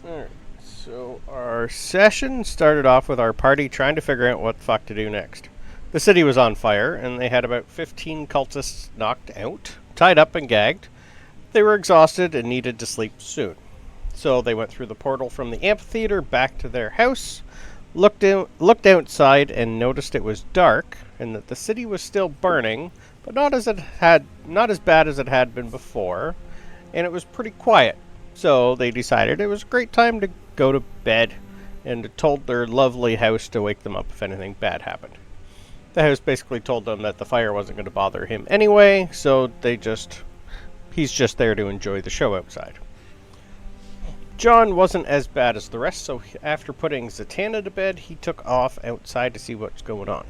Alright, so our session started off with our party trying to figure out what the fuck to do next. The city was on fire, and they had about 15 cultists knocked out, tied up and gagged. They were exhausted and needed to sleep soon. So they went through the portal from the amphitheater back to their house, looked outside and noticed it was dark, and that the city was still burning, but not as bad as it had been before, and it was pretty quiet. So they decided it was a great time to go to bed, and told their lovely house to wake them up if anything bad happened. The house basically told them that the fire wasn't going to bother him anyway, so he's just there to enjoy the show outside. John wasn't as bad as the rest, so after putting Zatanna to bed, he took off outside to see what's going on.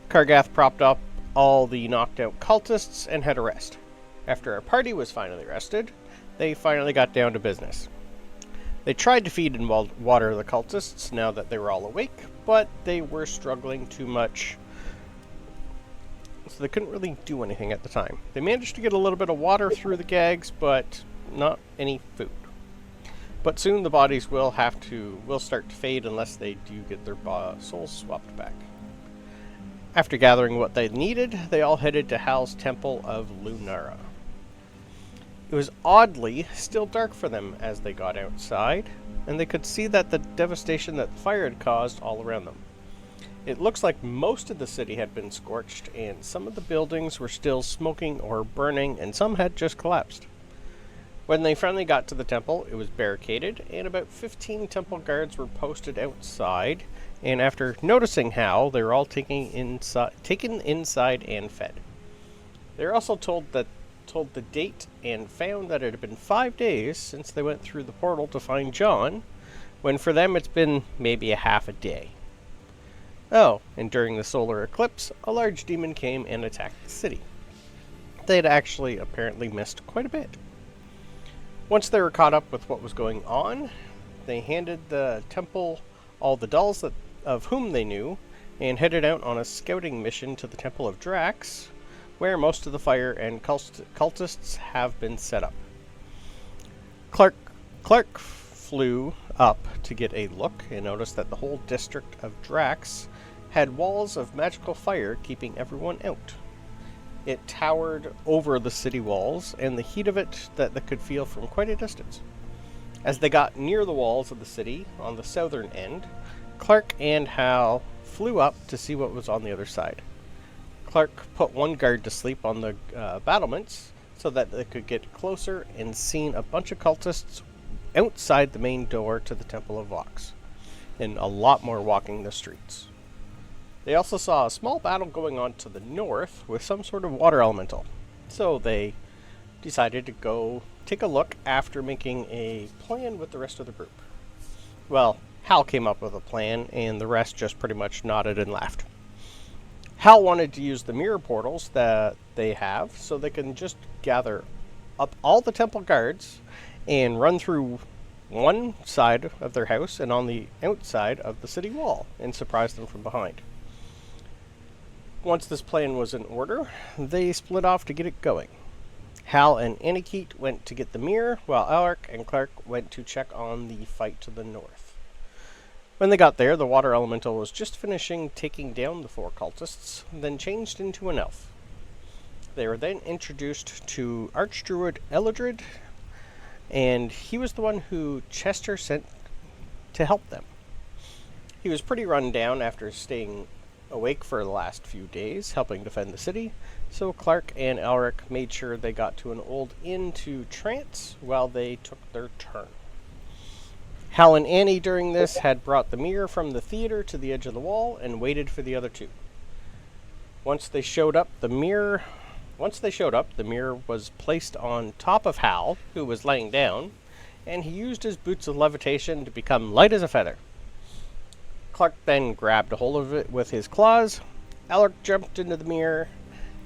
Kargath propped up all the knocked out cultists and had a rest. After our party was finally rested, they finally got down to business. They tried to feed and water the cultists now that they were all awake, but they were struggling too much, so they couldn't really do anything at the time. They managed to get a little bit of water through the gags, but not any food. But soon the bodies will start to fade unless they do get their souls swapped back. After gathering what they needed, they all headed to Hal's Temple of Lunara. It was oddly still dark for them as they got outside, and they could see that the devastation that the fire had caused all around them. It looks like most of the city had been scorched, and some of the buildings were still smoking or burning, and some had just collapsed. When they finally got to the temple, it was barricaded, and about 15 temple guards were posted outside, and after noticing Hal, they were all taken inside and fed. They were also told the date and found that it had been 5 days since they went through the portal to find John, when for them it's been maybe a half a day. Oh, and during the solar eclipse, a large demon came and attacked the city. They had actually apparently missed quite a bit. Once they were caught up with what was going on, they handed the temple all the dolls of whom they knew, and headed out on a scouting mission to the Temple of Drax, where most of the fire and cultists have been set up. Clark flew up to get a look and noticed that the whole district of Drax had walls of magical fire keeping everyone out. It towered over the city walls, and the heat of it that they could feel from quite a distance. As they got near the walls of the city on the southern end, Clark and Hal flew up to see what was on the other side. Clark put one guard to sleep on the battlements so that they could get closer and seen a bunch of cultists outside the main door to the Temple of Vox, and a lot more walking the streets. They also saw a small battle going on to the north with some sort of water elemental, so they decided to go take a look after making a plan with the rest of the group. Well, Hal came up with a plan, and the rest just pretty much nodded and laughed. Hal wanted to use the mirror portals that they have so they can just gather up all the temple guards and run through one side of their house and on the outside of the city wall and surprise them from behind. Once this plan was in order, they split off to get it going. Hal and Aniket went to get the mirror, while Alric and Clark went to check on the fight to the north. When they got there, the water elemental was just finishing taking down the 4 cultists, then changed into an elf. They were then introduced to Archdruid Eldred, and he was the one who Chester sent to help them. He was pretty run down after staying awake for the last few days, helping defend the city, so Clark and Alric made sure they got to an old inn to trance while they took their turn. Hal and Annie during this had brought the mirror from the theater to the edge of the wall and waited for the other 2. Once they showed up, the mirror was placed on top of Hal, who was laying down, and he used his boots of levitation to become light as a feather. Clark then grabbed a hold of it with his claws. Alric jumped into the mirror,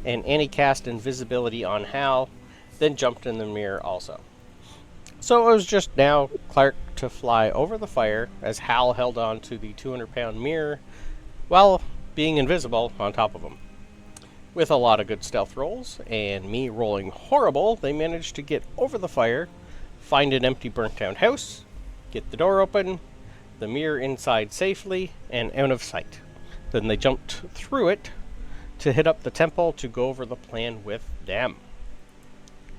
and Annie cast invisibility on Hal, then jumped in the mirror also. So it was just now Clark to fly over the fire as Hal held on to the 200-pound mirror while being invisible on top of him. With a lot of good stealth rolls, and me rolling horrible, they managed to get over the fire, find an empty burnt-down house, get the door open, the mirror inside safely, and out of sight. Then they jumped through it to hit up the temple to go over the plan with them.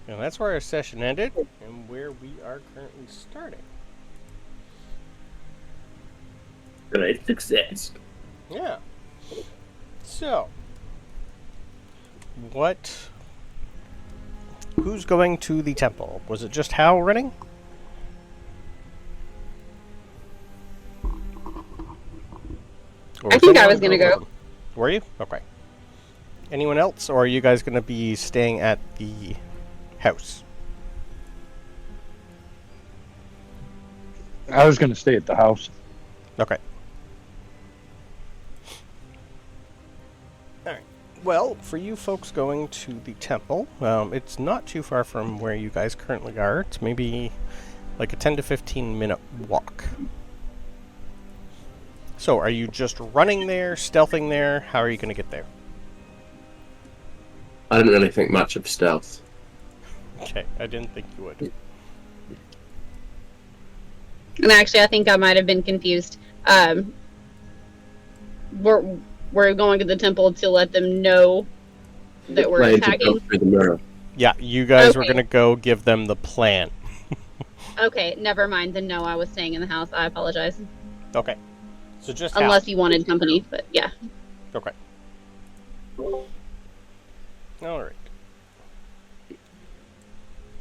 And that's where our session ended, and where we are currently starting. Great success. Yeah. So, who's going to the temple? Was it just Hal running? I think I was going to go. Were you? Okay. Anyone else, or are you guys going to be staying at the house? I was going to stay at the house. Okay. Alright. Well, for you folks going to the temple, it's not too far from where you guys currently are. It's maybe like a 10 to 15 minute walk. So, are you just running there, stealthing there? How are you going to get there? I didn't really think much of stealth. Okay, I didn't think you would. And actually, I think I might have been confused. We're going to the temple to let them know that we're attacking. Through the mirror. Yeah, you guys were going to go give them the plan. Okay, never mind. Then no, I was staying in the house. I apologize. Okay. So just unless you wanted company, but yeah. Okay. All right.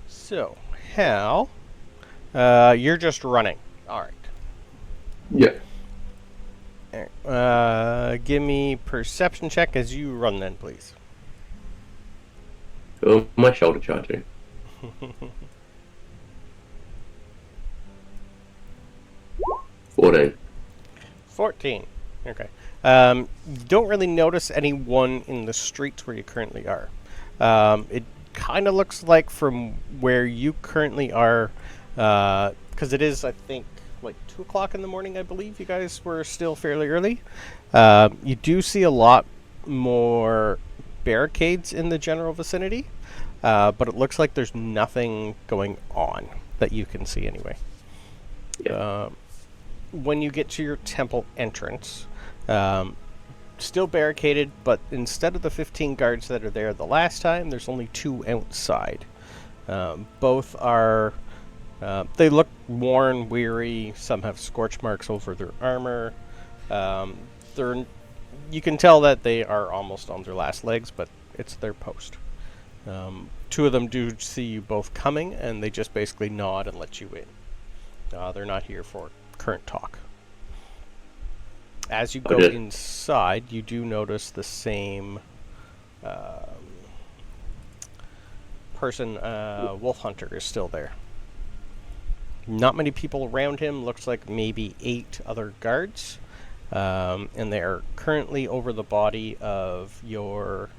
So, Hal, you're just running. All right. Yeah. All right. Give me perception check as you run then, please. Oh, my shoulder charger. 14. 14. Okay. You don't really notice anyone in the streets where you currently are. It kind of looks like from where you currently are, because it is, I think, like 2 o'clock in the morning, I believe. You guys were still fairly early. You do see a lot more barricades in the general vicinity, but it looks like there's nothing going on that you can see anyway. Yeah. When you get to your temple entrance, still barricaded, but instead of the 15 guards that are there the last time, there's only 2 outside. Both are, they look worn, weary, some have scorch marks over their armor. You can tell that they are almost on their last legs, but it's their post. 2 of them do see you both coming, and they just basically nod and let you in. They're not here for current talk. As you go inside, you do notice the same person, Wolf Hunter, is still there. Not many people around him, looks like maybe 8 other guards, and they are currently over the body of your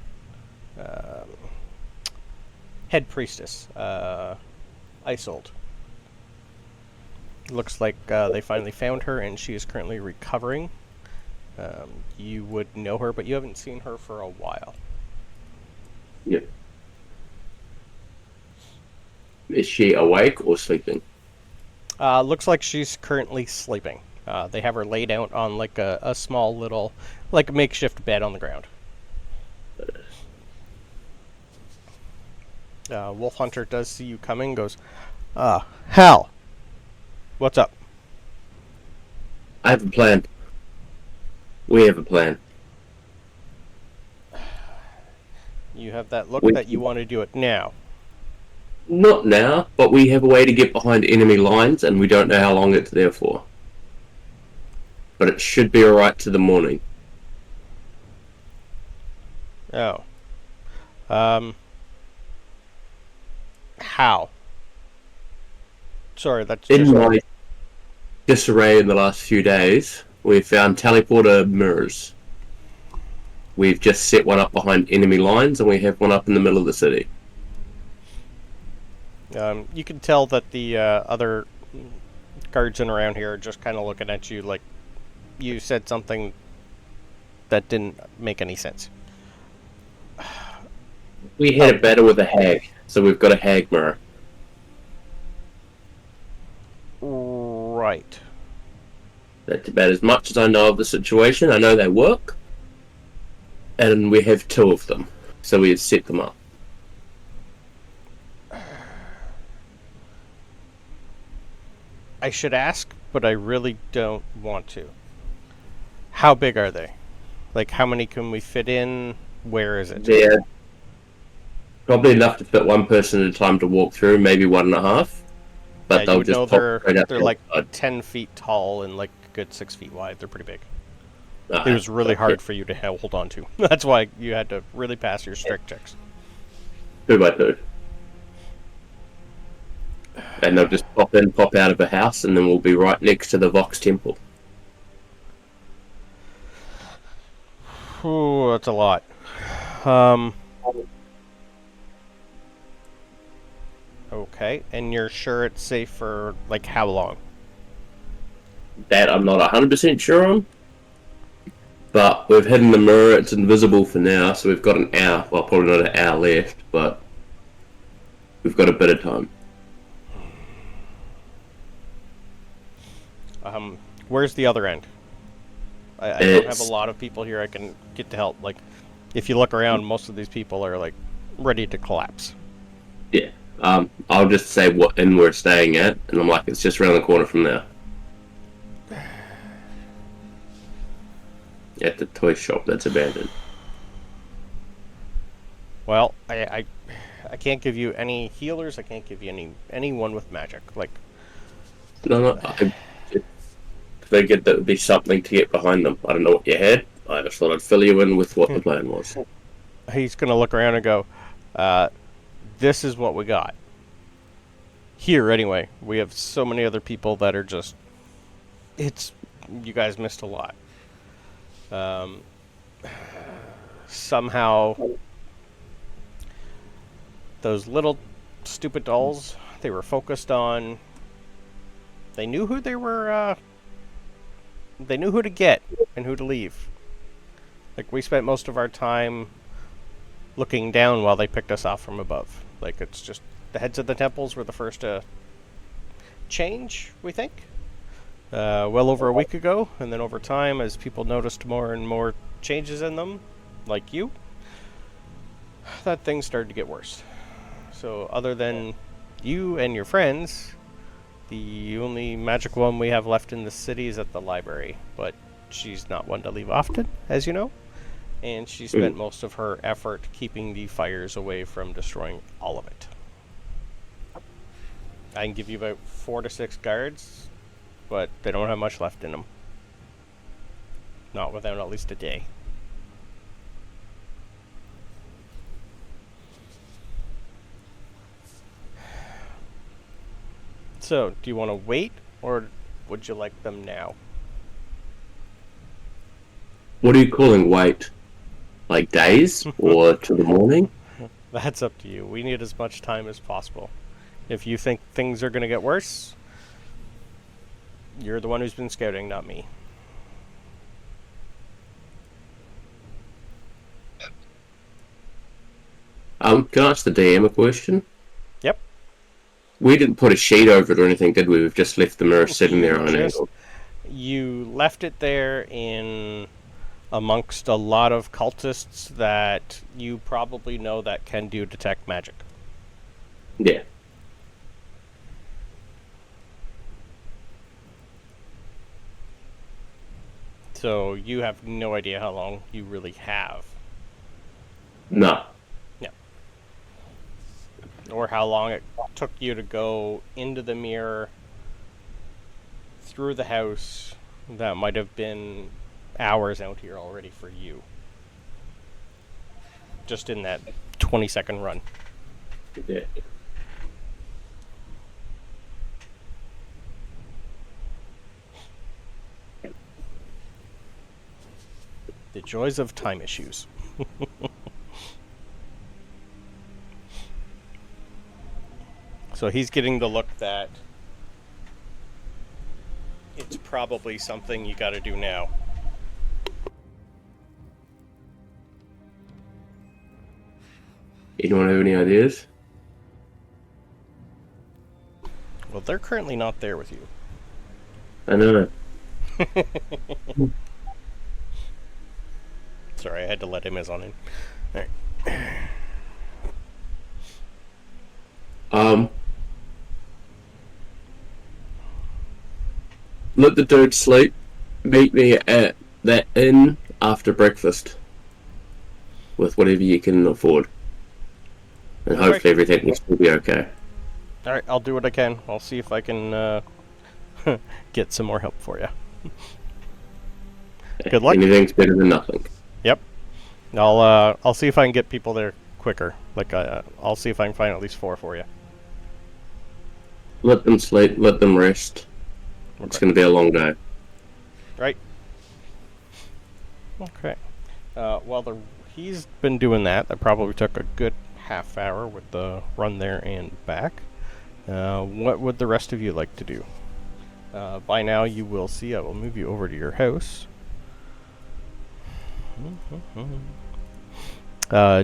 head priestess, Isolde. Looks like they finally found her, and she is currently recovering. You would know her, but you haven't seen her for a while. Yeah. Is she awake or sleeping? Looks like she's currently sleeping. They have her laid out on like a small little, like makeshift bed on the ground. Wolf Hunter does see you coming, goes, Hal! What's up? I have a plan. We have a plan. You have that look that you want to do it now. Not now, but we have a way to get behind enemy lines, and we don't know how long it's there for. But it should be alright to the morning. Oh. How? Sorry, that's in just... my disarray in the last few days, we've found teleporter mirrors. We've just set one up behind enemy lines, and we have one up in the middle of the city. You can tell that the other guards in around here are just kind of looking at you like you said something that didn't make any sense. We had a battle with a hag, so we've got a hag mirror. Right. That's about as much as I know of the situation. I know they work, and we have 2 of them, so we have set them up. I should ask, but I really don't want to. How big are they? Like, how many can we fit in? Where is it? They're probably enough to fit 1 person at a time to walk through, maybe 1.5. But Yeah, they'll you would just know pop right up they're the like outside. 10 feet tall and like a good 6 feet wide. They're pretty big. Alright, It was really so, hard for you to hold on to. That's why you had to really pass your strict checks. 2 by 2. And they'll just pop in, pop out of a house, and then we'll be right next to the Vox Temple. Ooh, that's a lot. Okay, and you're sure it's safe for, like, how long? That I'm not 100% sure on. But we've hidden the mirror, it's invisible for now, so we've got an hour. Well, probably not an hour left, but we've got a bit of time. Where's the other end? I don't have a lot of people here I can get to help. Like, if you look around, most of these people are, like, ready to collapse. Yeah. I'll just say what inn we're staying at, and I'm like, it's just around the corner from there. At the toy shop that's abandoned. Well, I can't give you any healers. I can't give you anyone with magic. Like, No, I figured that would be something to get behind them. I don't know what you had. I just thought I'd fill you in with what the plan was. he's gonna look around and go, "This is what we got." Here, anyway, we have so many other people that are just. You guys missed a lot. Somehow, those little stupid dolls, they were focused on. They knew who they were. They knew who to get and who to leave. Like, we spent most of our time looking down while they picked us off from above. Like, it's just the heads of the temples were the first to change, we think. Well over a week ago, and then over time, as people noticed more and more changes in them, like you, that thing started to get worse. So, other than you and your friends, the only magic one we have left in the city is at the library, but she's not one to leave often, as you know, and she spent most of her effort keeping the fires away from destroying all of it. I can give you about 4 to 6 guards, but they don't have much left in them. Not without at least a day. So, do you want to wait, or would you like them now? What are you calling wait? Like days or to the morning? That's up to you. We need as much time as possible. If you think things are going to get worse, you're the one who's been scouting, not me. Can I ask the DM a question? Yep. We didn't put a sheet over it or anything, did we? We've just left the mirror sitting there on an angle. You left it there in amongst a lot of cultists that you probably know that can detect magic. Yeah. So you have no idea how long you really have. No. Yeah. Or how long it took you to go into the mirror, through the house. That might have been hours out here already for you. Just in that 20-second run. Yeah. The joys of time issues. So he's getting the look that it's probably something you gotta do now. Anyone have any ideas? Well, they're currently not there with you. I know. Sorry, I had to let him on in. Alright. Let the dude sleep. Meet me at that inn after breakfast. With whatever you can afford. And Okay. hopefully everything will still be okay. Alright, I'll do what I can. I'll see if I can get some more help for you. Good luck. Anything's better than nothing. Yep. I'll see if I can get people there quicker. I'll see if I can find at least 4 for you. Let them sleep, let them rest. Okay. It's going to be a long day. Right. Okay. While he's been doing that, that probably took a good half hour with the run there and back. What would the rest of you like to do? By now you will see, I will move you over to your house.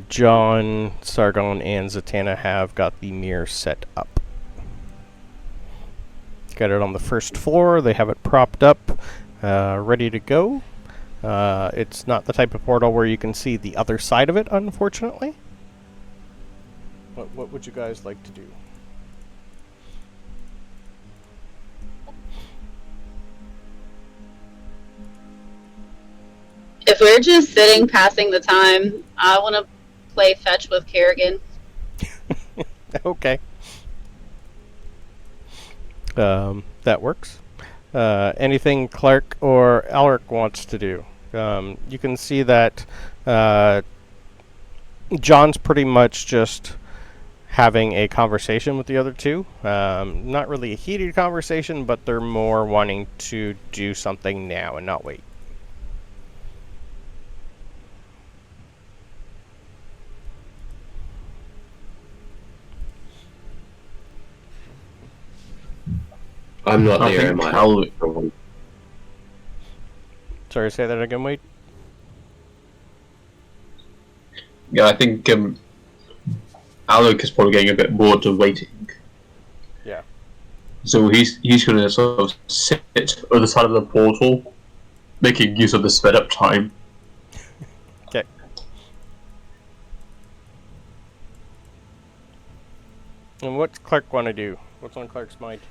John, Sargon, and Zatanna have got the mirror set up. Got it on the first floor. They have it propped up, ready to go. It's not the type of portal where you can see the other side of it, unfortunately. But what would you guys like to do? If we're just sitting passing the time, I want to play fetch with Kerrigan. Okay. That works. Anything Clark or Alric wants to do? You can see that John's pretty much just having a conversation with the other two. Not really a heated conversation, but they're more wanting to do something now and not wait. I'm not I there, think am I? Alric. Sorry, say that again, Wade? Yeah, I think Alric is probably getting a bit bored of waiting. Yeah. So he's going to sort of sit on the side of the portal, making use of the sped up time. Okay. And what's Clark want to do? What's on Clark's mind?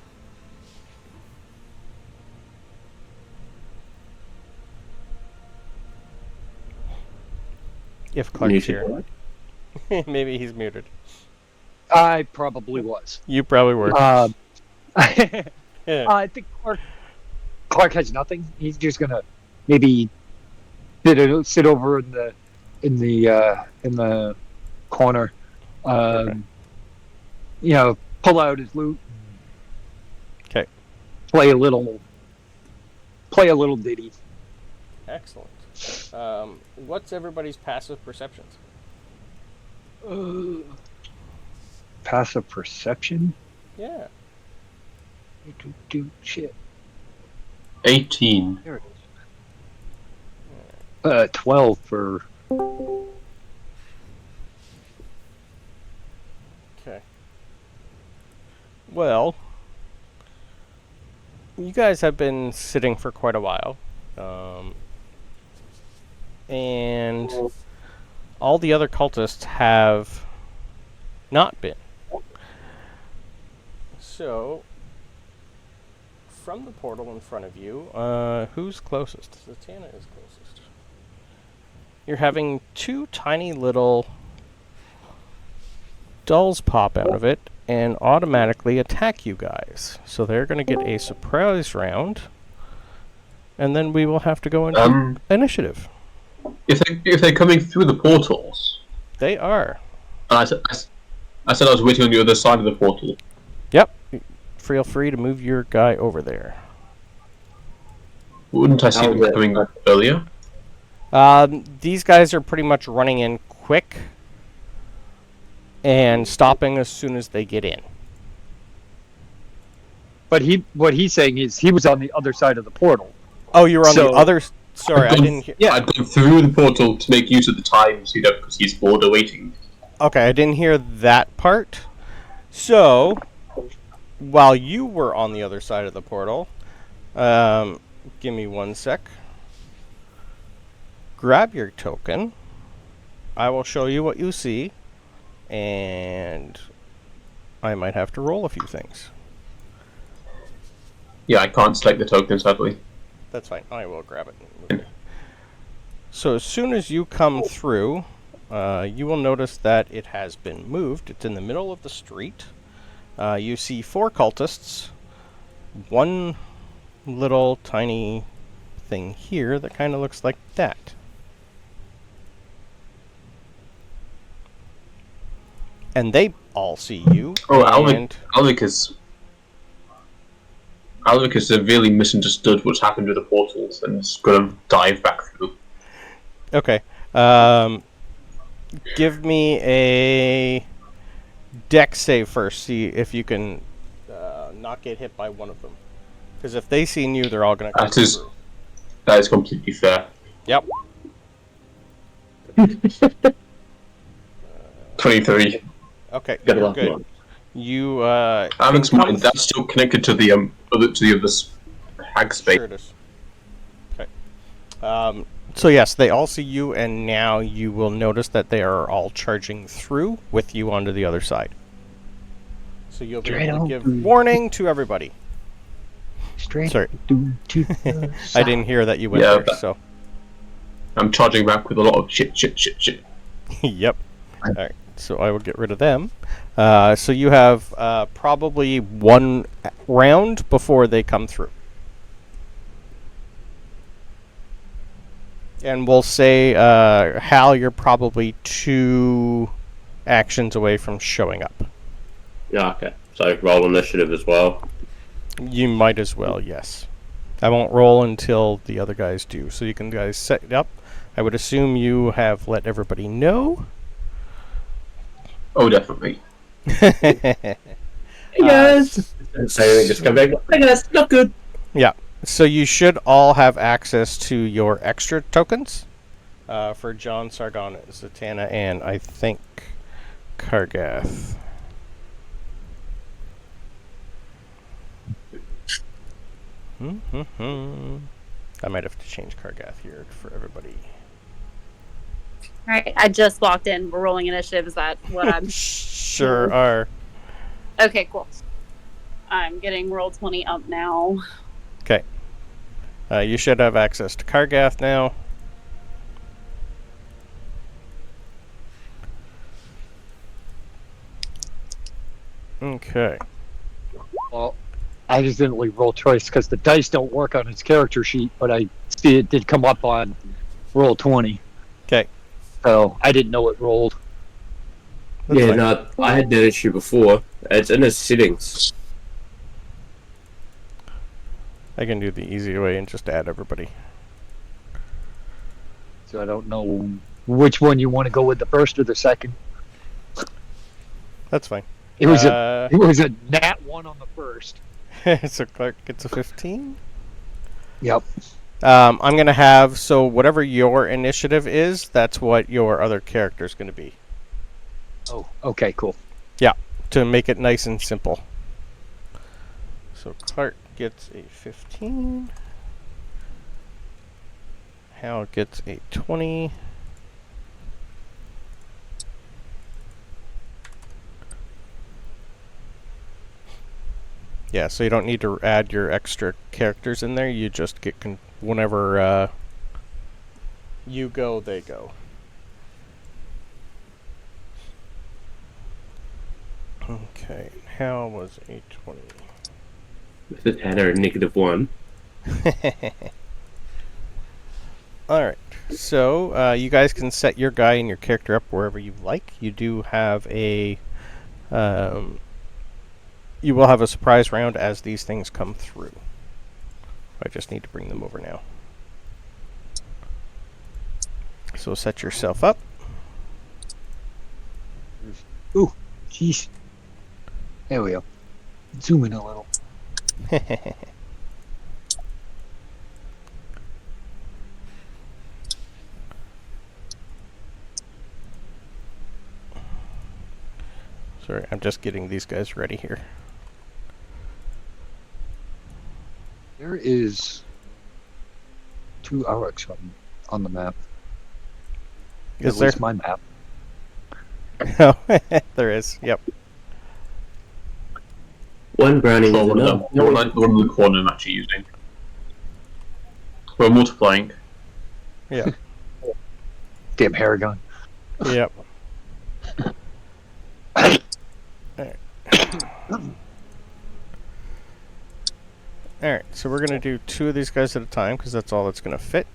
If Clark's here. Maybe he's muted. I probably was. You probably were. I think Clark has nothing. He's just gonna maybe sit over in the corner. Okay. You know, pull out his loot. Okay. Play a little ditty. Excellent. What's everybody's passive perceptions? Passive perception? Yeah. Shit. 18. There it is. 12 for. Okay. Well, you guys have been sitting for quite a while. And all the other cultists have not been. So, from the portal in front of you, who's closest? Zatanna is closest. You're having 2 tiny little dolls pop out of it and automatically attack you guys. So they're going to get a surprise round, and then we will have to go into initiative. If they're coming through the portals, They are. and I said I was waiting on the other side of the portal. Yep. Feel free to move your guy over there. Wouldn't I see them coming earlier? These guys are pretty much running in quick and stopping as soon as they get in. But what he's saying is he was on the other side of the portal. Oh, you were on the other... Sorry, I didn't hear... Yeah, I'd gone through the portal to make use of the time, so because he's bored of waiting. Okay, I didn't hear that part. So, while you were on the other side of the portal, Give me 1 sec. Grab your token. I will show you what you see, and I might have to roll a few things. Yeah, I can't select the token, sadly. That's fine. I will grab it. So as soon as you come through, you will notice that it has been moved. It's in the middle of the street. You see 4 cultists. One little tiny thing here that kind of looks like that. And they all see you. Oh, and Alric is severely misunderstood what's happened with the portals and is going to dive back through. Okay. Give me a dex save first. See if you can not get hit by one of them. Because if they see you, they're all going to come through. That is completely fair. Yep. 23. Okay. Got a You're lot good. more. You Alec's mind, that's still connected to the hag space. Sure it is. Okay. So yes, they all see you, and now you will notice that they are all charging through with you onto the other side. So you'll be able to give warning to everybody. Straight Sorry. to the I didn't hear that you went Yeah, there, but- so. I'm charging back with a lot of shit. Yep. Alright, so I will get rid of them. So you have probably 1 round before they come through. And we'll say, Hal, you're probably 2 actions away from showing up. Yeah, okay. So roll initiative as well. You might as well, yes. I won't roll until the other guys do. So you can guys set it up. I would assume you have let everybody know. Oh, definitely. Hey guys! So they just come back. Hey guys, not good. Yeah. So you should all have access to your extra tokens. For John, Sargon, Zatanna, and I think Kargath. I might have to change Kargath here for everybody. Alright, I just walked in. We're rolling initiative. Is that what I'm... Sure are. Okay, cool. I'm getting roll 20 up now. Okay. You should have access to Kargath now. Okay. Well, I accidentally rolled choice because the dice don't work on its character sheet, but I see it did come up on roll 20. Okay. So I didn't know it rolled. That's Yeah, fine. no, I had that issue before. It's in his settings. I can do the easy way and just add everybody. So I don't know which one you want to go with, the first or the second. That's fine. It was a nat 1 on the first. So Clark gets a 15. Yep. I'm going to have, so whatever your initiative is, that's what your other character is going to be. Oh, okay, cool. To make it nice and simple. So Clark gets a 15. Hal gets a 20. Yeah, so you don't need to add your extra characters in there. You just get whenever you go, they go. Okay, Hal was a 20. If it had a -1. Alright, so you guys can set your guy and your character up wherever you like. You do have a... you will have a surprise round as these things come through. I just need to bring them over now. So set yourself up. Ooh, jeez. There we go. Zoom in a little. Sorry, I'm just getting these guys ready here. There is 2 Alrics on the map. Is At there? least my map. Oh, there is. Yep. One Brownie So was one of enough. them, one of the corner I'm actually using. We're multiplying. Yeah. Damn Haragon. Yep. Alright, so we're going to do 2 of these guys at a time because that's all that's going to fit.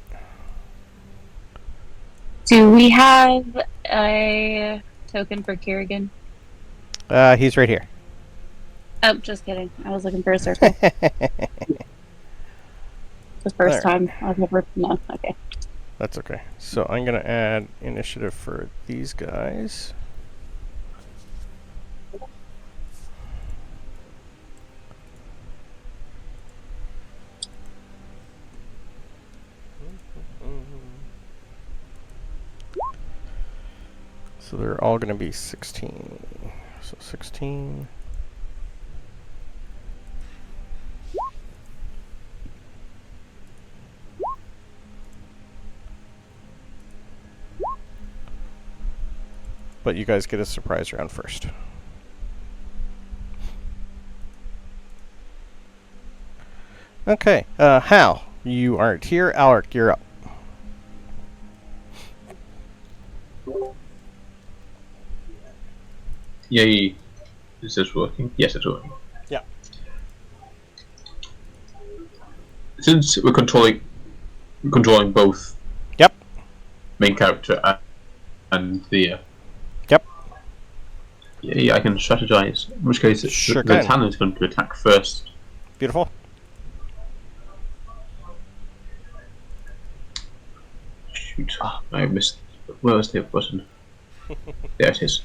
Do we have a token for Kerrigan? He's right here. Oh, just kidding. I was looking for a circle. The first time I've ever. No, okay. That's okay. So I'm going to add initiative for these guys. So they're all going to be 16. So 16. But you guys get a surprise round first. Okay, Hal, you aren't here. Alric, you're up. Yay. Is this working? Yes, it's working. Yeah. Since we're controlling both. Yep. Main character and the. Yep. Yeah, I can strategize. In which case, Sure the can. Tanner is going to attack first. Beautiful. Shoot, I missed. Where was the button? There it is.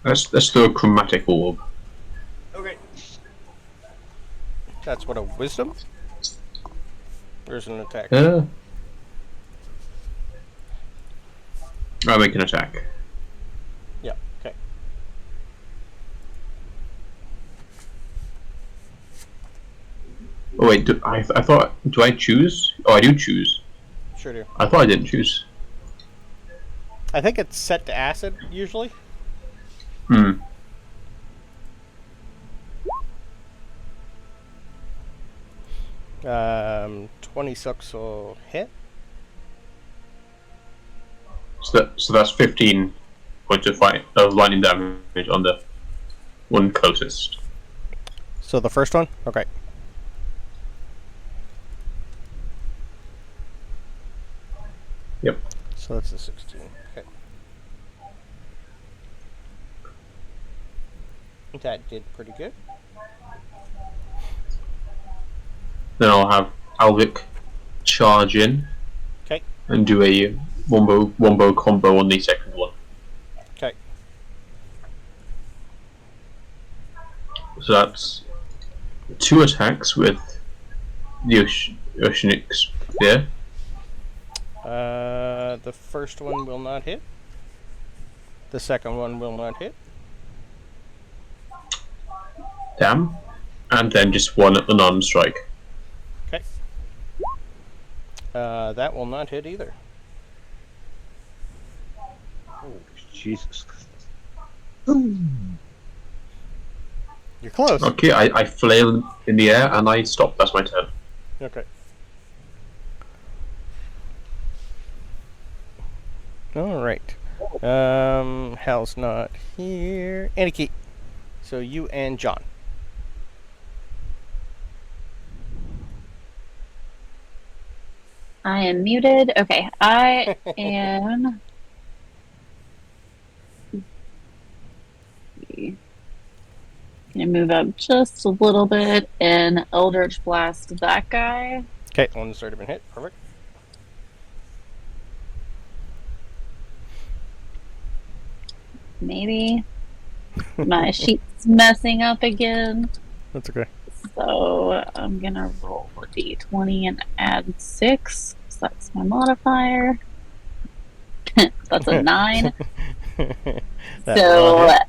Let's do a chromatic orb. Okay. That's what, a wisdom? There's an attack. I'll make an attack. Yeah, okay. Oh wait, I thought. Do I choose? Oh, I do choose. Sure do. I thought I didn't choose. I think it's set to acid, usually. 26 will hit. So that's 15 points of lightning damage on the one closest. So the first one? Okay. Yep. So that's a 16. Okay. That did pretty good. Then I'll have Alric charge in. Okay. And do a wombo combo on the second one. Okay. So that's 2 attacks with the Oceanics there. The first one will not hit. The second one will not hit. Damn. And then just one unarmed strike. Okay. That will not hit either. Oh, Jesus. You're close. Okay, I flail in the air and I stop. That's my turn. Okay. All right. Hal's not here. Aniket. So you and John. I am muted. Okay, I am. Gonna move up just a little bit and Eldritch Blast that guy. Okay, one's already been hit. Perfect. Maybe. My sheet's messing up again. That's okay. So I'm gonna roll a d20 and add 6. So that's my modifier. That's a 9. That will So hit.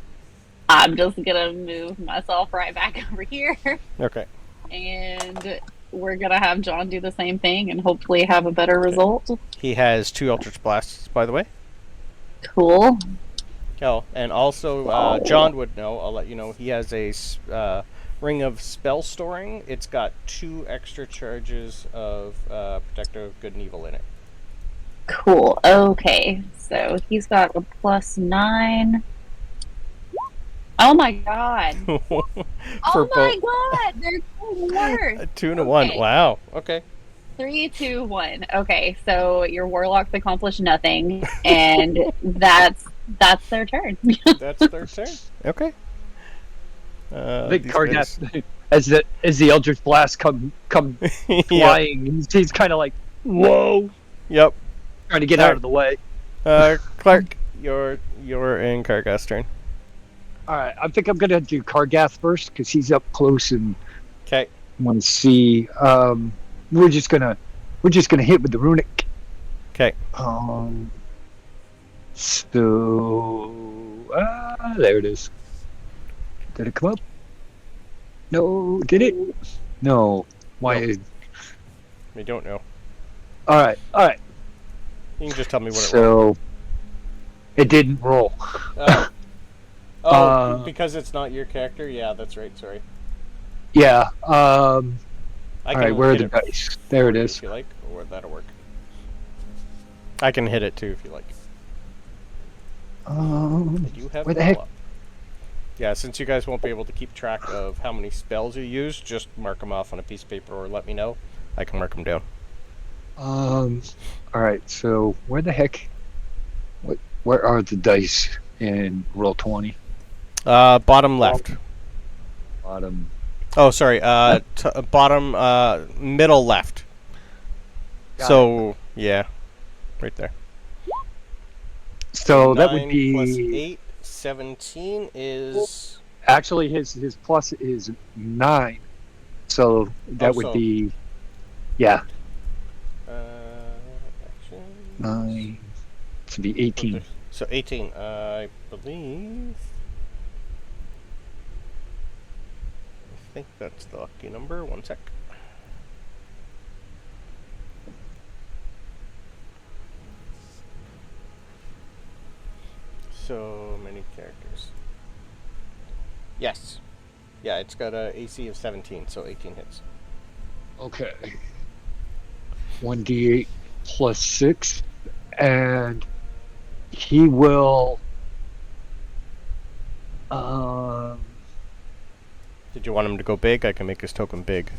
I'm just gonna move myself right back over here. Okay. And we're gonna have John do the same thing and hopefully have a better result. He has 2 Eldritch Blasts, by the way. Cool. Oh, and also, John would know, I'll let you know, he has a Ring of Spell Storing. It's got 2 extra charges of Protector of Good and Evil in it. Cool. Okay, so he's got a +9. Oh my god. For God, they're worse. 2 and a 1. Okay. Wow. Okay. 3, 2, 1. Okay, so your warlocks accomplished nothing, and that's their turn. That's their turn. Okay. I think these Kargath, as the Eldritch Blast come guys- flying, he's kind of like, whoa, Yep. trying to get out of the way. Clark, you're in Kargath's turn. All right, I think I'm gonna do Kargath first because he's up close and Okay. want to see. We're just gonna hit with the runic. Okay. So there it is. Did it come up? No, did it? No. Why? I don't know. All right. You can just tell me what it was. So it didn't roll. Because it's not your character? Yeah, that's right, sorry. Yeah. I All right, where are hit the it dice? There it for you is. If you like, or that'll work. I can hit it too if you like. I do have Where the it all heck? up. Yeah, since you guys won't be able to keep track of how many spells you use, just mark them off on a piece of paper or let me know. I can mark them down. All right. So where the heck? Where are the dice in roll 20? Bottom left. Bottom. Oh, sorry. Bottom, middle left. Got So, yeah. Right there. So that would 9 be plus 8, 17 is... actually his plus is 9. So that would so- be, yeah, Action. 9. To be 18. So 18, I believe... I think that's the lucky number. One sec. So many characters. Yes. Yeah, it's got a AC of 17, so 18 hits. Okay. 1d8 plus 6, and he will. Did you want him to go big? I can make his token big.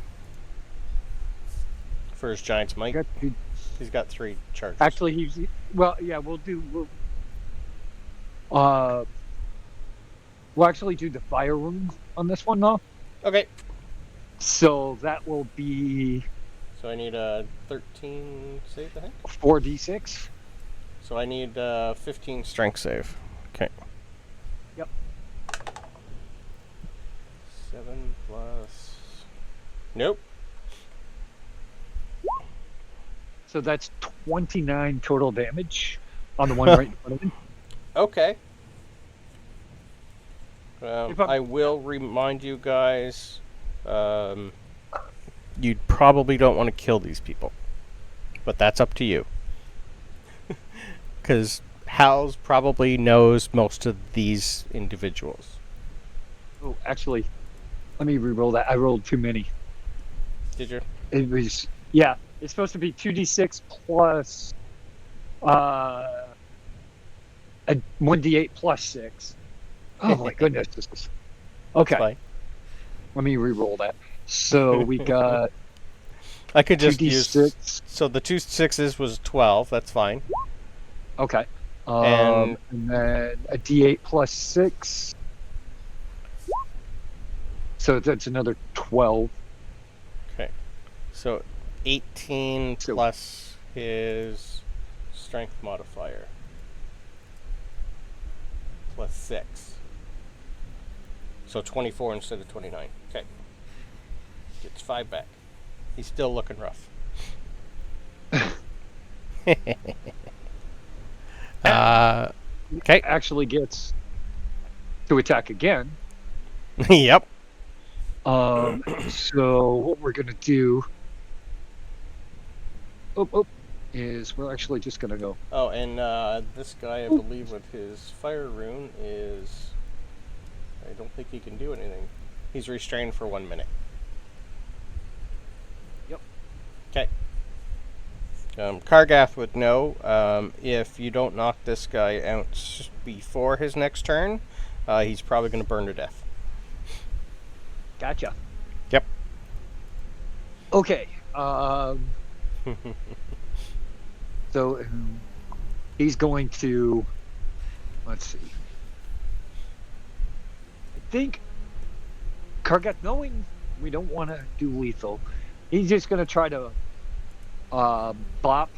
For his Giant's Might, he's got 3 charges. Actually, he's well. Yeah, we'll actually do the fire rune on this one though. Okay. So that will be So I need a 13 save, I think. 4d6. So I need 15 strength save. Okay. Yep. 7 plus... Nope. So that's 29 total damage on the one right in front of him. Okay. If I'm- I will remind you guys, you probably don't want to kill these people. But that's up to you. Because Hal's probably knows most of these individuals. Oh, actually, let me re-roll that. I rolled too many. Did you? It was, yeah, it's supposed to be 2d6 plus a 1d8 plus 6. Oh my goodness. This is... Okay, Fine. let me re-roll that. So we got I could just use... 2d6. So the 2 6s was 12, that's fine. Okay. And- And then a d8 plus 6. So that's another 12. Okay. So 18 So- plus his strength modifier. Plus 6. So 24 instead of 29. Okay. Gets 5 back. He's still looking rough. Okay. Actually gets to attack again. Yep. So what we're gonna do is we're actually just gonna go. Oh, and this guy, I believe, with his fire rune is... I don't think he can do anything. He's restrained for 1 minute. Yep. Okay. Kargath would know, if you don't knock this guy out before his next turn, he's probably going to burn to death. Gotcha. Yep. Okay. So he's going to. Let's see. I think Kargath, knowing we don't want to do lethal, he's just going to try to bop.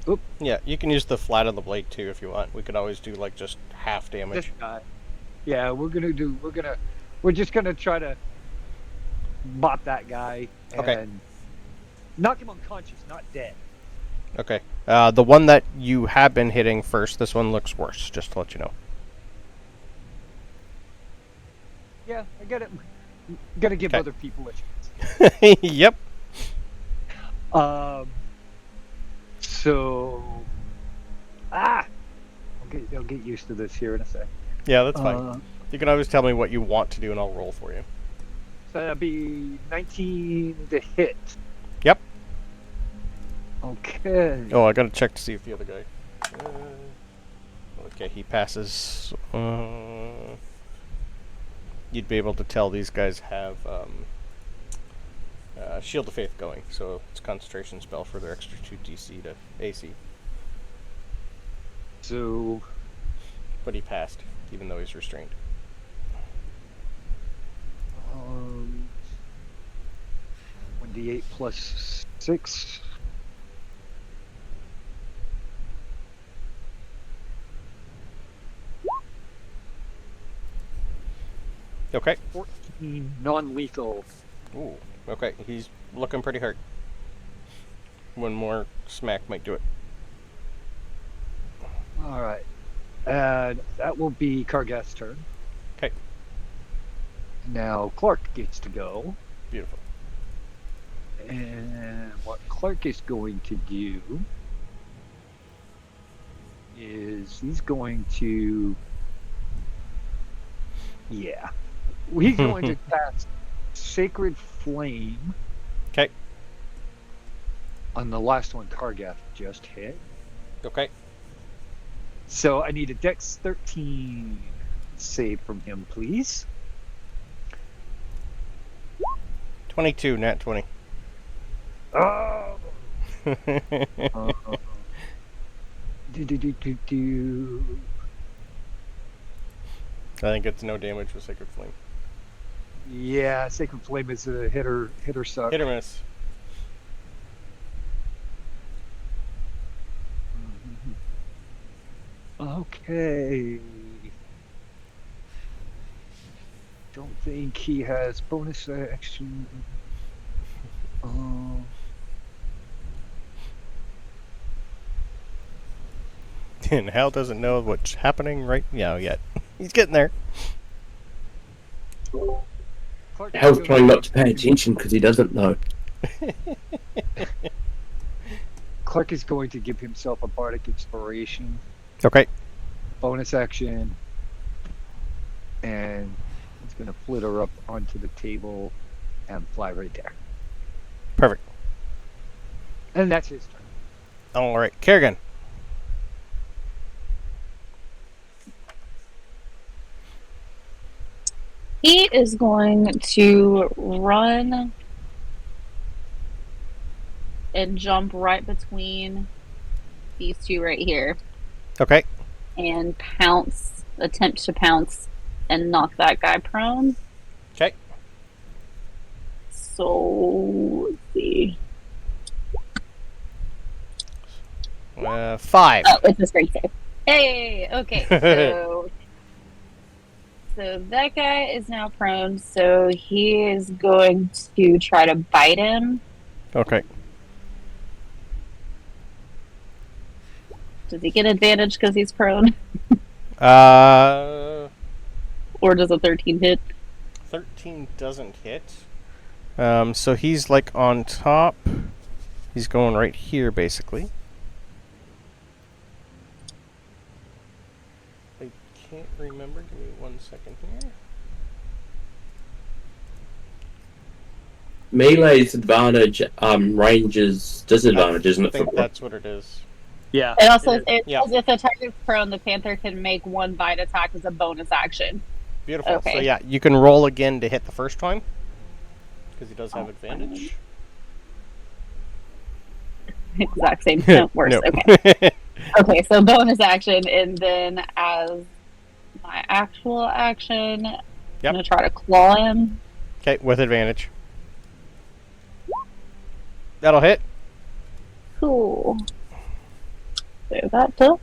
Oop. Yeah, you can use the flat of the blade too if you want. We could always do like just half damage. This guy. Yeah, we're just gonna try to bop that guy and Okay. knock him unconscious, not dead. Okay. The one that you have been hitting first, this one looks worse, just to let you know. Yeah, I get it. Gotta give Okay. other people a chance. Yep. So I'll get used to this here in a sec. Yeah, that's fine. You can always tell me what you want to do and I'll roll for you. So that'd be 19 to hit. Yep. Okay. Oh, I gotta check to see if the other guy... okay, he passes. You'd be able to tell these guys have Shield of Faith going, so it's a concentration spell for their extra 2 DC to AC. So But he passed, even though he's restrained. 1d8 plus 6. Okay. 14 non-lethal. Ooh, okay, he's looking pretty hurt. One more smack might do it. All right. And that will be Kargath's turn. Okay. Now Clark gets to go. Beautiful. And what Clark is going to do is he's going to... Yeah. He's going to cast Sacred Flame. Okay. On the last one Kargath just hit. Okay. So I need a Dex 13 save from him, please. 22, nat 20. Oh! I think it's no damage with Sacred Flame. Yeah, Sacred Flame is a hitter suck. Hit or miss. Okay. Don't think he has bonus action. And Hal doesn't know what's happening right now yet. He's getting there. Clark Hal's is trying going- not to pay attention because he doesn't know. Clark is going to give himself a bardic inspiration, Okay. bonus action, and he's going to flitter up onto the table and fly right there. Perfect. And that's his turn. Alright, Kerrigan. He is going to run and jump right between these two right here Okay. and pounce, attempt to pounce and knock that guy prone. Okay. So, let's see. 5. Oh, it's a straight save. Hey, okay, so that guy is now prone, so he is going to try to bite him. Okay. Does he get advantage because he's prone? Uh, Or does a 13 hit? 13 doesn't hit. So he's like on top. He's going right here, basically. I can't remember. Give me 1 second here. Melee's advantage, range is disadvantage, isn't I it? think For that's what it is. Yeah. It also it is. says if the target's prone, the panther can make one bite attack as a bonus action. Beautiful. Okay. So yeah, you can roll again to hit the first time. Because he does have advantage. Exact same. No, worse. No. Okay. Okay, so bonus action, and then as my actual action, I'm gonna try to claw him. Okay, with advantage. That'll hit. Cool. So that does.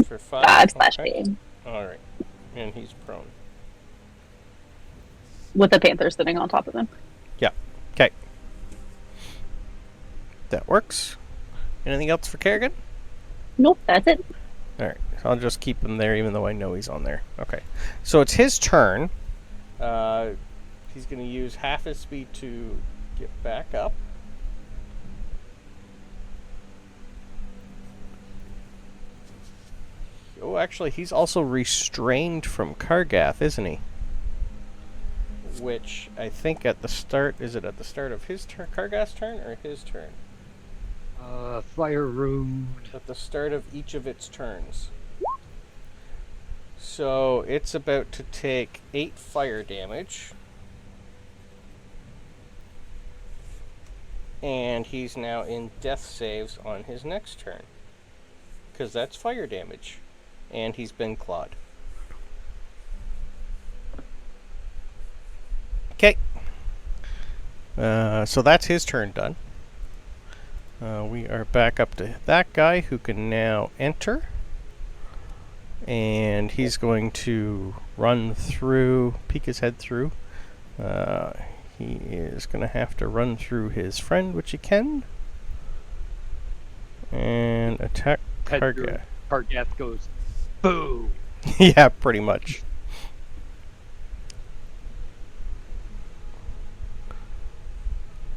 For 5. Bad slash Okay. pain. Alright. And he's prone. With the panther sitting on top of him. Okay. That works. Anything else for Kerrigan? Nope, that's it. Alright. So I'll just keep him there even though I know he's on there. Okay. So it's his turn. He's going to use half his speed to get back up. Oh, actually, he's also restrained from Kargath, isn't he? Which I think at the start, is it at the start of his turn, Kargath's turn, or his turn? Fire Rune. At the start of each of its turns. So it's about to take 8 fire damage. And he's now in death saves on his next turn. Because that's fire damage. And he's been clawed. Okay. So that's his turn done. We are back up to that guy who can now enter. And he's going to run through, peek his head through. He is going to have to run through his friend, which he can. And attack Kargath. Kargath goes, boom. Yeah, pretty much.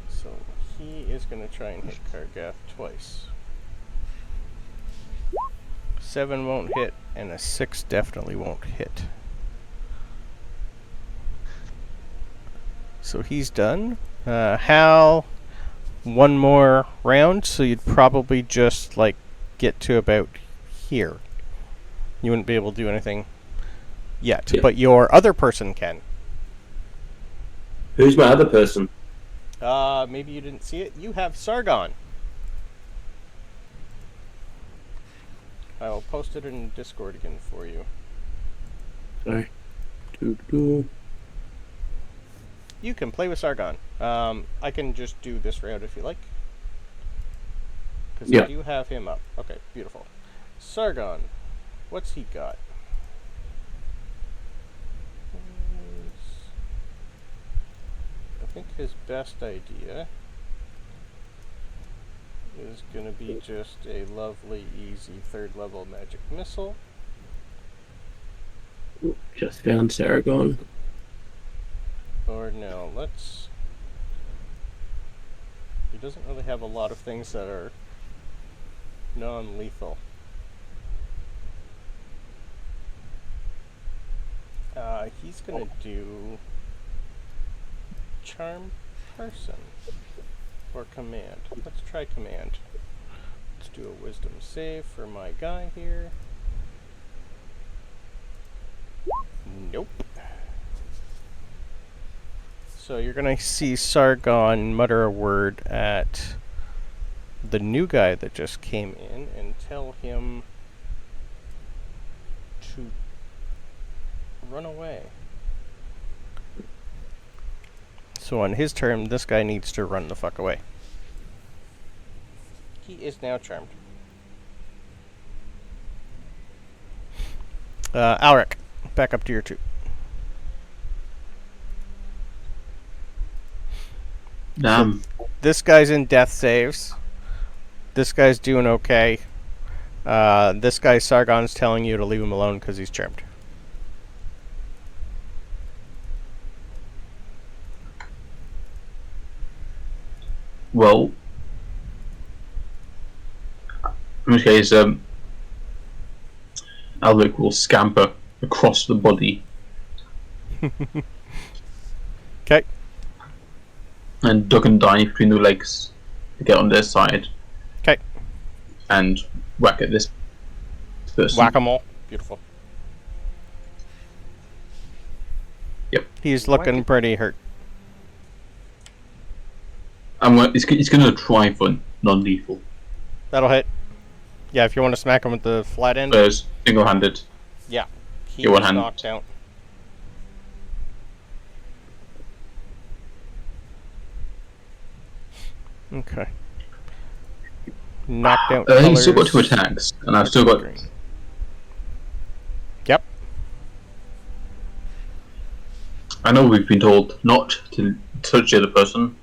So he is going to try and hit Kargath twice. 7 won't hit, and a 6 definitely won't hit. So he's done. Hal, one more round, so you'd probably just, like, get to about here. You wouldn't be able to do anything yet, but your other person can. Who's my other person? Maybe you didn't see it. You have Sargon. I will post it in Discord again for you. Sorry. You can play with Sargon. I can just do this round if you like. Because I do have him up. Okay, beautiful. Sargon, what's he got? I think his best idea is going to be just a lovely, easy 3rd level magic missile. Just found Sargon. Or no, let's... He doesn't really have a lot of things that are non-lethal. He's gonna do Charm Person or Command. Let's try Command. Let's do a Wisdom save for my guy here. Nope. So you're gonna see Sargon mutter a word at the new guy that just came in and tell him to run away. So on his turn, this guy needs to run the fuck away. He is now charmed. Alric, back up to your 2. This guy's in death saves. This guy's doing okay. This guy, Sargon's telling you to leave him alone because he's charmed. Well, in which case, Alric will scamper across the body Okay. and duck and dive between the legs to get on their side. Okay. And whack at this person. Whack-a-mole. Beautiful. Yep. He's looking pretty hurt. It's going to try for non-lethal. That'll hit. Yeah, if you want to smack him with the flat end. There's single-handed. Yeah. He's Your one hand. knocked out. Okay. Knocked out. He's still got colors. 2 attacks, and I've still got. Green. Yep. I know we've been told not to touch the other person,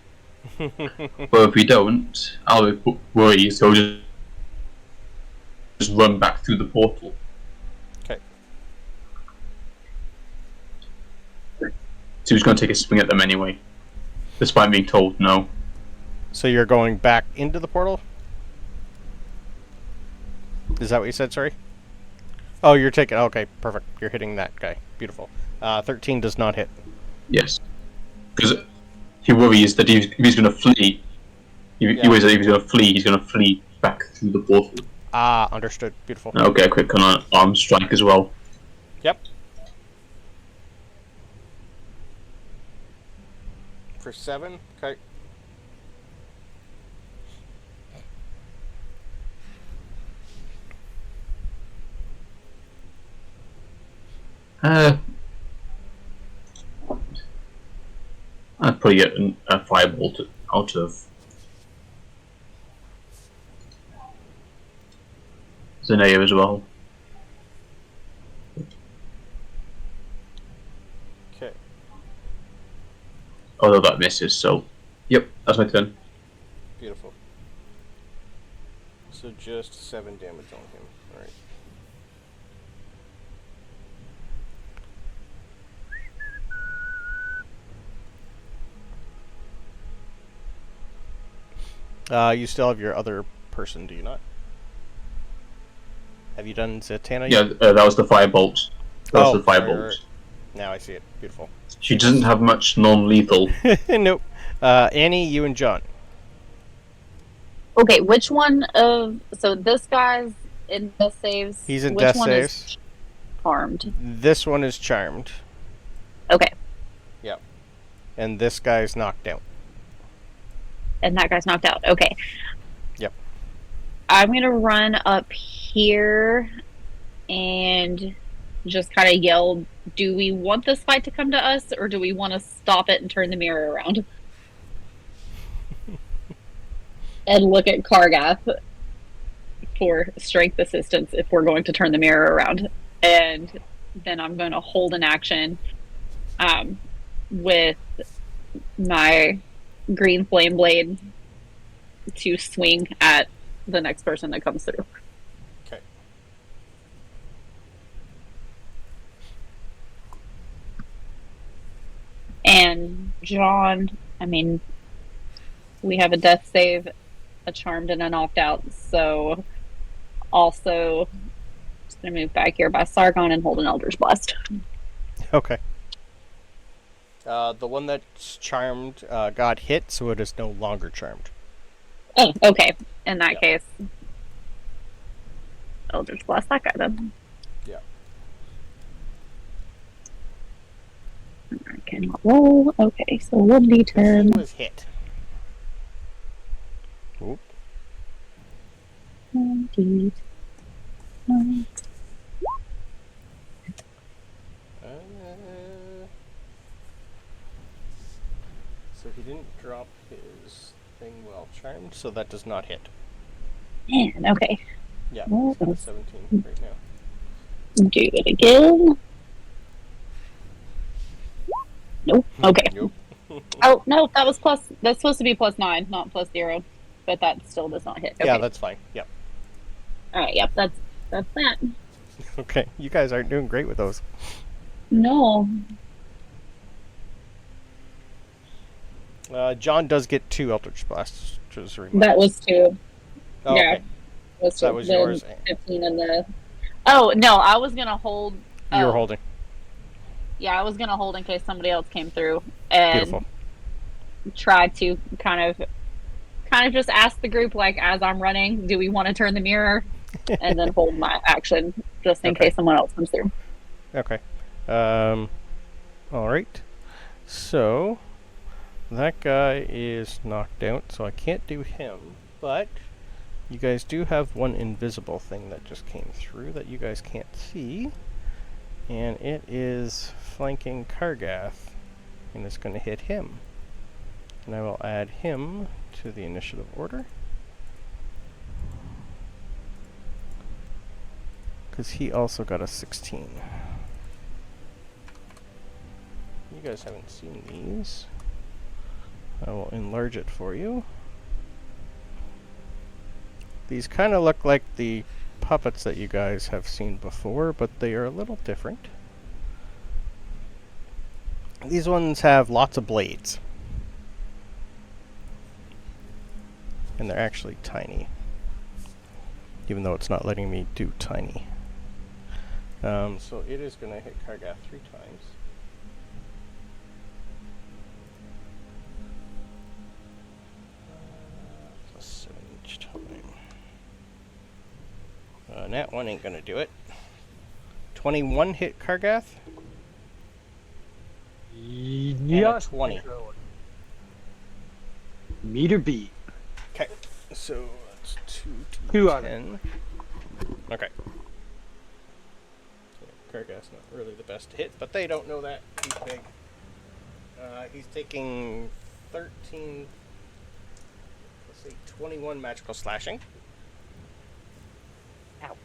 but if we don't, Alric worries he'll just run back through the portal. Okay. So he's going to take a swing at them anyway, despite being told no. So you're going back into the portal? Is that what you said, sorry? Oh, you're taking... Okay, perfect. You're hitting that guy. Beautiful. 13 does not hit. Yes. Because he worries that if he's going to flee, he worries that if he's going to flee, he's going to flee back through the portal. Ah, understood. Beautiful. Okay, quick on an arm strike as well. Yep. For 7? Okay. I'd probably get a firebolt out of Zenaya as well. Okay. Although that misses, so yep, that's my turn. Beautiful. So just 7 damage on him. Alright. You still have your other person, do you not? Have you done Zatanna Yeah, yet? that was the firebolt. That was the sorry, firebolt. right. Now I see it. Beautiful. She doesn't have much non-lethal. Nope. Annie, you and John. Okay, which one of so this guy's in death saves? He's in which death one saves. is charmed? This one is charmed. Okay, Yep. And this guy's knocked out. and that guy's knocked out. Okay. Yep. I'm gonna run up here and just kind of yell, do we want this fight to come to us, or do we want to stop it and turn the mirror around? And look at Kargath for strength assistance if we're going to turn the mirror around. And then I'm going to hold an action with my green flame blade to swing at the next person that comes through. Okay. And John, I mean, we have a death save, a charmed, and a knocked out. So also just going to move back here by Sargon and hold an Elder's Blast. Okay. The one that's charmed got hit, so it is no longer charmed. Oh, okay. In that case, Elder's Blast that guy then. Yeah. I cannot roll. Okay, so 1d10. He was hit. Oop. 1d10. So he didn't drop his thing while charmed, so that does not hit. Man, okay. Yeah, Well, he's got a 17 right now. Do it again. Nope. Okay. Nope. Oh no, that's supposed to be +9, not +0, but that still does not hit. Okay. Yeah, that's fine. Yep. All right. Yep. That's that. Okay, you guys aren't doing great with those. No. John does get 2 Eldritch Blasts. Just a reminder. That was 2. Oh, Yeah. okay. Was That was the yours. 15 and the. Oh no, I was gonna hold. You were oh, holding. Yeah, I was gonna hold in case somebody else came through and Beautiful. try to kind of just ask the group, like, as I'm running, do we want to turn the mirror, and then hold my action just in Okay. case someone else comes through. Okay. All right. So that guy is knocked out, so I can't do him. But you guys do have one invisible thing that just came through that you guys can't see, and it is flanking Kargath, and it's going to hit him. And I will add him to the initiative order, because he also got a 16. You guys haven't seen these. I will enlarge it for you. These kind of look like the puppets that you guys have seen before, but they are a little different. These ones have lots of blades. And they're actually tiny. Even though it's not letting me do tiny. So it is going to hit Kargath 3 times. Plus 7 each time. That one ain't going to do it. 21 hit Kargath. Yes. 20. Meter beat. Okay, so that's 2 out of 10. Okay. So Kargath's not really the best to hit, but they don't know that. He's big. He's taking 13, let's say 21 magical slashing. Ow.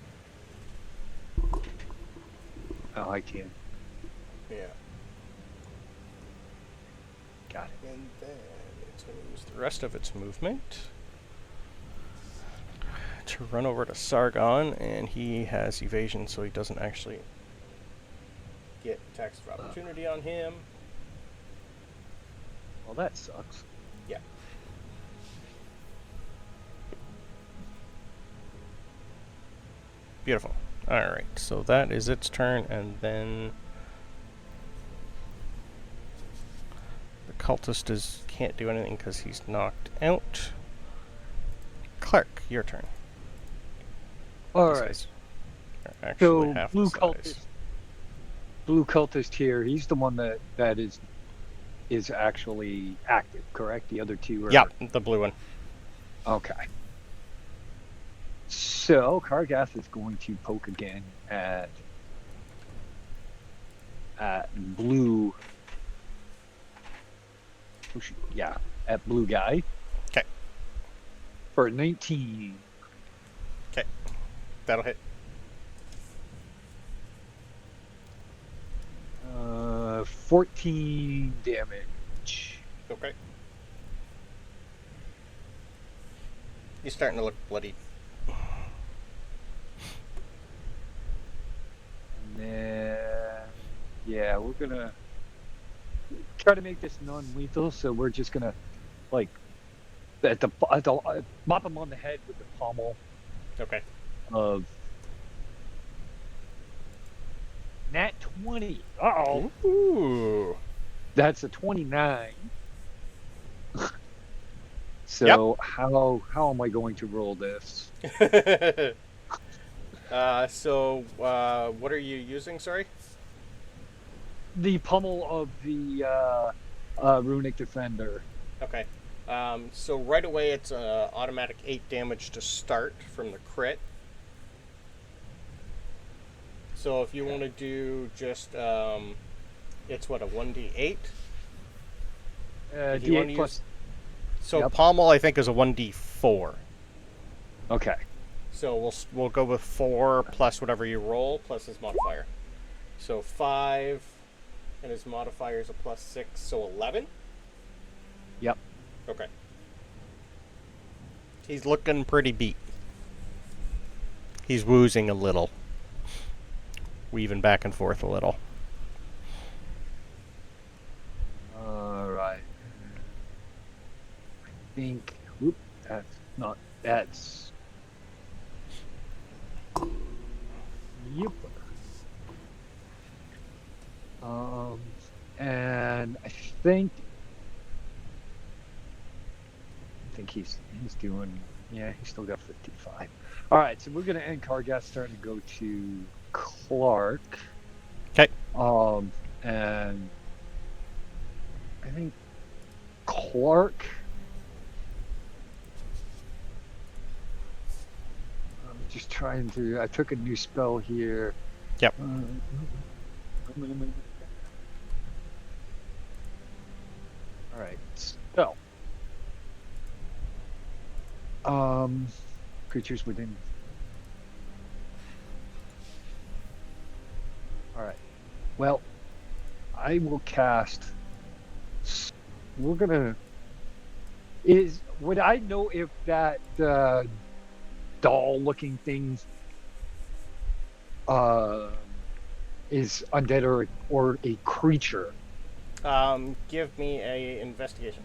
Oh, I can't. Yeah. Got it. And then it's going to use the rest of its movement to run over to Sargon, and he has evasion, so he doesn't actually get attacks of opportunity on him. Well, that sucks. Yeah. Beautiful. Alright, so that is its turn, and then the cultist can't do anything because he's knocked out. Clark, your turn. All These right. guys are actually So half blue the size. cultist. Blue cultist here. He's the one that is actually active, correct? The other two are. Yeah, the blue one. Okay. So Kargath is going to poke again at blue. Oh, shoot. Yeah, at blue guy. Okay. For 19. Okay. That'll hit. 14 damage. Okay. He's starting to look bloody. And then, yeah, we're gonna try to make this non-lethal. So we're just gonna, like, mop him on the head with the pommel Okay. of Nat 20. Uh-oh. Ooh. That's a 29. So how am I going to roll this? So, what are you using, sorry? The pummel of the runic defender. Okay. So right away it's automatic 8 damage to start from the crit. So if you want to do just, it's what, a 1d8? If you wanna D8 plus. So Yep. pommel I think is a 1d4. Okay. So we'll go with 4 plus whatever you roll plus his modifier. So 5, and his modifier is a plus 6, so 11. Yep. Okay. He's looking pretty beat. He's woozing a little. Weaving back and forth a little. All right. think. Whoop, that's not. That's. Yep. And I think he's doing. Yeah, he's still got 55. All right, so we're gonna end Kargath's turn and go to Clark. Okay. And I think Clark. I'm just trying to. I took a new spell here. Yep. All right. So, creatures within. All right. Well, I will cast. We're gonna. Would I know if that doll-looking thing is undead or a creature? Give me a investigation.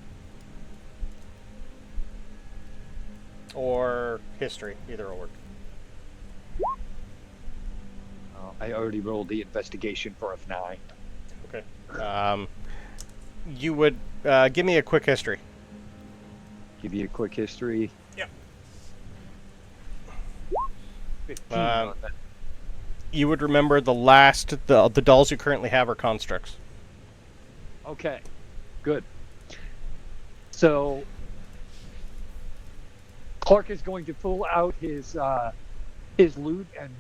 Or history, either will work. I already rolled the investigation for a 9. Okay. You would give me a quick history. Give you a quick history. Yep. 15 on that. You would remember the dolls you currently have are constructs. Okay, good. So Clark is going to pull out his lute and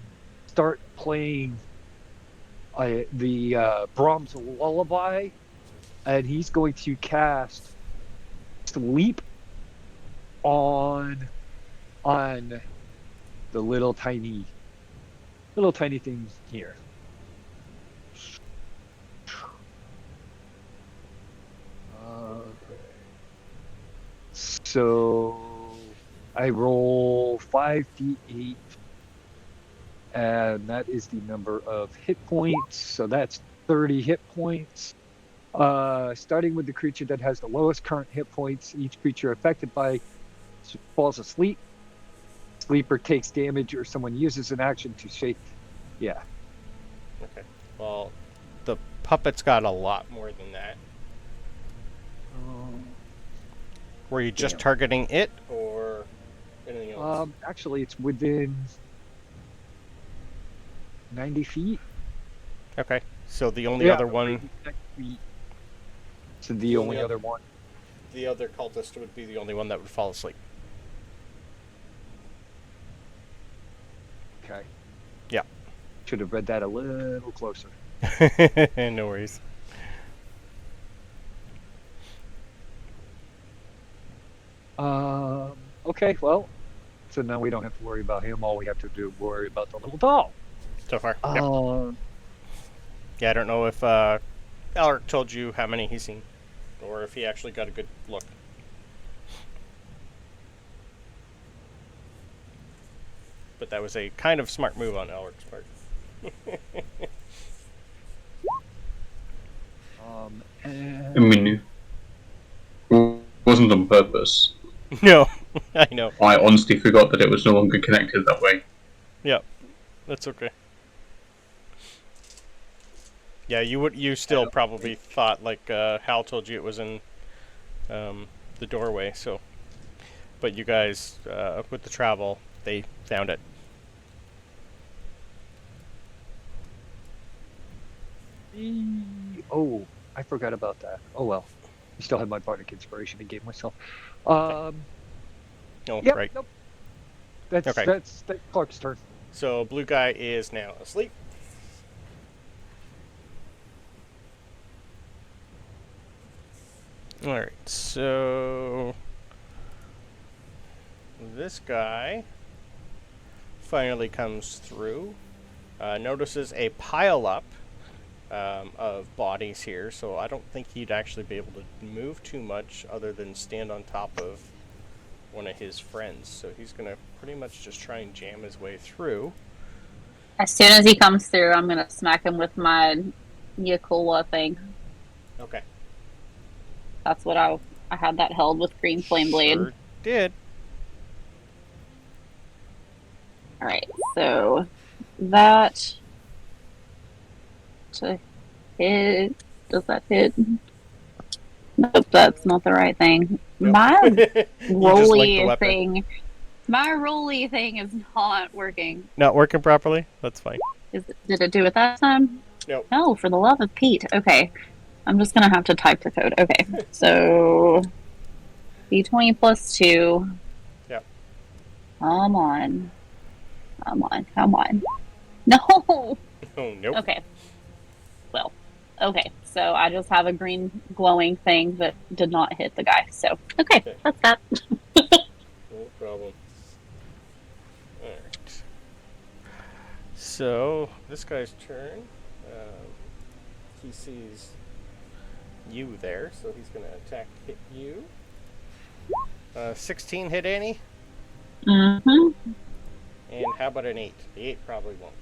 start playing the Brahms lullaby, and he's going to cast Sleep on the little tiny things here. So I roll 5d8, and that is the number of hit points. So that's 30 hit points. Starting with the creature that has the lowest current hit points, each creature affected by falls asleep. Sleeper takes damage, or someone uses an action to shake. Yeah. Okay. Well, the puppet's got a lot more than that. Were you just targeting it, or anything else? Actually, it's within 90 feet. Okay. So the only other one... So the only other one. The other cultist would be the only one that would fall asleep. Okay. Yeah. Should have read that a little closer. No worries. Okay, well, so now we don't have to worry about him. All we have to do is worry about the little doll. So far. Yep. Yeah, I don't know if Alric told you how many he's seen, or if he actually got a good look. But that was a kind of smart move on Alric's part. And... I mean, it wasn't on purpose. No, I know. I honestly forgot that it was no longer connected that way. Yep, that's okay. Yeah, you still probably thought, like Hal told you, it was in the doorway. So, but you guys, with the travel, they found it. Oh, I forgot about that. Oh well, I still had my bardic inspiration and gave myself. Oh, Yep, right. Nope. That's Clark's turn. So blue guy is now asleep. Alright, so this guy finally comes through, notices a pile-up of bodies here, so I don't think he'd actually be able to move too much other than stand on top of one of his friends. So he's going to pretty much just try and jam his way through. As soon as he comes through, I'm gonna smack him with my Yakulla thing. Okay. That's what I I had that held with green flame blade. Sure did. All right, so that to hit. Does that hit? Nope, that's not the right thing. Nope. My You just like the rolly weapon. thing. My rolly thing is not working. Not working properly? That's fine. Did it do it that time? Nope. No, for the love of Pete. Okay. I'm just gonna have to type the code. Okay. So D20 plus 2. Yep. Come on. Come on. No! Oh, nope. Okay. Well, okay. So I just have a green glowing thing that did not hit the guy. So, okay. That's that. No problem. Alright. So, this guy's turn. He sees you there, so he's going to hit you. 16 hit Annie? Mm-hmm. And how about an 8? The 8 probably won't.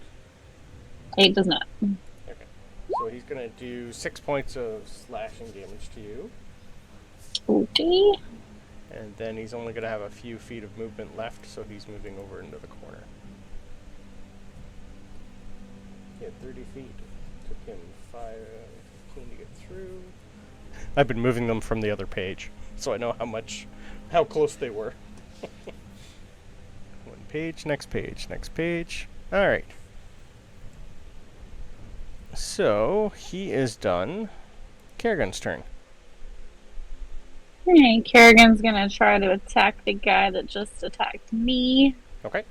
8 does not. Okay. So he's going to do 6 points of slashing damage to you. Okay. And then he's only going to have a few feet of movement left, so he's moving over into the corner. He had 30 feet. Took him 15 to get through. I've been moving them from the other page, so I know how close they were. One page, next page, next page. Alright. So, he is done. Kerrigan's turn. Alright, Kerrigan's gonna try to attack the guy that just attacked me. Okay.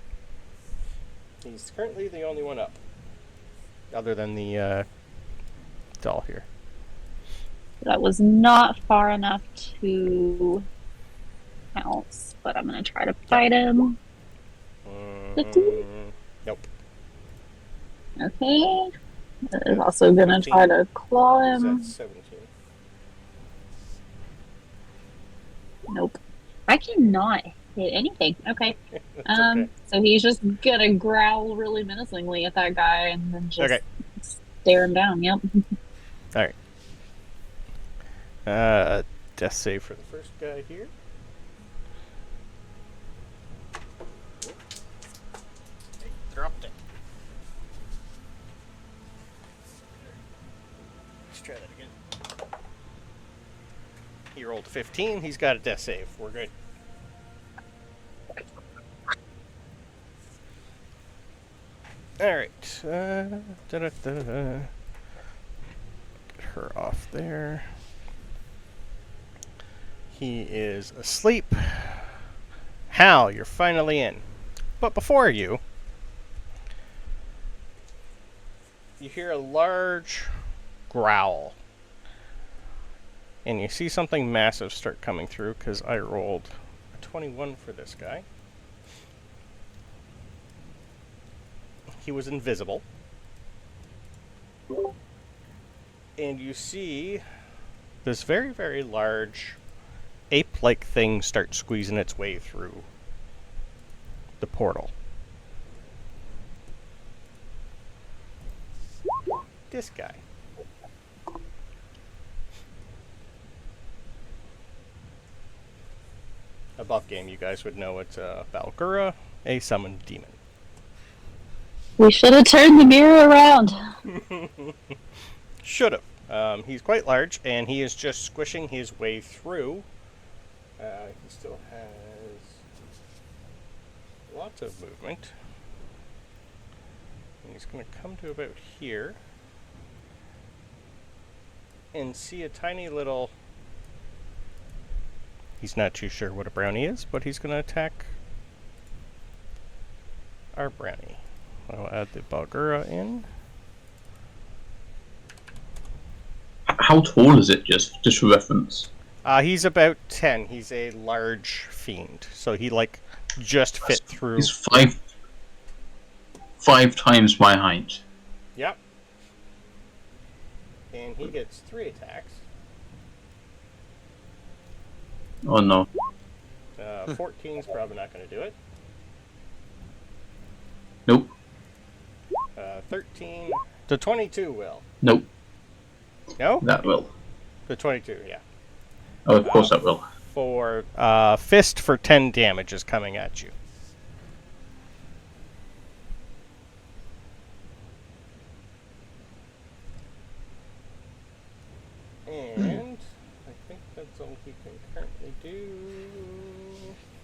He's currently the only one up. Other than the doll here. That was not far enough to pounce, but I'm gonna try to fight him. Nope. Okay. That is also gonna try to claw him. That's 17. Nope. I cannot hit anything. Okay. That's okay. So he's just gonna growl really menacingly at that guy and then just Okay. stare him down. Yep. Alright. Death save for the first guy here. Hey, dropped it. Let's try that again. He rolled 15. He's got a death save. We're good. Alright. Get her off there. He is asleep. Hal, you're finally in. But before you hear a large growl. And you see something massive start coming through, because I rolled a 21 for this guy. He was invisible. And you see this very, very large ape-like thing start squeezing its way through the portal. This guy. Above game, you guys would know it's Balgura, a summoned demon. We should have turned the mirror around. Should have. He's quite large, and he is just squishing his way through. He still has lots of movement. And he's going to come to about here and see a tiny little... He's not too sure what a brownie is, but he's going to attack our brownie. I'll add the Balgura in. How tall is it, just for reference? He's about 10. He's a large fiend, so he just fit through. He's five times my height. Yep. And he gets 3 attacks. Oh no. 14's probably not going to do it. Nope. 13. The 22 will. Nope. No? That will. The 22, yeah. Oh, of course I will. For fist for 10 damage is coming at you. And I think that's all he can currently do.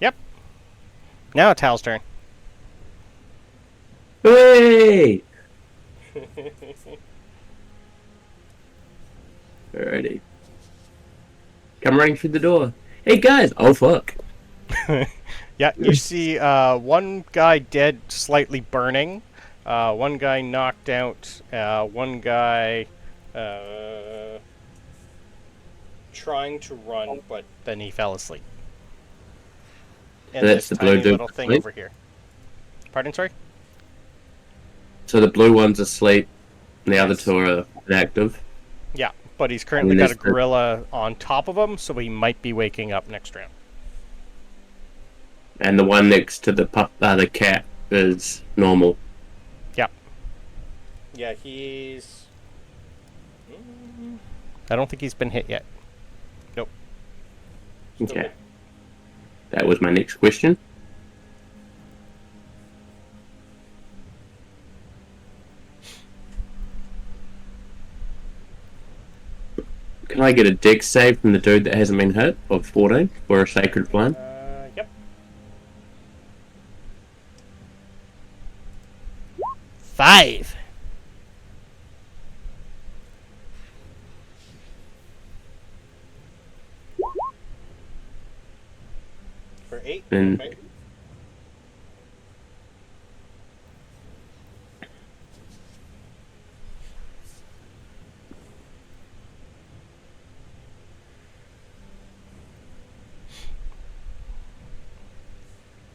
Yep. Now it's Hal's turn. Hey! Alrighty. Come running through the door. Hey guys! Oh fuck. Yeah, you see one guy dead, slightly burning. One guy knocked out. One guy trying to run, but then he fell asleep. And That's this the blue tiny dude little thing asleep? over here. Pardon, sorry? So the blue one's asleep, and the other two are inactive. Yeah, but he's currently And got a there's the- gorilla on top of him, so he might be waking up next round. And the one next to the the cat is normal. Yeah, he's... I don't think he's been hit yet. Nope. Still Okay. good. That was my next question. Can I get a dex save from the dude that hasn't been hit of 14 for a sacred flame? Yep. 5. For 8. And- Okay.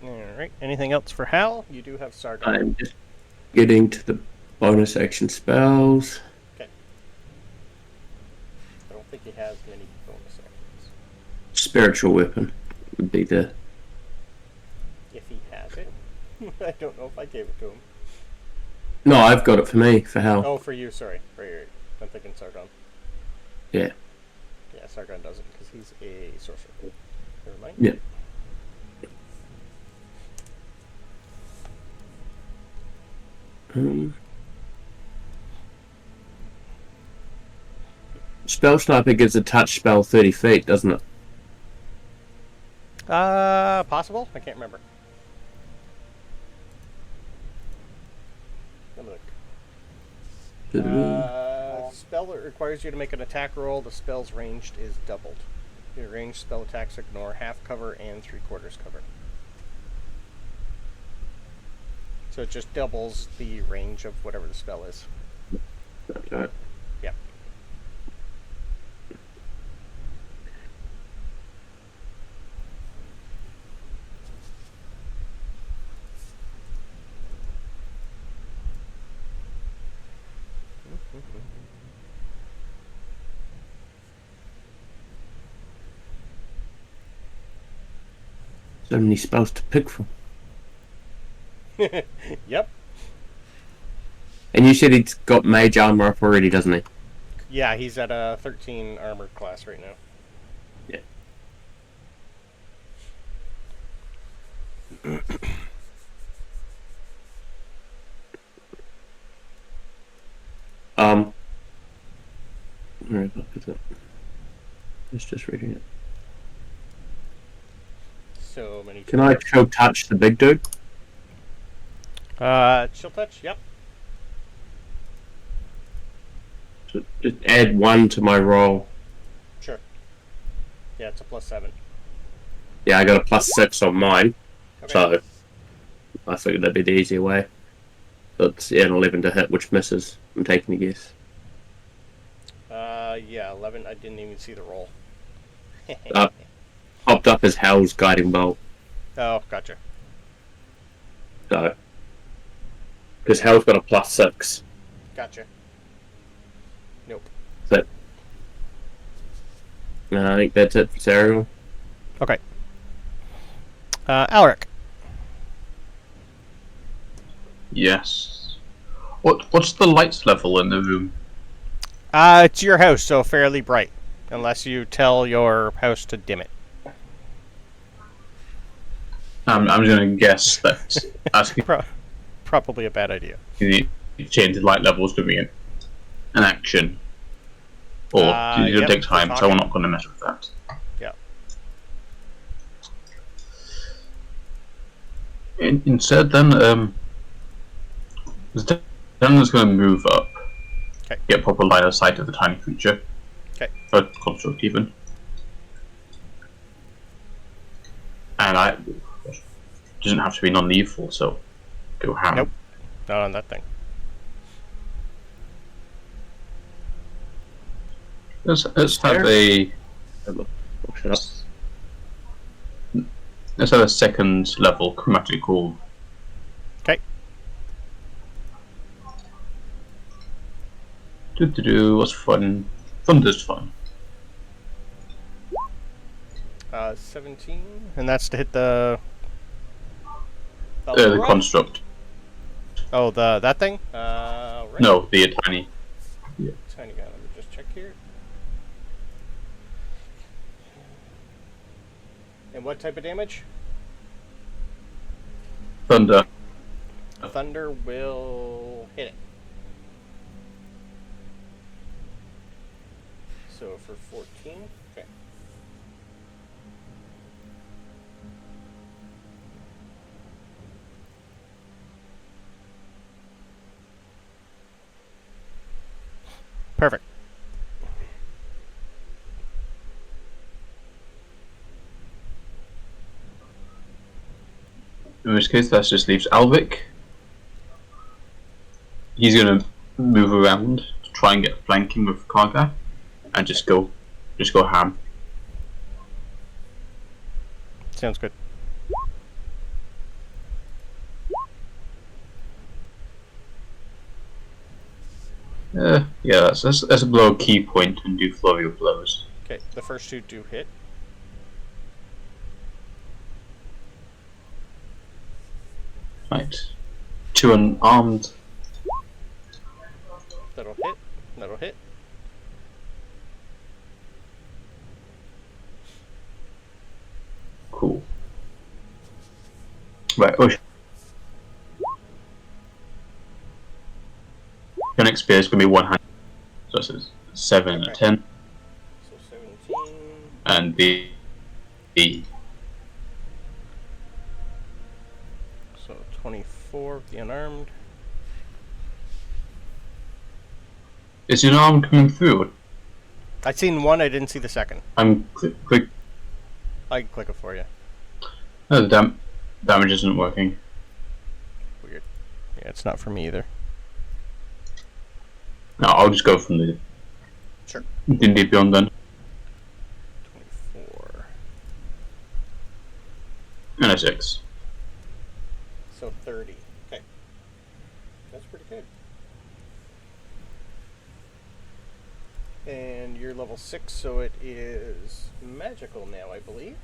Alright, anything else for Hal? You do have Sargon. I'm just getting to the bonus action spells. I don't think he has many bonus actions. Spiritual weapon would be the... If he has it. I don't know if I gave it to him. No, I've got it for me, for Hal. Oh, for you, sorry. Right. I'm thinking Sargon. Yeah. Yeah, Sargon doesn't, because he's a sorcerer. Never mind. Yeah. Spell Sniper gives a touch spell 30 feet, doesn't it? Possible? I can't remember. Let me look. Spell that requires you to make an attack roll. The spell's ranged is doubled. Your ranged spell attacks ignore half cover and 3/4 cover. So it just doubles the range of whatever the spell is. Okay. Yep. So many spells to pick from. Yep. And you said he's got mage armor up already, doesn't he? Yeah, he's at a 13 armored class right now. Where the fuck is it? It's just reading it. So many. Can I chill touch the big dude? Chill touch. Yep. So just add 1 to my roll. Sure. Yeah, it's a +7. Yeah, I got a +6 on mine, Okay. so I figured that'd be the easier way. So it's an 11 to hit, which misses. I'm taking a guess. Yeah, 11. I didn't even see the roll. Popped up as Hell's guiding bolt. Oh, gotcha. So, because Hell's got a +6. Gotcha. Nope. So, I think that's it for Serial. Okay. Alric. Yes. What's the lights level in the room? It's your house, so fairly bright. Unless you tell your house to dim it. I'm just going to guess that asking Probably a bad idea. the change the light levels to be an action. Or it's going to take time, so I'm not going to mess with that. Yeah. Instead, then, is going to move up. Okay. Get proper line of sight of the tiny creature. Okay. Or construct, even. And doesn't have to be non-lethal, so go ham. Nope. Not on that thing. Let's have a second level chromatic orb. Okay. What's fun? Thunder's fun. 17, and that's to hit the The construct. Oh, that thing? Right. No, the tiny. Yeah. Tiny guy. Let me just check here. And what type of damage? Thunder. Thunder will hit it. So for 14, okay. Perfect. In which case, that just leaves Alric. He's gonna move around to try and get flanking with Kargath, and just go ham. Sounds good. Yeah, let's blow a key point and do flurry of blows. Okay, the first two do hit. Right. 2 unarmed. That'll hit. That'll hit. Cool. Right, Your next spear is going to be one hand. So it's 7 and a 10. So 17. And the So 24 with the unarmed. is your arm coming through? I'd seen one, I didn't see the second. I'm quick. I can click it for you. No, the damage isn't working. Weird. Yeah, it's not for me either. No, I'll just go from the Sure. D&D Beyond then. 24. And a 6. So 30. Okay. That's pretty good. And you're level 6, so it is magical now, I believe.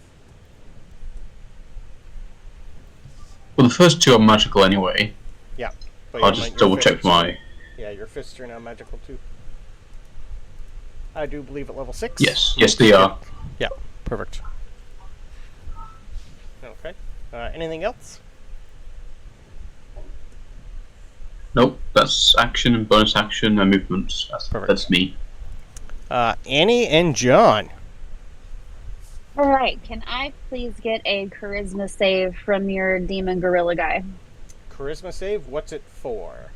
Well, the first 2 are magical anyway. Yeah. But I'll yeah, just your double check fists- my... Yeah, your fists are now magical too. I do believe at level 6. Yes, they are. Yeah, perfect. Okay. Anything else? Nope, that's action and bonus action and movements. Perfect. That's me. Annie and John. All right, can I please get a charisma save from your demon gorilla guy? Charisma save, what's it for?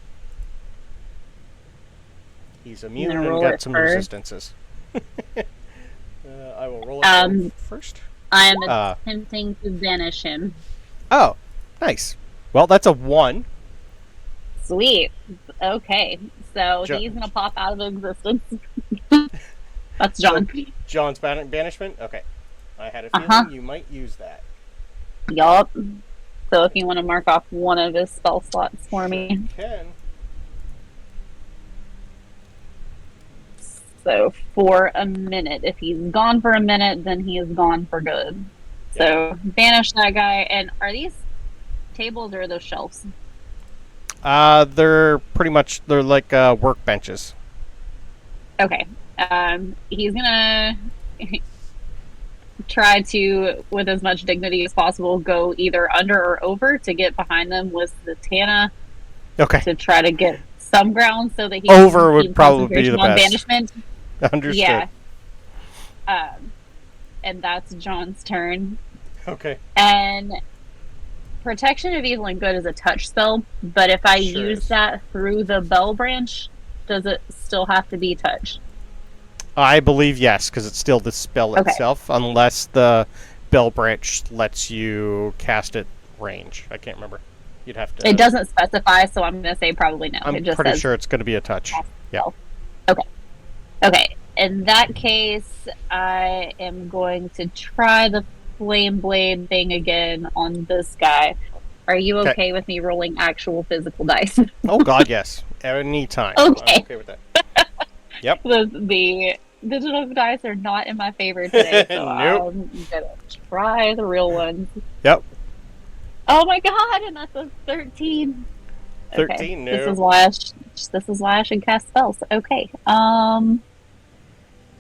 He's immune gonna and roll got it some first. resistances. I will roll it first. I am attempting to banish him. Oh, nice. Well, that's a 1. Sweet. Okay, so Jo- he's gonna pop out of existence. That's John. John's banishment? Okay. I had a feeling you might use that. Yup. So if you want to mark off one of his spell slots for me. You can. So for a minute. If he's gone for a minute, then he is gone for good. So banish that guy. And are these tables or are those shelves? They're pretty much, they're like workbenches. Okay. He's gonna try to, with as much dignity as possible, go either under or over to get behind them with the Tana Okay. to try to get some ground so that he Over can would keep probably be the concentration best. on banishment. Understood. Yeah. And that's John's turn. Okay. And Protection of Evil and Good is a touch spell, but if I Sure use is. that through the Bell Branch, does it still have to be touch? I believe yes, because it's still the spell Okay. itself, unless the Bell Branch lets you cast it range. I can't remember. You'd have to. It doesn't specify, so I'm going to say probably no. I'm it just pretty says sure it's going to be a touch. Yeah. Okay. In that case, I am going to try the Flame Blade thing again on this guy. Are you Okay. okay with me rolling actual physical dice? Oh God, yes. Anytime. Okay. I'm okay with that. Yep. The digital dice are not in my favor today, so Nope. I'm gonna try the real ones. Yep. Oh my God! And that's a 13. 13. This No. is why I should cast spells. Okay.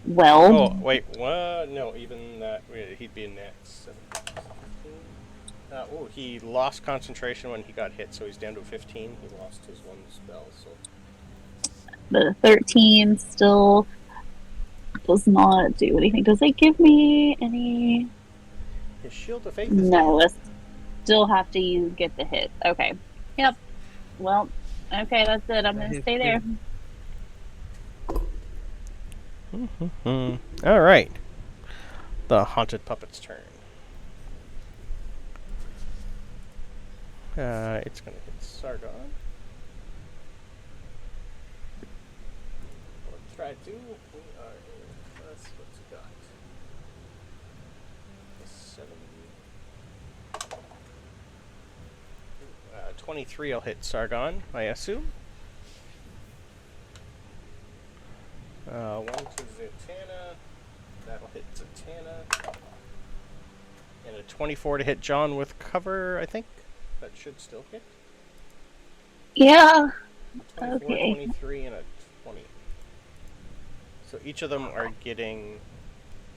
Well. Oh wait. What? No. Even that. He'd be in that. 17. He lost concentration when he got hit, so he's down to 15. He lost his one spell. So. The 13 still does not do anything. Does it give me any? His shield of faith is No, I still have to get the hit. Okay. Yep. Well, okay, that's it. I'm going to stay there. All right. The haunted puppet's turn. It's going to hit Sargon. Let's try to. What's it got? 23 will hit Sargon, I assume. 1 to Zatanna. That'll hit Zatanna. And a 24 to hit John with cover, I think. That should still hit. Yeah. 24, Okay. 23, and a 20. So each of them are getting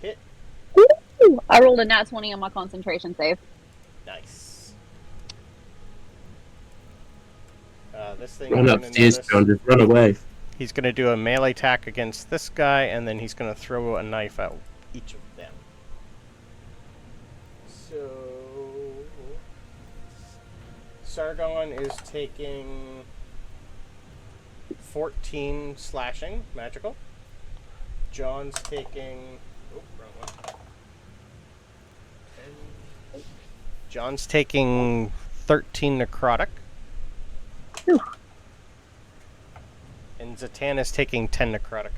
hit. Ooh, I rolled a nat 20 on my concentration save. Nice. This thing. Run I'm gonna upstairs, notice- John. Just run away. He's going to do a melee attack against this guy, and then he's going to throw a knife at each of them. So Sargon is taking 14 slashing, magical. John's taking... Oh, wrong one. John's taking 13 necrotic. Whew. And Zatanna's taking 10 necrotic.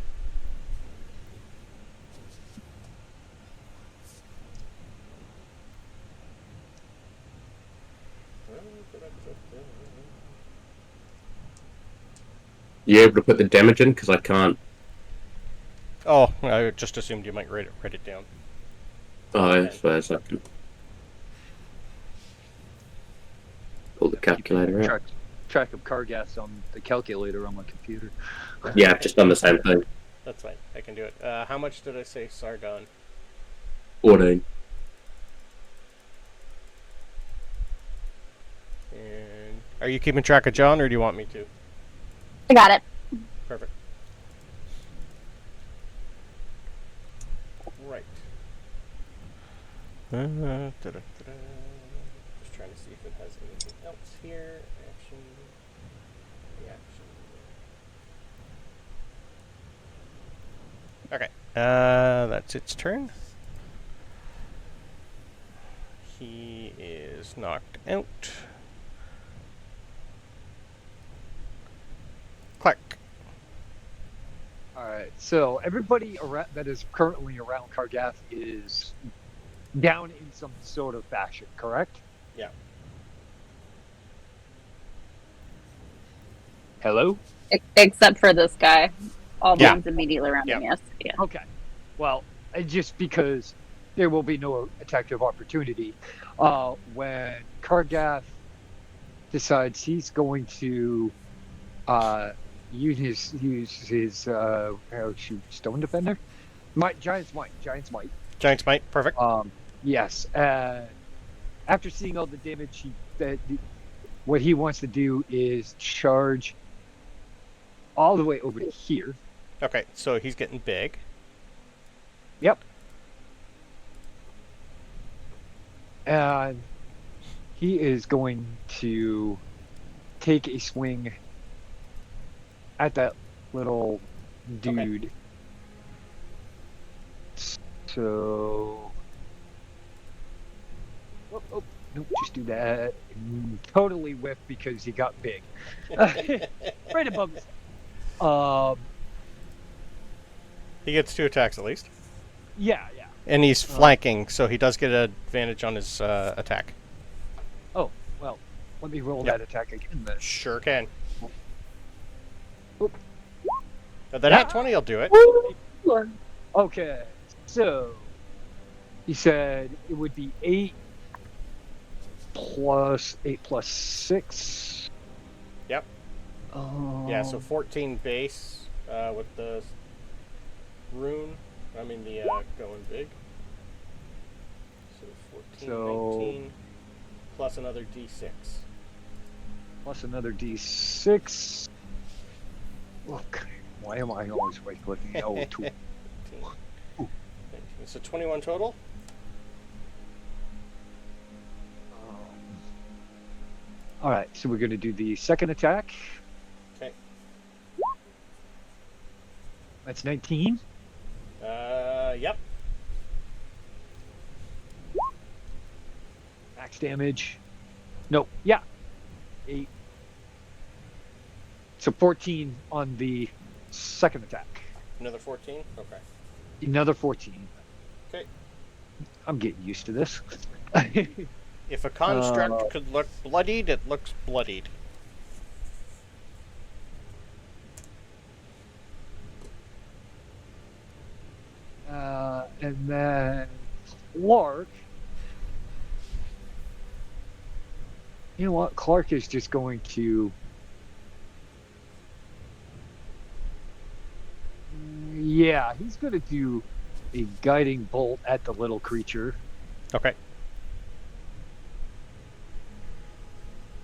You able to put the damage in? Because I can't. Oh, I just assumed you might write it down. Oh, I suppose I can pull the calculator out. Track of Kargath on the calculator on my computer. Yeah, I've just done the same thing. That's fine. I can do it. How much did I say Sargon? 14. And are you keeping track of John, or do you want me to? I got it. Perfect. Right. Just trying to see if it has anything else here. Action. Reaction. Okay. That's its turn. He is knocked out. Clark. Alright, so everybody that is currently around Kargath is down in some sort of fashion, correct? Yeah. Hello? Except for this guy. All the Yeah. ones immediately around him, yes. Yeah. Okay. Well, just because there will be no attack of opportunity, when Kargath decides he's going to use his stone defender, giant's might. Giant's Might, perfect. Yes. After seeing all the damage, what he wants to do is charge all the way over to here. Okay, so he's getting big. Yep. And he is going to take a swing at that little dude. So, nope, just do that. Totally whiff because he got big, right above his head. He gets 2 attacks at least. Yeah. And he's flanking, so he does get an advantage on his attack. Oh, well, let me roll that attack again then. Sure can. Oop. That hat 20 will do it. Okay, so he said it would be 8 plus 6. Yep. Yeah, so 14 base with the rune. I mean the going big. So 14, 19, plus another d6. Plus another d6. Okay, why am I always right-clicking? Oh, 2. So 21 total. All right, so we're going to do the second attack. Okay. That's 19. Yep. Max damage. No, yeah. 8. So 14 on the second attack. Another 14? Okay. Another 14. Okay. I'm getting used to this. If a construct could look bloodied, it looks bloodied. And then Clark. You know what? Clark is just going to. Yeah, he's going to do a guiding bolt at the little creature. Okay.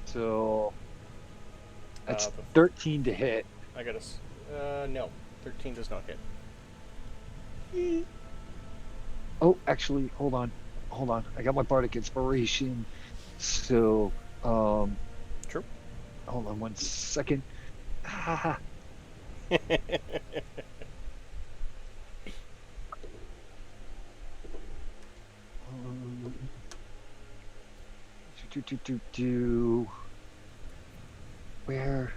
So that's 13 to hit. I got no. 13 does not hit. Oh, actually, hold on. I got my bardic inspiration. So, True. Hold on 1 second. Ah. Where?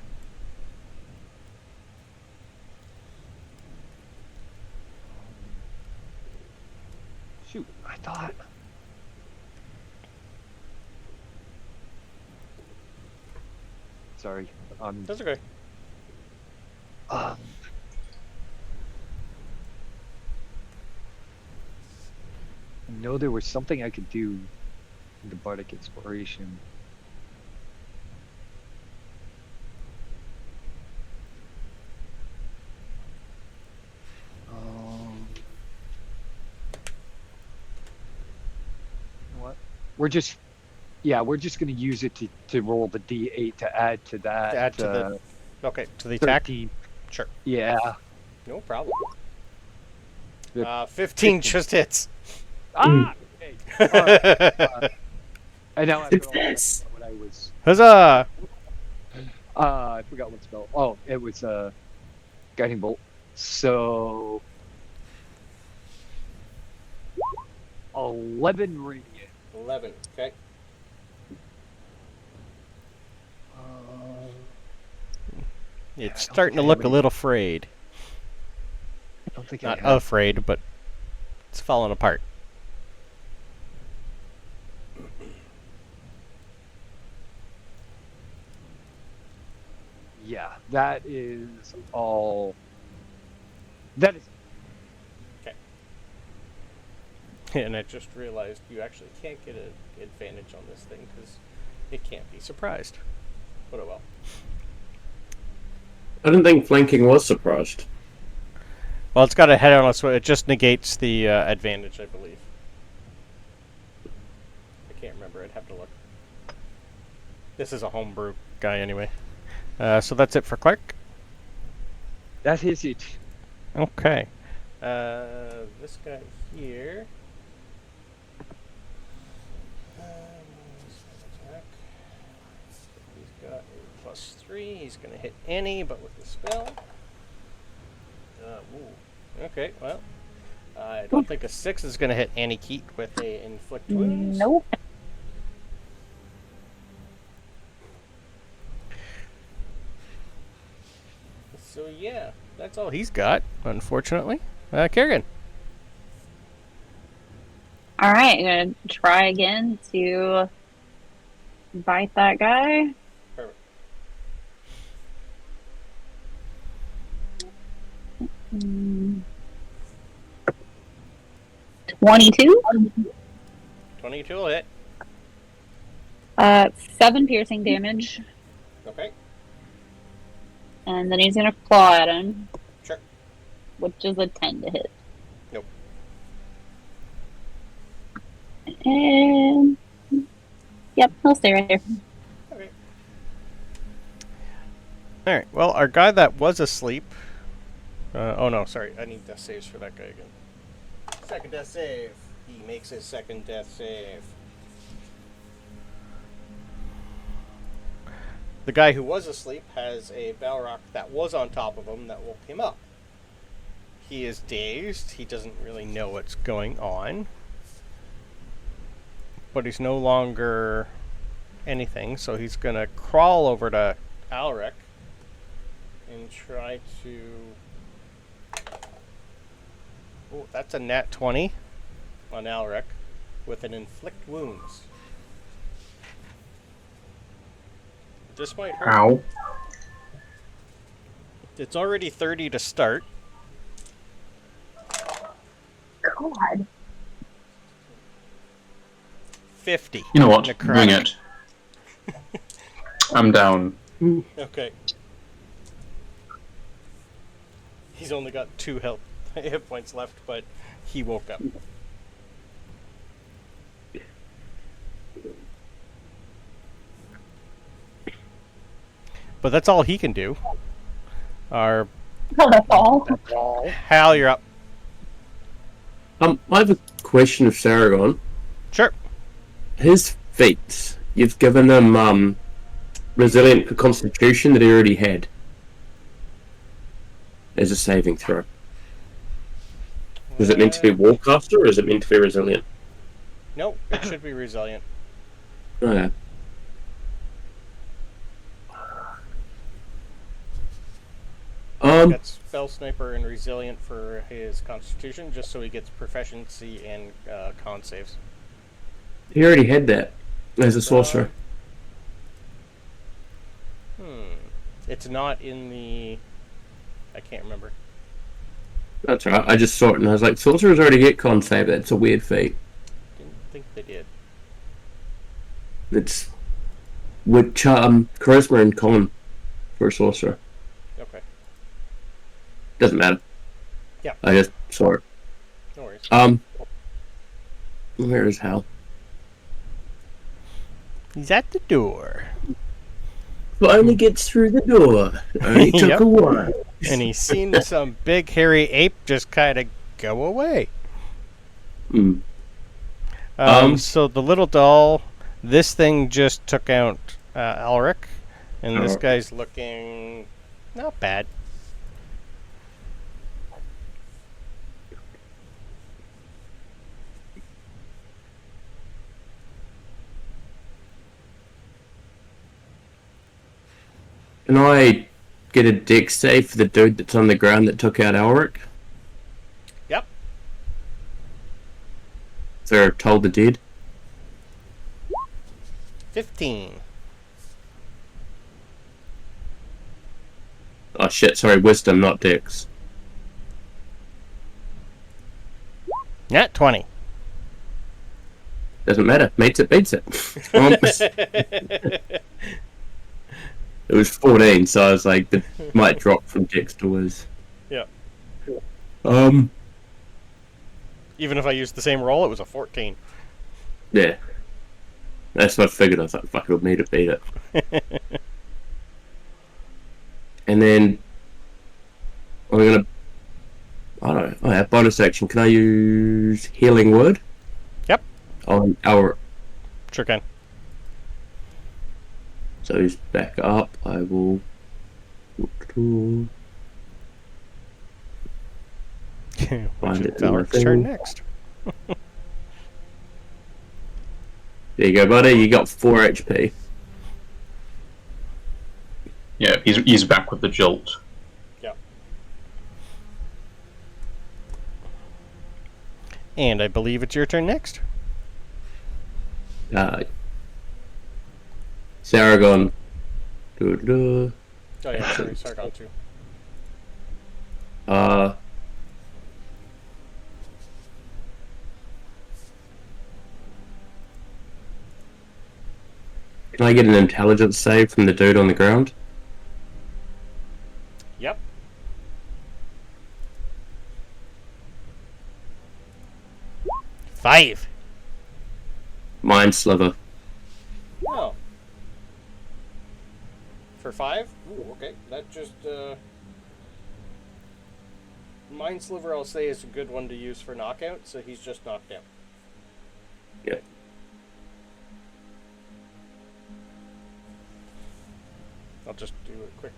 Shoot, I thought. Sorry. That's okay. I know there was something I could do with the bardic inspiration. What? We're just going to use it to roll the D8 to add to that. To add to to the attack. 13. Sure. Yeah. No problem. 15 just hits. Ah. Okay. All right. And now I forgot what I was. Huzzah! I forgot what spell. Oh, it was guiding bolt. So 11 radiant. 11. Okay. It's starting to look a little frayed. I don't think Not I have. afraid, but it's falling apart. Yeah, that is all. That is. And I just realized you actually can't get an advantage on this thing because it can't be surprised. But oh well. I didn't think flanking was surprised. Well, it's got a head on it, so it just negates the advantage, I believe. I can't remember. I'd have to look. This is a homebrew guy, anyway. So that's it for Cleric. That is it. Okay. This guy here. He's got a +3. He's going to hit any, but with the spell. Ooh. Okay, well. I don't think a 6 is going to hit Aniket with a inflict wounds. Nope. So yeah, that's all he's got, unfortunately. Kerrigan. All right, I'm gonna try again to bite that guy. Perfect. Mm. 22. 22 will hit. 7 piercing damage, Okay. and then he's gonna claw at him. Sure. Which is a 10 to hit. Nope. And yep, he'll stay right there. Okay. Alright, well, our guy that was asleep... oh no, sorry, I need death saves for that guy again. Second death save. He makes his second death save. The guy who was asleep has a Balrog that was on top of him that woke him up. He is dazed. He doesn't really know what's going on. But he's no longer anything, so he's going to crawl over to Alric and try to... Oh, that's a nat 20 on Alric with an inflict wounds. This might hurt. Ow. It's already 30 to start. God. 50. You know what? Necrotic. Bring it. I'm down. Okay. He's only got 2 hit points left, but he woke up. But that's all he can do. Our Oh, that's all. Hal, you're up. I have a question of Saragon. Sure. His feats, you've given him resilient for Constitution that he already had as a saving throw. Is it meant to be Warcaster or is it meant to be resilient? No, it should be resilient. Okay. Got Spell Sniper and Resilient for his Constitution, just so he gets proficiency in con saves. He already had that as a sorcerer. It's not in the... I can't remember. That's right. I just saw it and I was like, sorcerers already get con save. That's a weird feat. Didn't think they did. It's with charisma and con for a sorcerer. Okay. Doesn't matter. Yeah. I just saw it. No worries. Where is Hal? He's at the door. Finally gets through the door. Only took Yep. a while. And he's seen some big hairy ape just kind of go away. So the little doll, this thing just took out Alric, and this guy's looking not bad. Can I get a dex save for the dude that's on the ground that took out Alric? Yep. They're told the dead. 15. Oh shit, sorry, wisdom, not dex. Nat 20. Doesn't matter. Meets it, beats it. Um, It was 14, so I was like, it might drop from Dex to Wiz. Yeah. Even if I used the same roll, it was a 14. Yeah. That's what I figured. I was like, fuck, it'll need to beat it. And then we're gonna. I don't know. Oh, yeah, bonus action. Can I use Healing Word? Yep. On our. Sure can. So he's back up. I will. Which Find it is in my Alric's thing. turn next. There you go, buddy. You got 4 HP. Yeah, he's back with the jolt. And I believe it's your turn next. Saragon. Doo-doo. Oh yeah, sorry, Sargon too. Can I get an intelligence save from the dude on the ground? Yep. Five. Mind Sliver. Oh. For 5? Ooh, okay. That just, Mind Sliver, I'll say, is a good one to use for knockout, so he's just knocked out. Yeah. I'll just do it quick.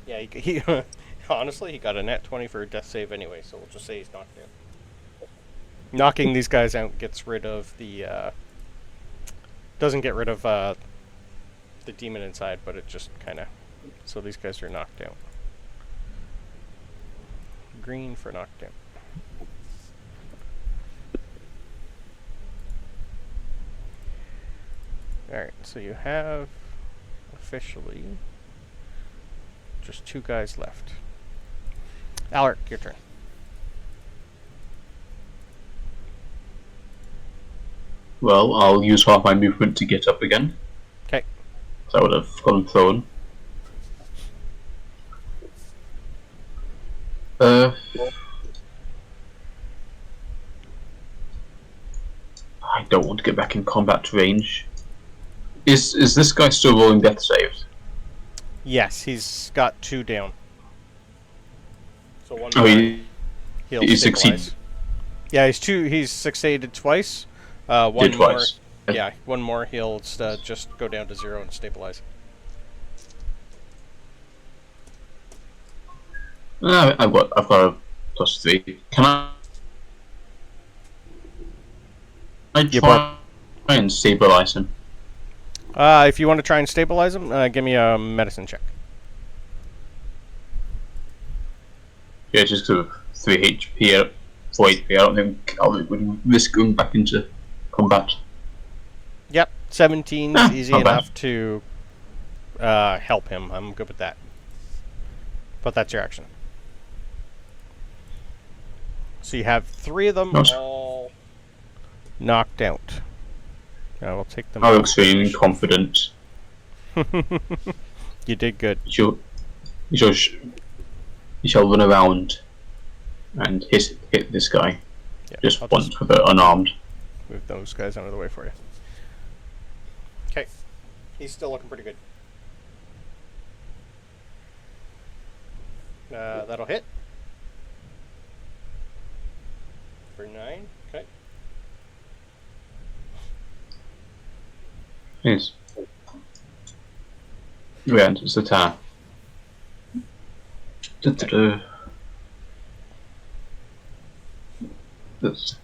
Yeah, he honestly, he got a net 20 for a death save anyway, so we'll just say he's knocked out. Knocking these guys out gets rid of the, doesn't get rid of, the demon inside, but it just kind of, so these guys are knocked out. Green for knocked out. Alright, so you have officially just 2 guys left. Alric, your turn. Well, I'll use half my movement to get up again. Okay. So I would have gone prone. I don't want to get back in combat range. Is this guy still rolling death saves? Yes, he's got 2 down. So one Oh, more, he he'll succeeded. stabilize. Yeah, he's succeeded twice. One Did more. twice. Yeah, one more. He'll just go down to 0 and stabilize. I've got a +3. Can I try and stabilize him? If you want to try and stabilize him, give me a medicine check. Yeah, just to 3 HP, 4 HP. I don't think I'll risk going back into combat. Yep, 17 is easy not bad. enough to help him. I'm good with that. But that's your action. So you have 3 of them Nice. all knocked out. Now we'll take them. I look feeling confident. You did good. You shall run around and hit this guy. Yeah, Just I'll once with the unarmed. move those guys out of the way for you. Okay. He's still looking pretty good. That'll hit. For 9. Okay. Yes. Yeah, it's the tower.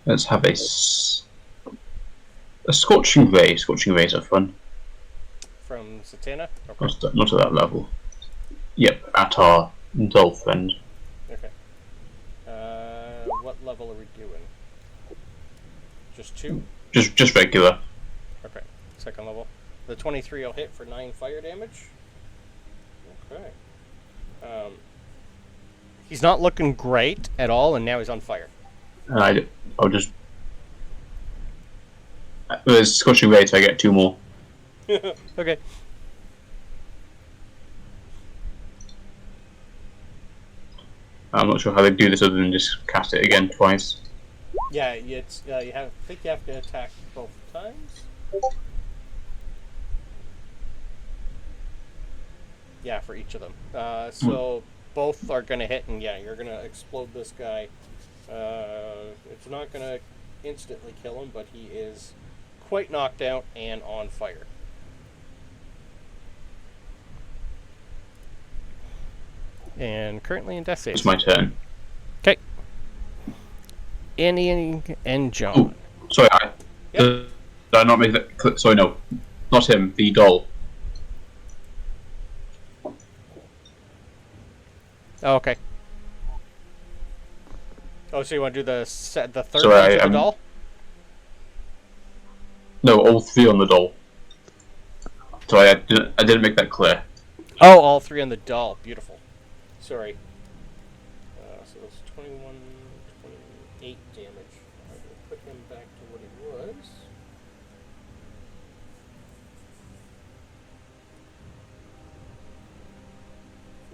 Let's have a scorching ray. Scorching rays are fun. From Satana? Okay. Not at that level. Yep, at our dull friend. Okay. What level are we doing? Just 2? Just regular. Okay. Second level. The 23 will hit for 9 fire damage. Okay. He's not looking great at all, and now he's on fire. And I'll just. There's scorching rays, so I get 2 more. Okay. I'm not sure how they do this other than just cast it again twice. Yeah, it's you have. I think you have to attack both times. Yeah, for each of them. So both are gonna hit, and yeah, you're gonna explode this guy. It's not gonna instantly kill him, but he is quite knocked out and on fire. And currently in death It's save. my turn. Okay. Annie and John. Oh, sorry, Yep. did I not make that? Sorry, no, not him. The doll. Oh, okay. Oh, so you want to do the third Sorry, one to the doll? No, all three on the doll. Sorry, I didn't make that clear. Oh, all three on the doll. Beautiful. Sorry. So that's 21, 28 damage. I will put him back to what he was.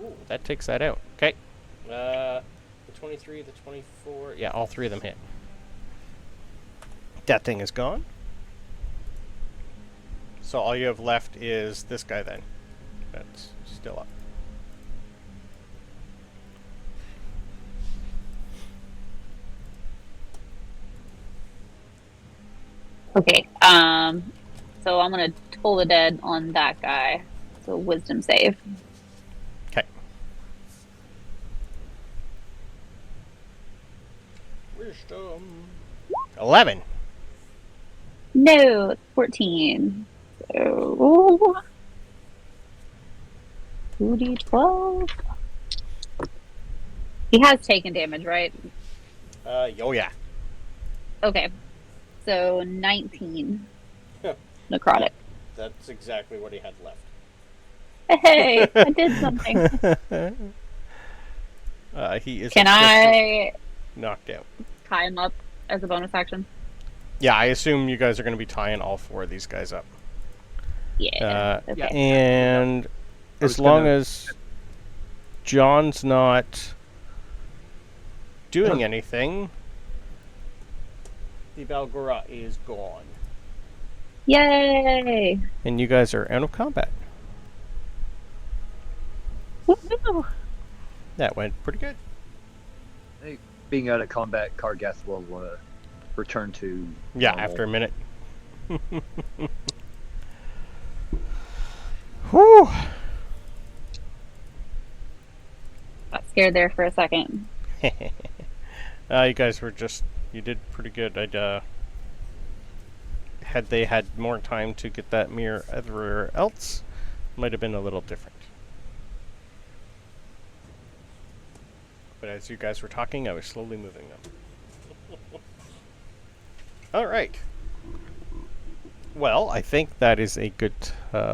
Ooh, that takes that out. Okay. The 23, the 24. Yeah, all three of them hit. That thing is gone. So all you have left is this guy then. That's still up. Okay. So I'm gonna toll the dead on that guy. So wisdom save. Okay. Wisdom. 11. No, 14. So 2d12. He has taken damage, right? Oh yeah. Okay. So 19 necrotic. That's exactly what he had left. Hey, I did something. He is Can I knocked out. tie him up as a bonus action? Yeah, I assume you guys are going to be tying all four of these guys up. Yeah. Okay. And I was as long gonna- as John's not doing anything, the Valgora is gone. Yay! And you guys are out of combat. Woohoo! That went pretty good. Being out of combat, Kargath will return to Yeah, normal. after a minute. Whew. Got scared there for a second. You guys were you did pretty good. Had they had more time to get that mirror everywhere else, might have been a little different. But as you guys were talking, I was slowly moving them. All right. Well, I think that is a good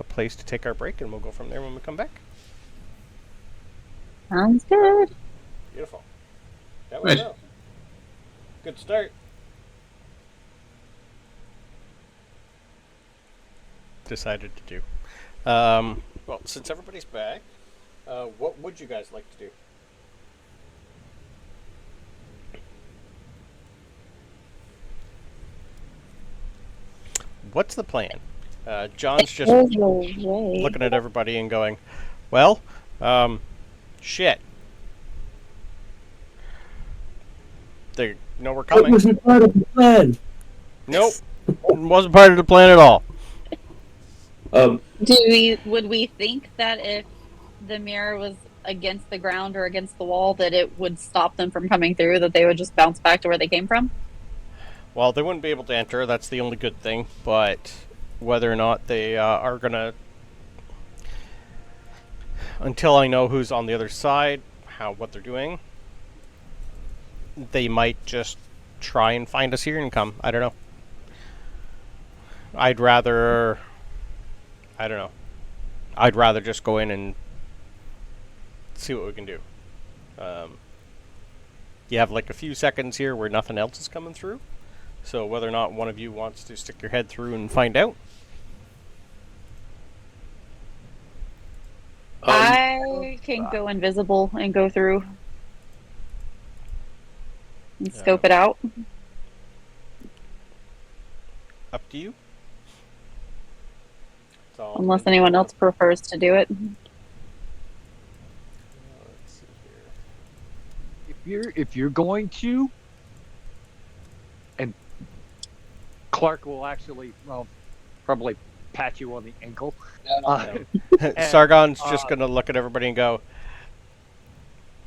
place to take our break, and we'll go from there when we come back. Sounds good. Beautiful. That was Nice. well. Good start. Decided to do. Well, since everybody's back, what would you guys like to do? What's the plan? John's just There's no way. looking at everybody and going, well, shit. They know we're That coming. wasn't part of the plan. Nope. Wasn't part of the plan at all. Would we think that if the mirror was against the ground or against the wall that it would stop them from coming through, that they would just bounce back to where they came from? Well, they wouldn't be able to enter. That's the only good thing. But whether or not they are going to... Until I know who's on the other side, what they're doing, they might just try and find us here and come. I don't know. I'd rather just go in and see what we can do. You have like a few seconds here where nothing else is coming through. So whether or not one of you wants to stick your head through and find out. I can go invisible and go through. and scope it out. Up to you. It's all Unless anyone else prefers to do it. Let's see here. If you're going to, and Clark will actually, well, probably pat you on the ankle. Sargon's just gonna look at everybody and go,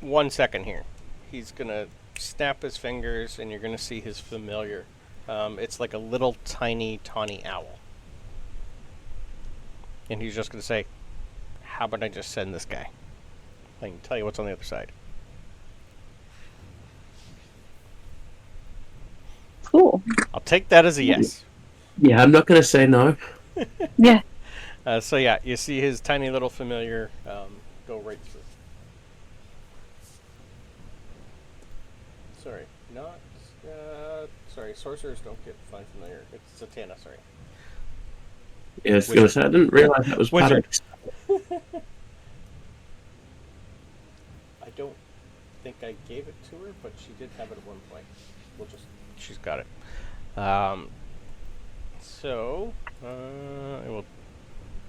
1 second here. He's gonna snap his fingers, and you're gonna see his familiar. It's like a little tiny, tawny owl. And he's just gonna say, how about I just send this guy? I can tell you what's on the other side. Cool. I'll take that as a yes. Yeah, I'm not going to say no. Yeah. So yeah, you see his tiny little familiar go right through. Sorry, not... sorry, sorcerers don't get find familiar. It's Satana, sorry. Yeah, I was going to say, I didn't realize that was part of Wizard. I don't think I gave it to her, but she did have it at one point. She's got it. So, I will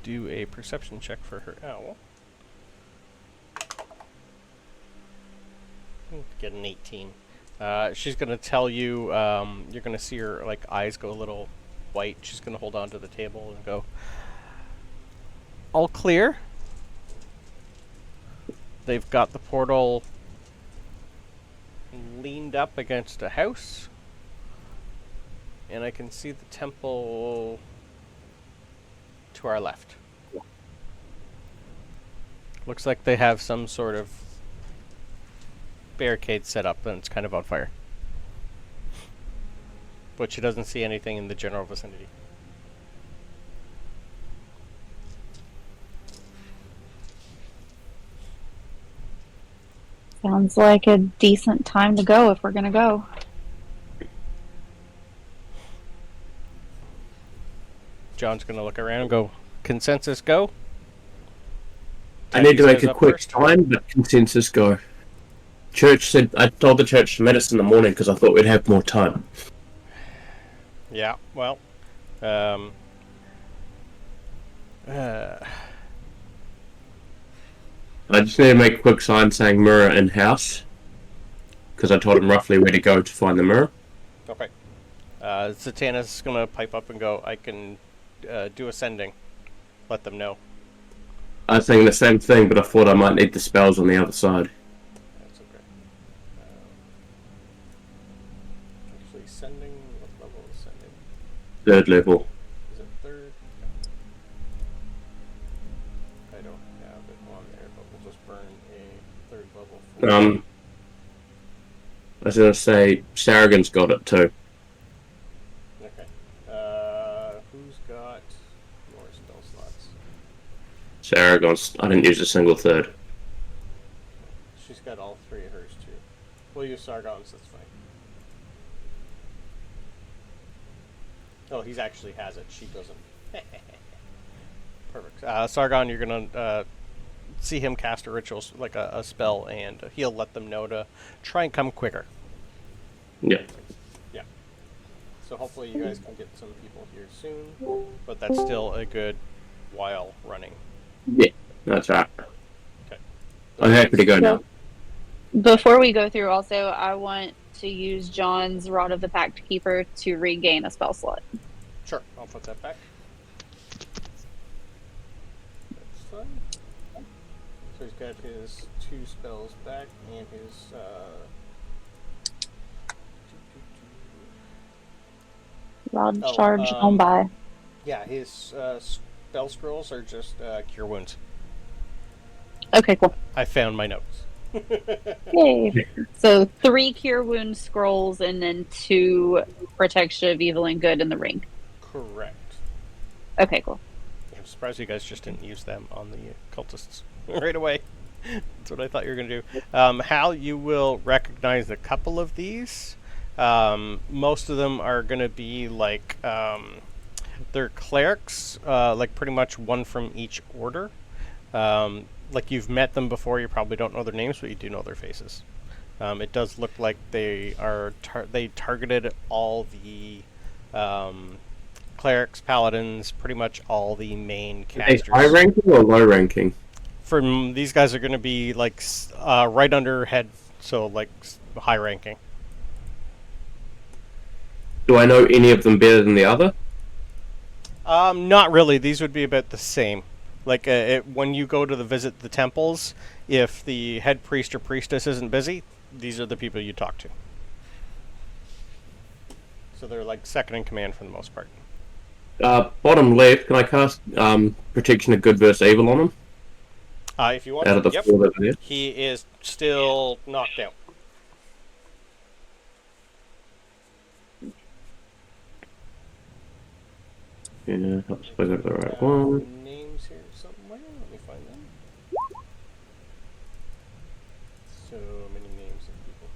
do a perception check for her owl. Get an 18. She's going to tell you, you're going to see her like eyes go a little white. She's going to hold on to the table and go, all clear. They've got the portal leaned up against a house. And I can see the temple to our left. Looks like they have some sort of barricade set up and it's kind of on fire. But she doesn't see anything in the general vicinity. Sounds like a decent time to go if we're going to go. John's going to look around and go, consensus go? I need to Tabby make says a up quick first. sign, but consensus go. Church said, I told the church to meet us in the morning because I thought we'd have more time. Yeah, well, I just need to make a quick sign saying mirror in house because I told him roughly where to go to find the mirror. okay. Satana's going to pipe up and go, I can do ascending. Let them know. I was thinking the same thing, but I thought I might need the spells on the other side. That's okay. Actually, sending, what level is sending? 3rd level. Is it 3rd? I don't have it on there, but we'll just burn a 3rd level. I was going to say, Saragon's got it too. Okay. Who's got more spell slots? Saragon's, I didn't use a single 3rd. She's got all 3 of hers too. We'll use Sargon's, that's fine. Oh, he actually has it. She doesn't. Perfect. Sargon, you're gonna see him cast a ritual, like a spell, and he'll let them know to try and come quicker. Yeah. Yeah. So hopefully you guys can get some people here soon, but that's still a good while running. Yeah, that's right. Okay. I'm happy to go now. Before we go through, also, I want to use John's Rod of the Pact Keeper to regain a spell slot. Sure, I'll put that back. That's fine. So he's got his 2 spells back and his Rod Oh, charge on by. yeah, his spell scrolls are just cure wounds. Okay, cool. I found my notes. Yay. So 3 Cure Wound scrolls and then 2 Protection of Evil and Good in the ring. Correct. Okay, cool. I'm surprised you guys just didn't use them on the cultists right away. That's what I thought you were going to do. Hal, you will recognize a couple of these. Most of them are going to be like, they're clerics, like pretty much one from each order. Like you've met them before, you probably don't know their names, but you do know their faces. It does look like they targeted all the clerics, paladins, pretty much all the main Are they casters. high ranking or low ranking? From these guys are going to be like right under head, so like high ranking. Do I know any of them better than the other? Not really. These would be about the same. Like when you go to visit the temples, if the head priest or priestess isn't busy, these are the people you talk to. So they're like second in command for the most part. Bottom left, can I cast Protection of Good versus Evil on him? If you want Out of to, the 4 that are there? he is still knocked out. Yeah, I suppose I got the right one. Names here somewhere. Let me find them. So many names of people.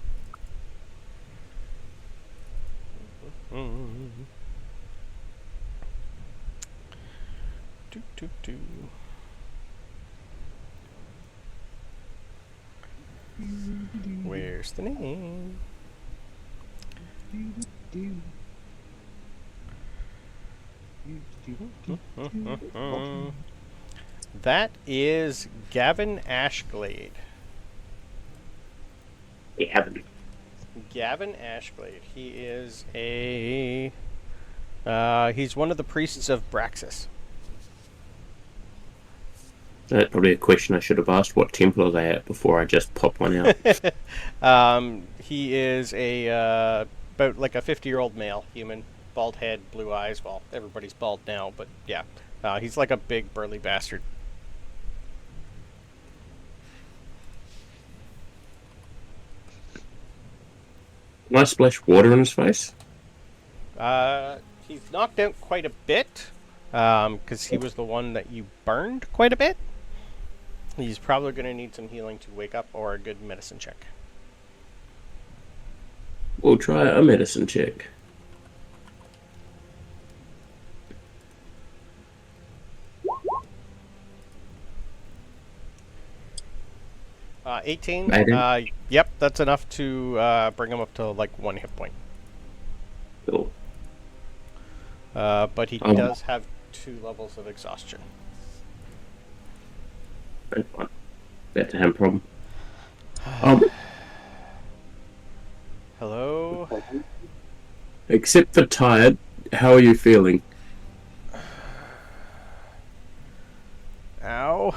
Do. Where's the name? That is Gavin Ashglade. Gavin Ashglade. He is he's one of the priests of Braxis. That's probably a question I should have asked. What temple are they at before I just pop one out? He is about like a 50-year-old male human, bald head, blue eyes. Well, everybody's bald now, but yeah, he's like a big burly bastard. Can I splash water in his face? He's knocked out quite a bit, because he was the one that you burned quite a bit. He's probably going to need some healing to wake up or a good medicine check. We'll try a medicine check. Uh, 18. 18? Yep, that's enough to bring him up to like 1 hit point. Cool. But he does have 2 levels of exhaustion. That's fine. That's a hand problem. Hello? Except for tired, how are you feeling? Ow.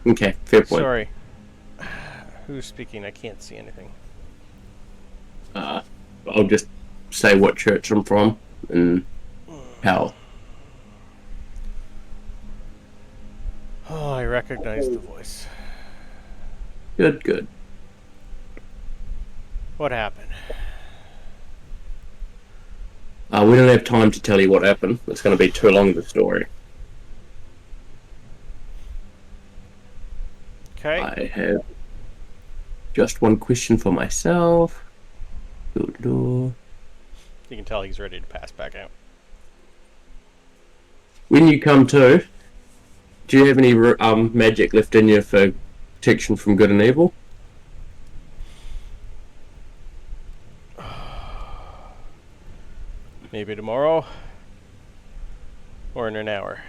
Okay, fair point. Sorry. Who's speaking? I can't see anything. I'll just say what church I'm from and how. Oh, I recognize the voice. Good. What happened? We don't have time to tell you what happened. It's going to be too long of a story. Okay. I have just one question for myself. Good lord. You can tell he's ready to pass back out. When you come to, do you have any magic left in you for protection from good and evil? Maybe tomorrow. Or in an hour.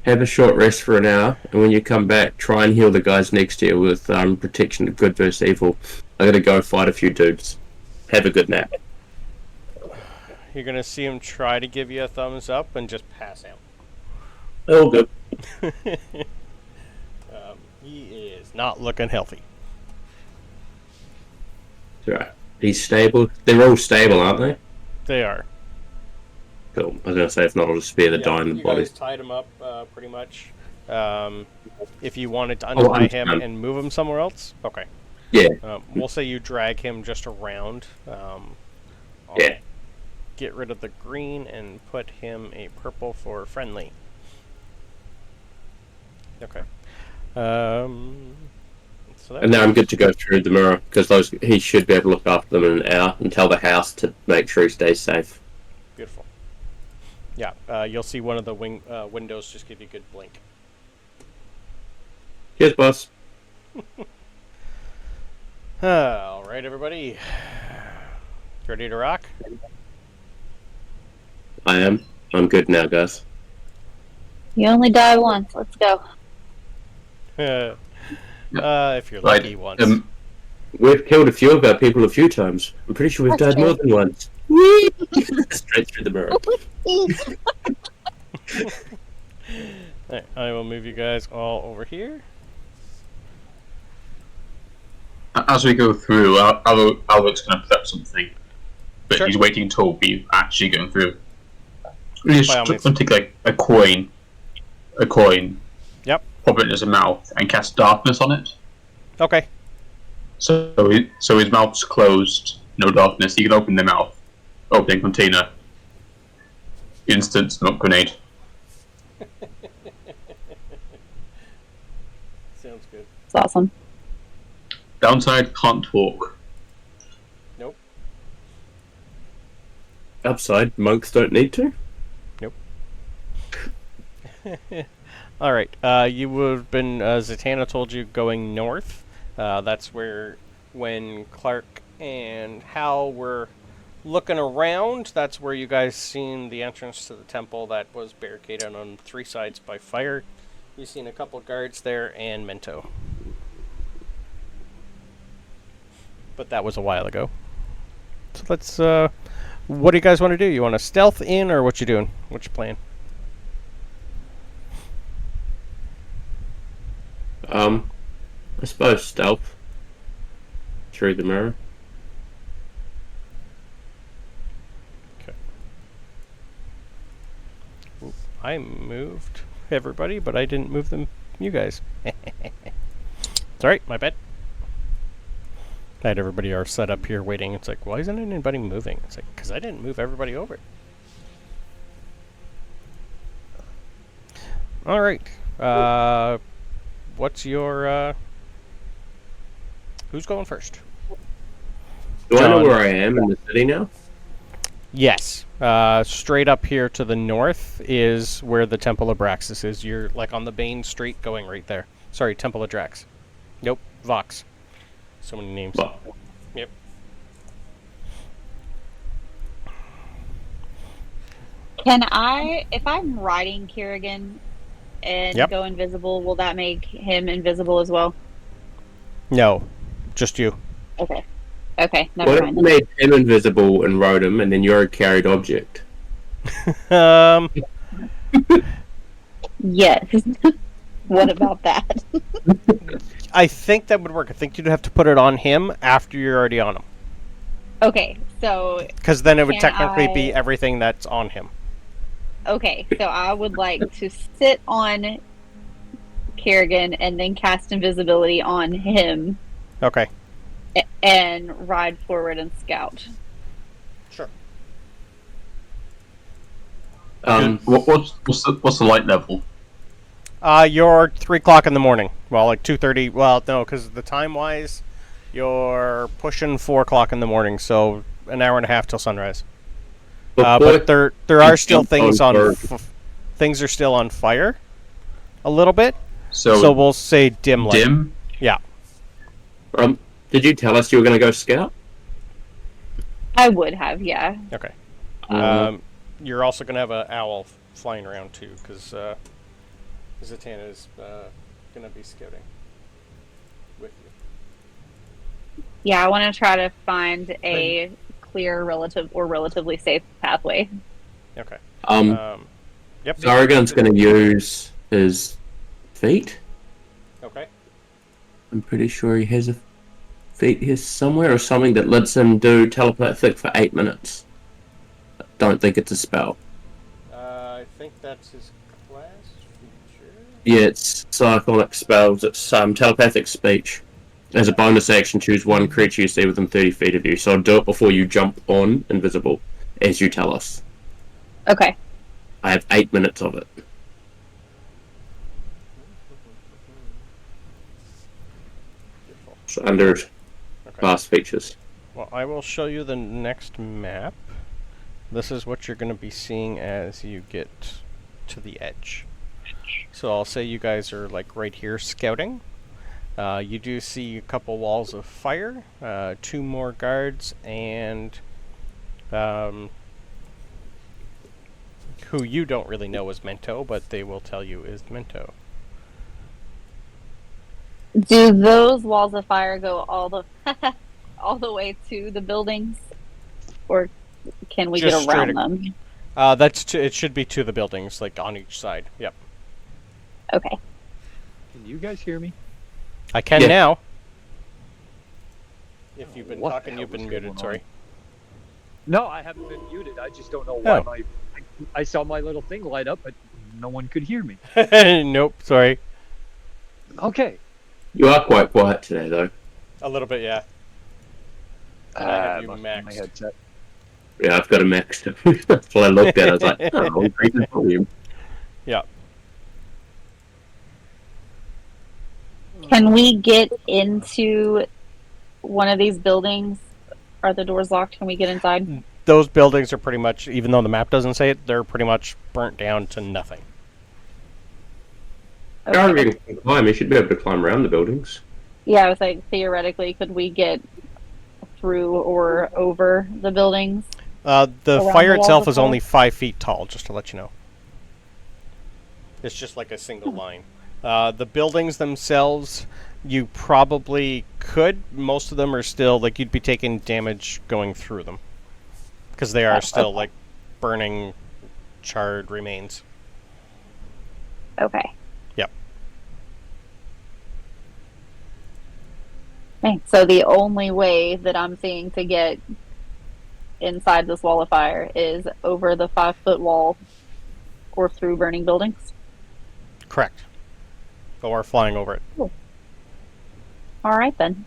Have a short rest for an hour, and when you come back, try and heal the guys next to you with protection of good versus evil. I gotta go fight a few dudes. Have a good nap. You're gonna see him try to give you a thumbs up and just pass out. Oh, good. He is not looking healthy. It's alright. He's stable. They're all stable, aren't they? They are. Cool. I was gonna say, if not, I'll just spare the dying you bodies. guys tied him up pretty much. If you wanted to untie him and move him somewhere else, okay. Yeah. We'll say you drag him just around. Yeah. Get rid of the green and put him a purple for friendly. Okay. So And now I'm good to go through the mirror, because he should be able to look after them in an hour and tell the house to make sure he stays safe. Beautiful. Yeah, you'll see one of the windows just give you a good blink. Cheers, boss. All right, everybody. Ready to rock? I am. I'm good now, guys. You only die once. Let's go. If you're lucky once. We've killed a few of our people a few times. I'm pretty sure we've That's died more true. than once. Straight through the mirror. Alright, I will move you guys all over here. As we go through, Alric's going to prep something, but Sure. he's waiting until we're actually going through. He's By all going means. to take like a coin, Yep. pop it in his mouth, and cast darkness on it. Okay. So his mouth's closed, no darkness. He can open the mouth, opening container, instant smoke grenade. Sounds good. It's awesome. Downside, can't talk. Nope. Upside, monks don't need to. Alright, you would have been, Zatanna told you, going north. That's where, when Clark and Hal were looking around, that's where you guys seen the entrance to the temple that was barricaded on 3 sides by fire. You've seen a couple guards there and Mento. But that was a while ago. So let's, what do you guys want to do? You want to stealth in, or what you doing? What you playing? I suppose stealth. Through the mirror. I moved everybody, but I didn't move them. You guys. It's alright, my bad. I had everybody are set up here waiting. It's like, why isn't anybody moving? It's like, because I didn't move everybody over. Alright. What's your, who's going first? Do I know John. where I am in the city now? Yes. Straight up here to the north is where the Temple of Braxis is. You're like on the main street going right there. Sorry, Temple of Drax. Nope, Vox. So many names. Well, Yep. Can I, if I'm riding Kerrigan and Yep. go invisible, will that make him invisible as well? No, just you. Okay. Okay, never what if mind. you made him invisible and rode him, and then you're a carried object? Um, Yes. What about that? I think that would work. I think you'd have to put it on him after you're already on him, Okay, so because then it would Can technically be I- everything that's on him. okay, so I would like to sit on Kerrigan and then cast invisibility on him Okay. and ride forward and scout. Sure. What's the light level? You're 3 o'clock in the morning. Well, like 2:30. Well, no, because the time-wise, you're pushing 4 o'clock in the morning. So an hour and a half till sunrise. But there are still things on. Things are still on fire. A little bit. So we'll say dim light. Dim? Yeah. Did you tell us you were going to go scout? I would have, yeah. Okay. Uh, You're also going to have an owl flying around too, because Zatanna is going to be scouting with you. Yeah, I want to try to find a clear, relatively safe pathway. Okay. Yep. Zaragon's going to use his feet. Okay. I'm pretty sure he has a feat here somewhere, or something that lets him do telepathic for 8 minutes. I don't think it's a spell. I think that's his class feature. Yeah, it's cyclonic spells. It's telepathic speech. As a bonus action, choose one creature you see within 30 feet of you. So do it before you jump on invisible, as you tell us. Okay. I have 8 minutes of it. Beautiful. So under Okay. class features. Well, I will show you the next map. This is what you're going to be seeing as you get to the edge. So I'll say you guys are like right here scouting. You do see a couple walls of fire, 2 more guards, and who you don't really know is Mento, but they will tell you is Mento. Do those walls of fire go all the all the way to the buildings, or can we Just get around straight them? It should be to the buildings, like on each side. Yep. Okay. Can you guys hear me? I can Yeah. now. If you've been What the talking, hell you've been was muted. going on? Sorry. No, I haven't been muted. I just don't know why Oh. I saw my little thing light up, but no one could hear me. Nope. Sorry. Okay. You are quite quiet today, though. A little bit, yeah. And I have you must be my maxed. headset. Yeah, I've got a max too. That's what I looked at. I was like, oh, increase the volume. Yeah. Can we get into one of these buildings? Are the doors locked? Can we get inside? Those buildings are pretty much, even though the map doesn't say it, they're pretty much burnt down to nothing. Okay. You can climb. You should be able to climb around the buildings. Yeah, I was like, theoretically, could we get through or over the buildings? The Around fire the walls itself of is fire? only 5 feet tall, just to let you know. It's just like a single line. The buildings themselves, you probably could. Most of them are still, like, you'd be taking damage going through them. Because they are still, like, burning, charred remains. Okay. Yep. Okay, so the only way that I'm seeing to get inside this wall of fire is over the 5-foot wall or through burning buildings? Correct. Or flying over it. All right, then.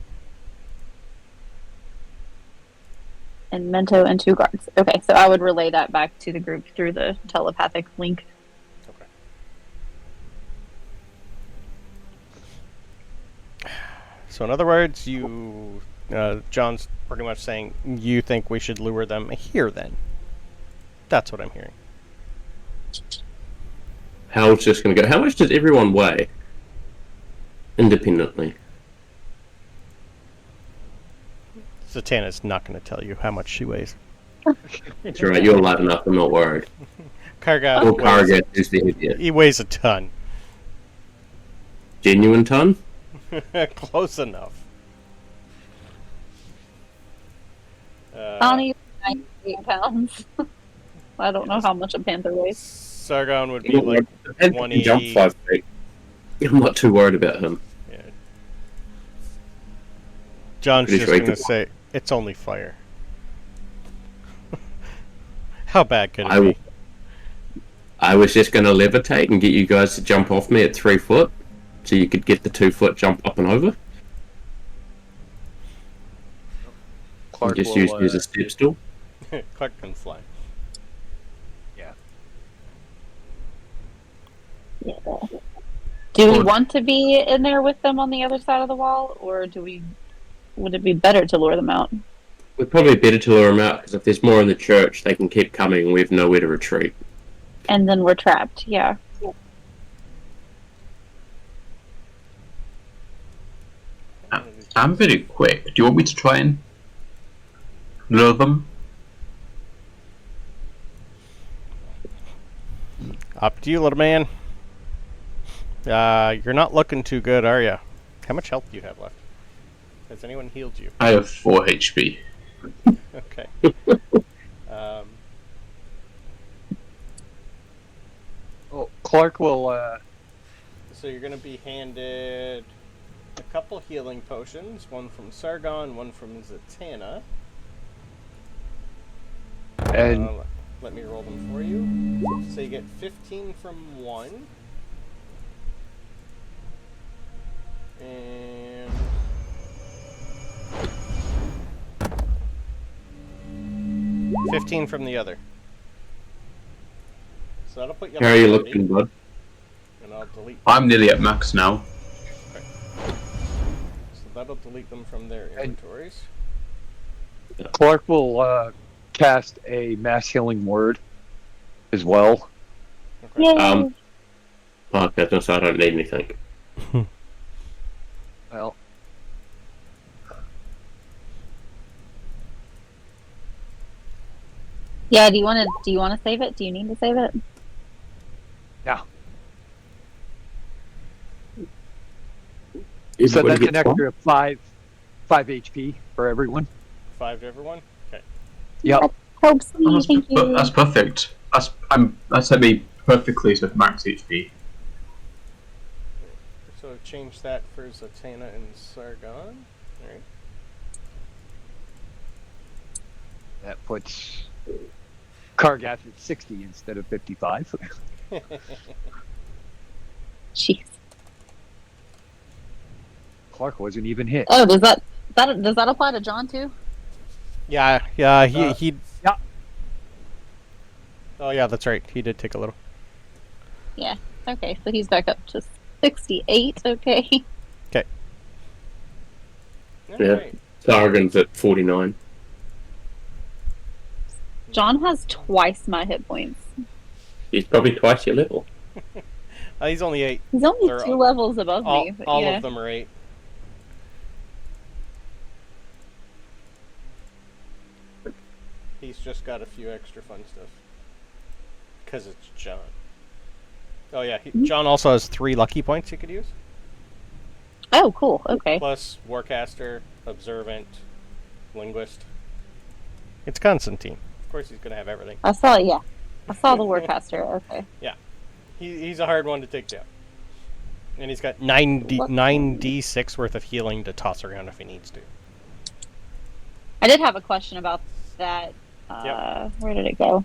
And Mento and 2 guards. Okay, so I would relay that back to the group through the telepathic link. Okay. So in other words, you, John's pretty much saying you think we should lure them here then. That's what I'm hearing. How's this going to go? How much does everyone weigh? Independently. Zatanna's not going to tell you how much she weighs. That's right. You're light enough. I'm not worried. Kargath Or weighs, Kargath is the idiot. he weighs a ton. Genuine ton? Close enough. Only 98 pounds. I don't know how much a panther weighs. Sargon would be like The Panther can jump 20. 5 feet. I'm not too worried about him. Yeah. John's Pretty just sure he going to could- say, it's only fire. How bad could it I be? will- I was just going to levitate and get you guys to jump off me at 3 foot, so you could get the 2 foot jump up and over. Clark Just will, use me as a step stool. Clark can fly. Yeah. Do we want to be in there with them on the other side of the wall, or would it be better to lure them out? We're probably better to lure them out, because if there's more in the church, they can keep coming and we have nowhere to retreat. And then we're trapped, yeah. I'm very quick. Do you want me to try and lure them? Up to you, little man. You're not looking too good, are you? How much health do you have left? Has anyone healed you? I have 4 HP. Okay. Oh, Clark will. So you're going to be handed a couple healing potions, one from Sargon, one from Zatanna. And Let me roll them for you. So you get 15 from one. And 15 from the other. So that'll put you up How are to you 30, looking, bud? and I'll delete. I'm nearly at max now. So that'll delete them from their inventories. Clark will cast a mass healing word as well. Yay! Okay, so I don't need anything. Well, Yeah, do you want to save it? Do you need to save it? yeah. So Everybody that's an gets one? extra 5 HP for everyone. 5 to everyone? Okay. Yep. Helps Oh, me, thank you. that's perfect. That's set me perfectly with max HP. So change that for Zatanna and Sargon. Alright. That puts Kargath at 60 instead of 55. Jeez. Clark wasn't even hit. Oh, does that apply to John too? Yeah, he... Yeah. Oh yeah, that's right. He did take a little. Yeah. Okay, so he's back up to 68. Okay. Yeah. Alright. Sargon's at 49. John has twice my hit points. He's probably twice your level. He's only 8. He's only They're 2 levels above All, me. But all yeah. of them are 8. He's just got a few extra fun stuff. Because it's John. Oh yeah, John also has 3 lucky points he could use. Oh, cool. Okay. Plus Warcaster, Observant, Linguist. It's Constantine. Of course he's going to have everything. I saw it. Yeah, I saw the Warcaster. Okay. He's a hard one to take down. And he's got 9d6 worth of healing to toss around if he needs to. I did have a question about that. Yep. Where did it go?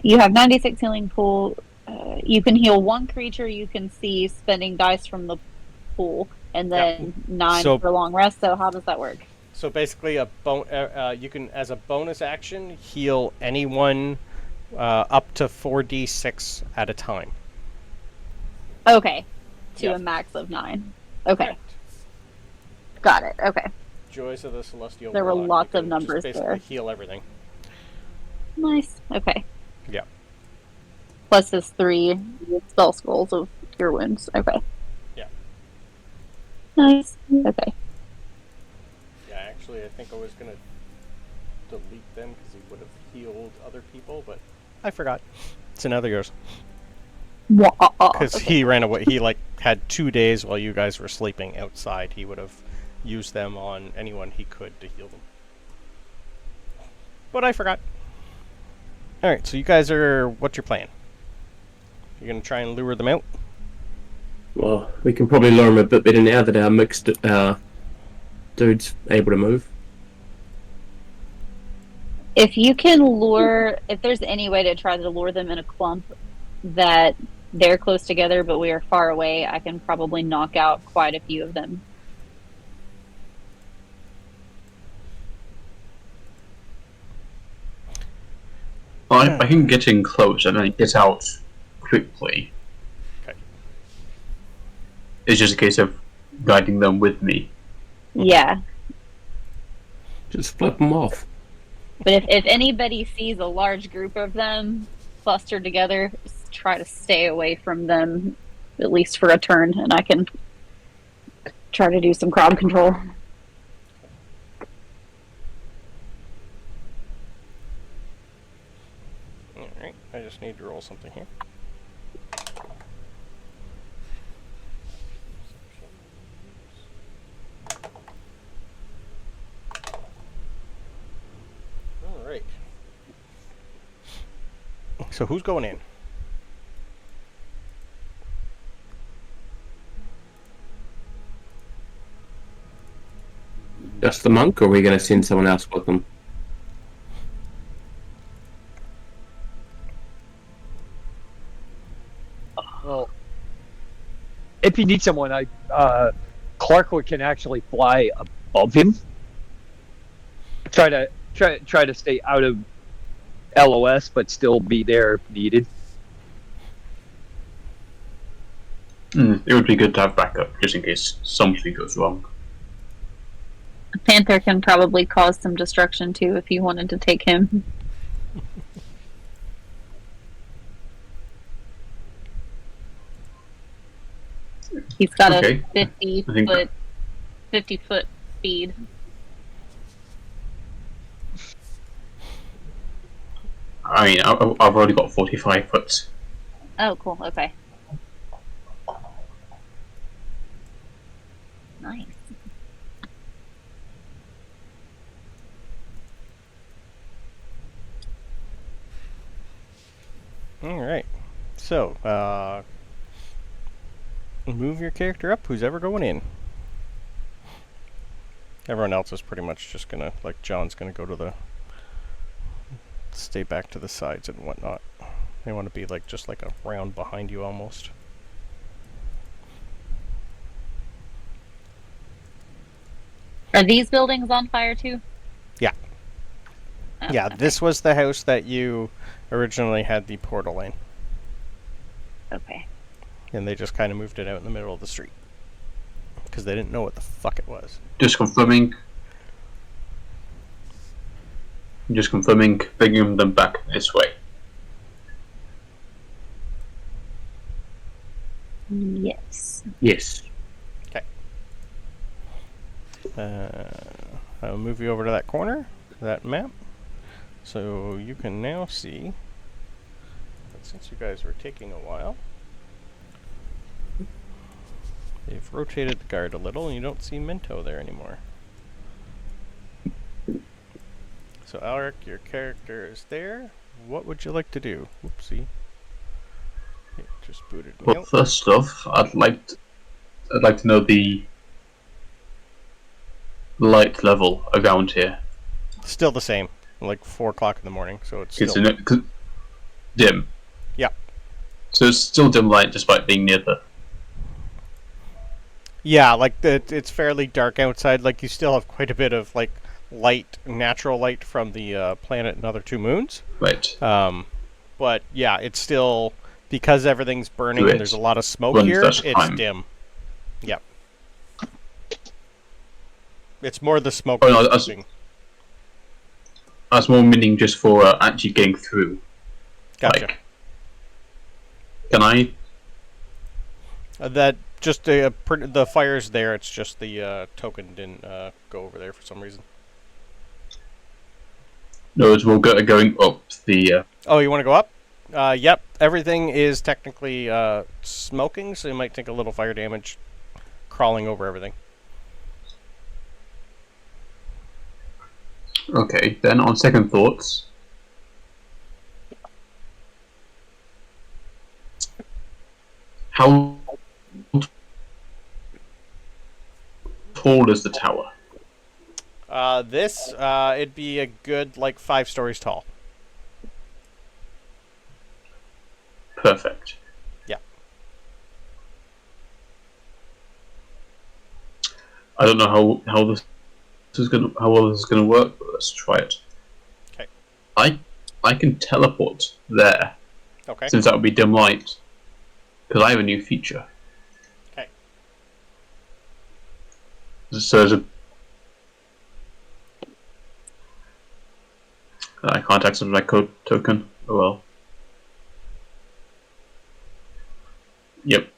You have 96 healing pool. You can heal 1 creature you can see spending dice from the pool, and then 9 So- for long rest. So how does that work? So basically, you can, as a bonus action, heal anyone up to 4d6 at a time. Okay, to Yeah. a max of 9. Okay, Correct. got it. Okay, Joys of the Celestial There were Warlock, lots you of can numbers just basically there. heal everything. nice. Okay. Yeah. Plus his 3 spell scrolls of cure wounds. Okay. Yeah. Nice. Okay. Yeah, actually, I think I was going to delete them because he would have healed other people, but I forgot. So now they're yours. Because he ran away. He had 2 days while you guys were sleeping outside. He would have used them on anyone he could to heal them. But I forgot. Alright, so you guys are... What's your plan? You're going to try and lure them out? Well, we can probably lure him a bit better now that our mixed dude's able to move. If there's any way to try to lure them in a clump that they're close together but we are far away, I can probably knock out quite a few of them. I can get in close and then get out quickly. Okay. It's just a case of guiding them with me. Yeah. Just flip them off. But if anybody sees a large group of them clustered together, try to stay away from them, at least for a turn, and I can try to do some crowd control. Alright, I just need to roll something here. Alright. So who's going in? Just the monk, or are we going to send someone else with them? Well, if you need someone, Clark can actually fly above him. Try to stay out of LOS, but still be there if needed. It would be good to have backup just in case something goes wrong. Panther can probably cause some destruction too if you wanted to take him. He's got Okay. a 50 I think- foot 50-foot speed. I mean, I've already got 45 foot. Oh, cool. Okay. Nice. All right. So, move your character up. Who's ever going in? Everyone else is pretty much just gonna, like, John's gonna go to the, stay back to the sides and whatnot. They want to be like just like a round behind you almost. Are these buildings on fire too? Yeah. Oh, Yeah, okay. this was the house that you originally had the portal in. Okay. And they just kind of moved it out in the middle of the street. Because they didn't know what the fuck it was. Just confirming, bringing them back this way. Yes. Yes. I'll move you over to that corner, that map. So you can now see, but since you guys were taking a while, they've rotated the guard a little and you don't see Minto there anymore. So Alric, your character is there. What would you like to do? Whoopsie. It just booted me But out. first off, I'd like to know the light level around here. Still the same, like 4 o'clock in the morning, so it's It's still... dim. Yeah. So it's still dim light despite being near the... Yeah, like it's fairly dark outside. Like you still have quite a bit of like light, natural light from the planet and other 2 moons. Right. But yeah, it's still, because everything's burning and there's a lot of smoke Runs here. that It's time. dim. Yep. It's more the smoke. Oh, no, that's that's- That's more meaning just for actually getting through. Gotcha. Like, can I? That just the fire's there. It's just the token didn't go over there for some reason. No, it's more going up the. Oh, you want to go up? Yep. Everything is technically smoking, so you might take a little fire damage crawling over everything. Okay, then on second thoughts, how tall is the tower? It'd be a good, like, 5 stories tall. Perfect. Yeah. I don't know how this is gonna work, but let's try it. Okay. I can teleport there, Okay. since that would be dim light, because I have a new feature. Okay. So there's a. I can't access my code token. Oh well. Yep.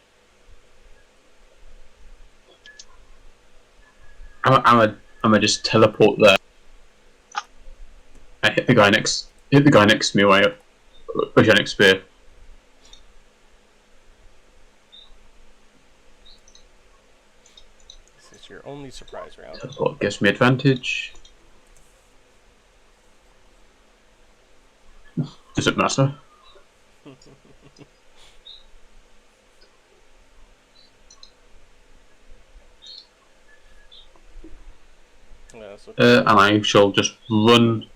I'm a just teleport there. I hit the guy next to me while I push an spear. This is your only surprise round. Teleport gives me advantage. Does it matter? And I shall just run.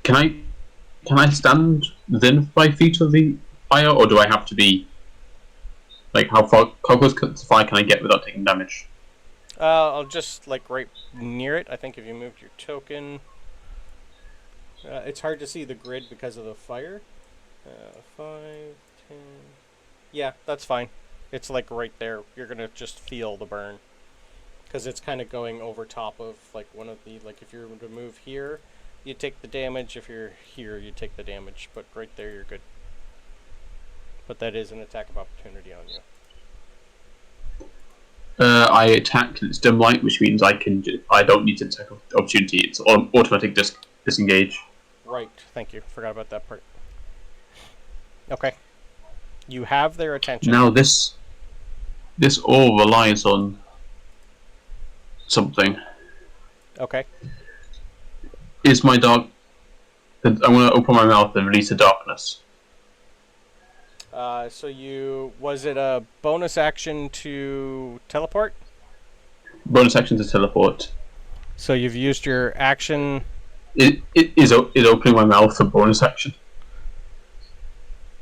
Can I stand within 5 feet of the fire, or do I have to be like how close to the fire can I get without taking damage? I'll just, like, right near it. I think if you moved your token... it's hard to see the grid because of the fire. 5, 10... Yeah, that's fine. It's, like, right there. You're gonna just feel the burn. Because it's kind of going over top of, like, one of the... Like, if you were to move here, you take the damage. If you're here, you take the damage. But right there, you're good. but that is an attack of opportunity on you. I attack and it's dim light, which means I don't need to attack of opportunity. It's automatic disengage. Right, thank you. Forgot about that part. Okay. You have their attention. Now this all relies on something. Okay. Is my dark... I'm going to open my mouth and release the darkness. So you... Was it a bonus action to teleport? Bonus action to teleport. So you've used your action... It is opening my mouth a bonus action.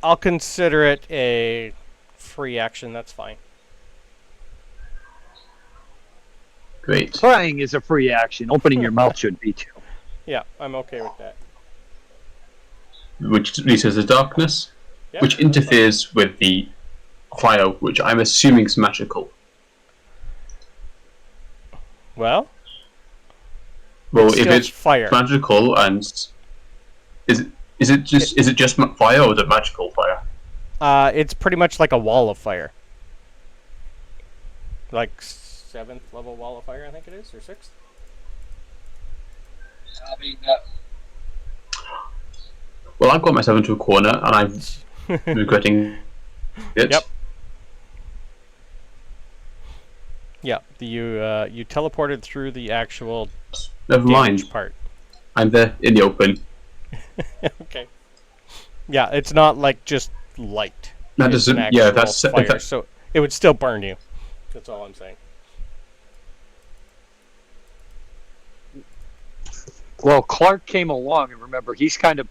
I'll consider it a free action, that's fine. Great. Crying is a free action. Opening your mouth should be too. Yeah, I'm okay with that. Which releases the darkness, Yep, which interferes with the fire, which I'm assuming is magical. Well, Well, still if it's fire. magical and is it just fire or is it magical fire? It's pretty much like a wall of fire. Like 7th level wall of fire, I think it is, or 6th? Well, I've got myself into a corner and I'm regretting it. Yep. Yeah, you teleported through the actual Never damage mind. part. I'm there in the open. Okay. Yeah, it's not like just light. That It's an doesn't. Yeah, actual that's fire, so it would still burn you. That's all I'm saying. Well, Clark came along, and remember, he's kind of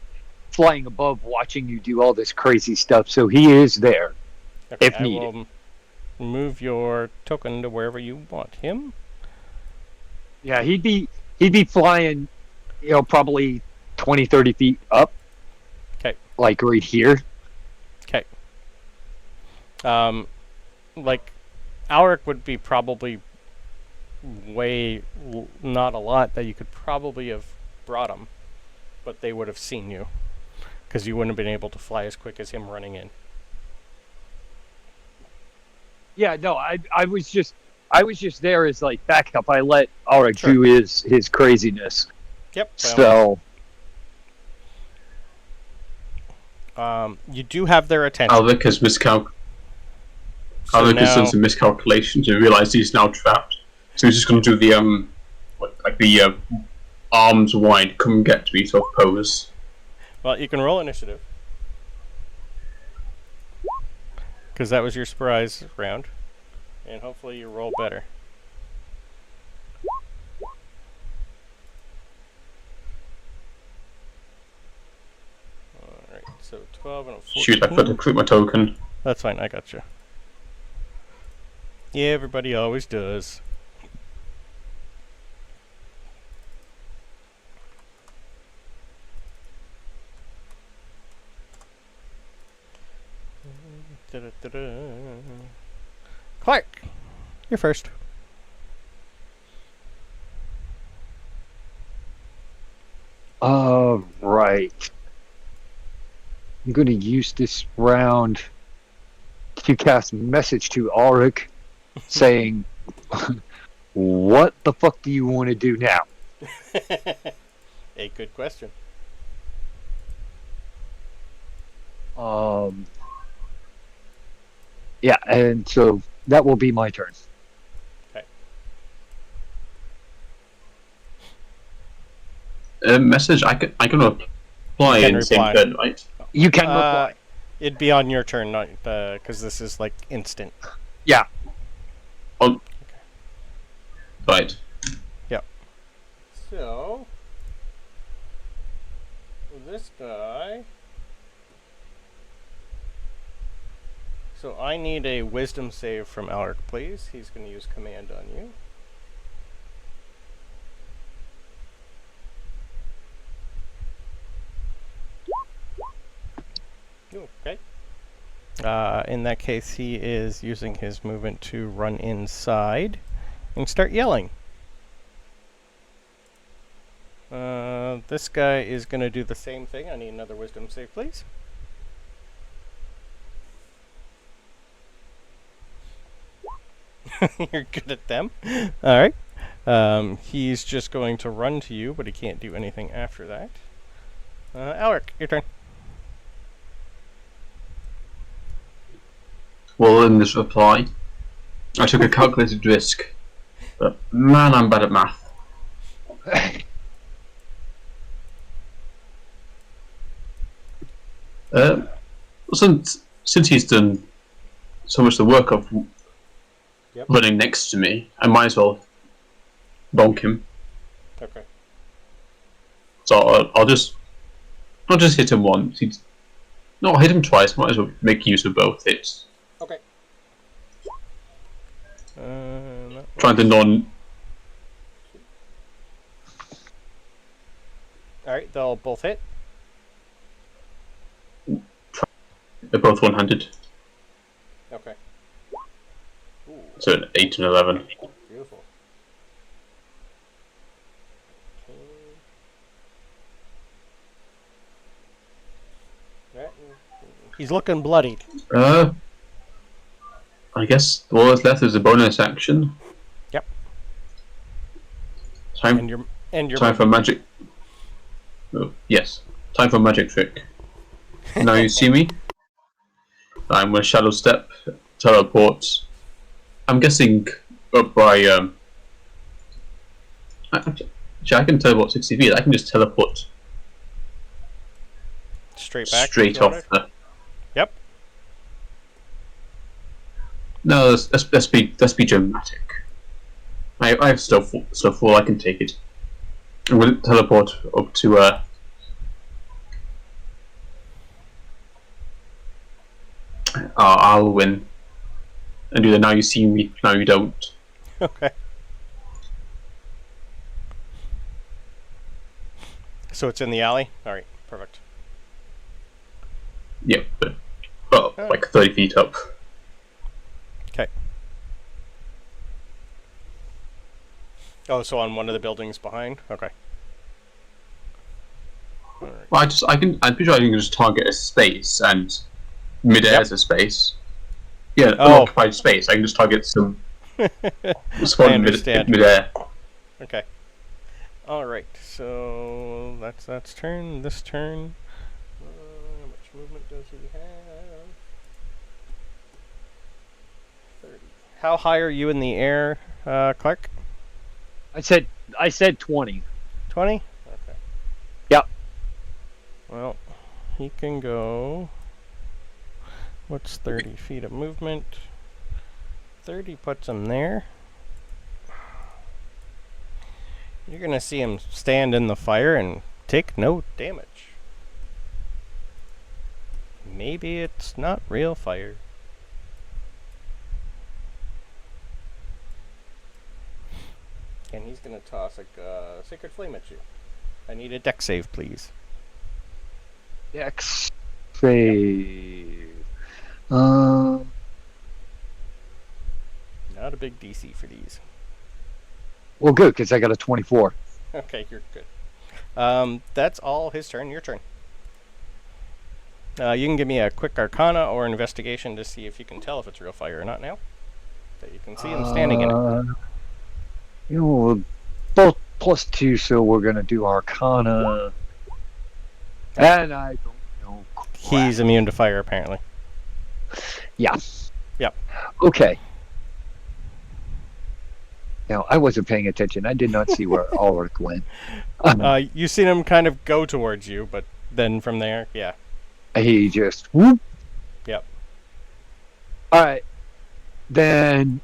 flying above, watching you do all this crazy stuff. So he is there, Okay, if I needed. will move your token to wherever you want him. Yeah, he'd be flying, probably 20, 30 feet up. Okay. Like right here. Okay. Like, Alric would be probably not a lot that you could probably have brought him, but they would have seen you, because you wouldn't have been able to fly as quick as him running in. Yeah, no, I was just there as like backup. I let Auric Sure. do his craziness. Yep. So You do have their attention. Alec has done now, some miscalculations and realised he's now trapped. So he's just going to do the the arms wide, come get me sort of pose. well, you can roll initiative, because that was your surprise round, and hopefully you roll better. Alright, so 12 and a 14. Shoot, I forgot to click my token. That's fine, I got you. Yeah, everybody always does. Clark, you're first. right. I'm going to use this round to cast a message to Auric saying, what the fuck do you want to do now? A good question. Yeah, and so that will be my turn. Message, I can reply in the same reply. turn, right? You can reply. It'd be on your turn, not because this is like instant. Yeah. Right. So, this guy. So I need a wisdom save from Alric, please. He's going to use command on you. Okay. In that case, he is using his movement to run inside and start yelling. This guy is going to do the same thing. I need another wisdom save, please. You're good at them. All right. He's just going to run to you, but he can't do anything after that. Alric, your turn. Well, in this reply, I took a calculated risk, but man, I'm bad at math. Since he's done so much of the work of running next to me, I might as well bonk him. Okay. So I'll just hit him once. I'll hit him twice. Might as well make use of both hits. Okay. Trying to non. Alright, they'll both hit. They're both one-handed. Okay. Ooh, So an 8 and 11. beautiful. Okay. He's looking bloodied. I guess all that's left is a bonus action. Yep. Time And your for magic. Oh, yes. Time for magic trick. Now you see me. I'm with shadow step, teleport. I'm guessing up by actually, I can teleport 60 feet. I can just teleport straight back. straight off the. Yep. No, let's be dramatic. I have stuff full. I can take it. I'm going to teleport up to I'll win. And do the now you see me, now you don't. Okay. So it's in the alley? Alright, perfect. Yep, but like 30 feet up. Okay. Oh, so on one of the buildings behind? Okay. All right. Well, I'm pretty sure I can just target a space, and mid-air is a space. Yeah, unoccupied space. I can just target some spot in mid-air. Okay. Alright, so that's turn. This turn. How much movement does he have? 30. How high are you in the air, Clark? I said 20. 20? Okay. Yep. Well, he can go. What's 30 feet of movement? 30 puts him there. You're gonna see him stand in the fire and take no damage. Maybe it's not real fire. And he's gonna toss a sacred flame at you. I need a dex save, please. Dex save. Not a big DC for these. Well, good, because I got a 24. Okay, you're good. That's all his turn. Your turn. You can give me a quick Arcana or investigation to see if you can tell if it's real fire or not now. That you can see him standing in it. You know, both +2, so we're going to do Arcana. And I don't know. Crap. He's immune to fire, apparently. Yeah. Yep. Okay. Now, I wasn't paying attention. I did not see where Alric went. You seen him kind of go towards you, but then from there, yeah. He just whoop. Yep. All right. Then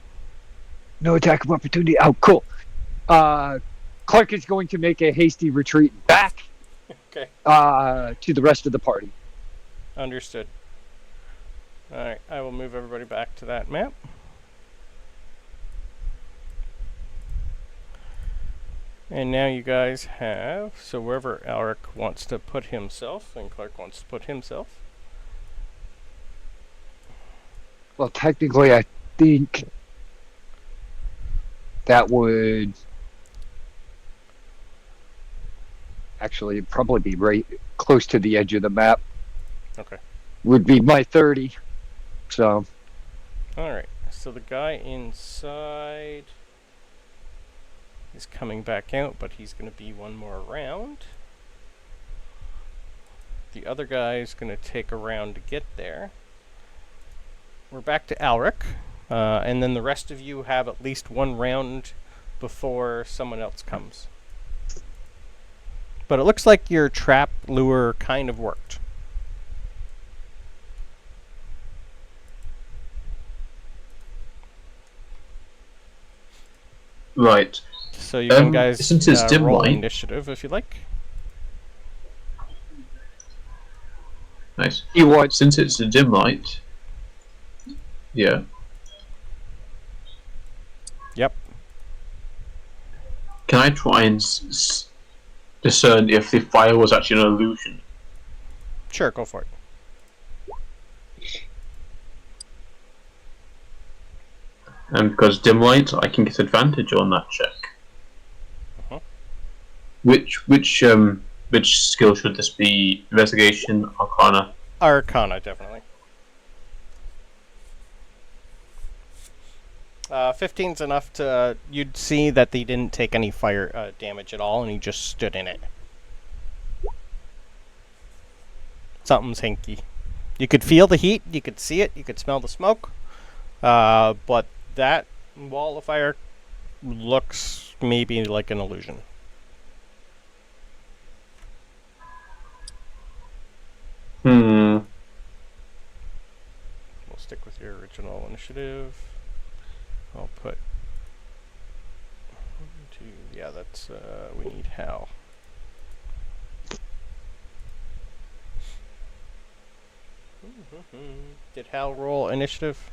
no attack of opportunity. Oh, cool. Clark is going to make a hasty retreat back Okay. to the rest of the party. Understood. Alright, I will move everybody back to that map. And now you guys have, so wherever Alric wants to put himself, and Clark wants to put himself. Well, technically, I think that would actually probably be right close to the edge of the map. Okay. Would be my 30. So. Alright, so the guy inside is coming back out, but he's going to be one more round. The other guy is going to take a round to get there. We're back to Alric, and then the rest of you have at least one round before someone else comes. But it looks like your trap lure kind of worked. Right. So you can guys since it's dim roll light- initiative if you like. Nice. You want Since it's a dim light. Yeah. Yep. Can I try and discern if the fire was actually an illusion? Sure, go for it. And because dim light, I can get advantage on that check. Uh-huh. Which skill should this be? Investigation, Arcana. Arcana, definitely. 15's enough to... you'd see that they didn't take any fire damage at all, and he just stood in it. Something's hinky. You could feel the heat, you could see it, you could smell the smoke, but that wall of fire looks maybe like an illusion. Hmm. We'll stick with your original initiative. I'll put... 1, 2... yeah, that's... we need Hal. Did Hal roll initiative?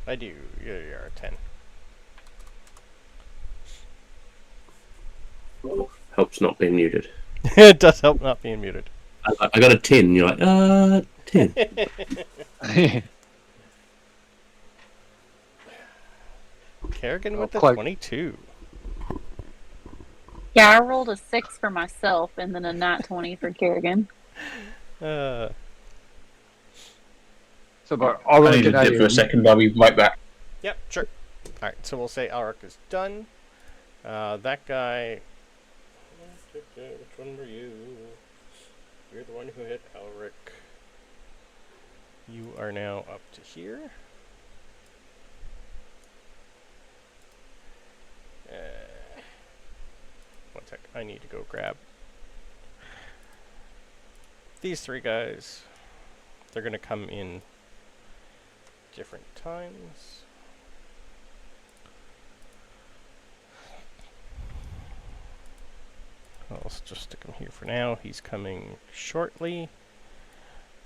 I do. You're a 10. Helps not being muted. It does help not being muted. I got a 10. You're like, 10. Kerrigan with the Clark. 22. Yeah, I rolled a 6 for myself and then a nat 20 for Kerrigan. Uh, so, but I Alric need to and I dip for a second, I'll be right back. yep, sure. Alright, so we'll say Alric is done. That guy... which one were you? You're the one who hit Alric. You are now up to here. One sec, I need to go grab these three guys. They're gonna come in different times. I'll just stick him here for now. He's coming shortly.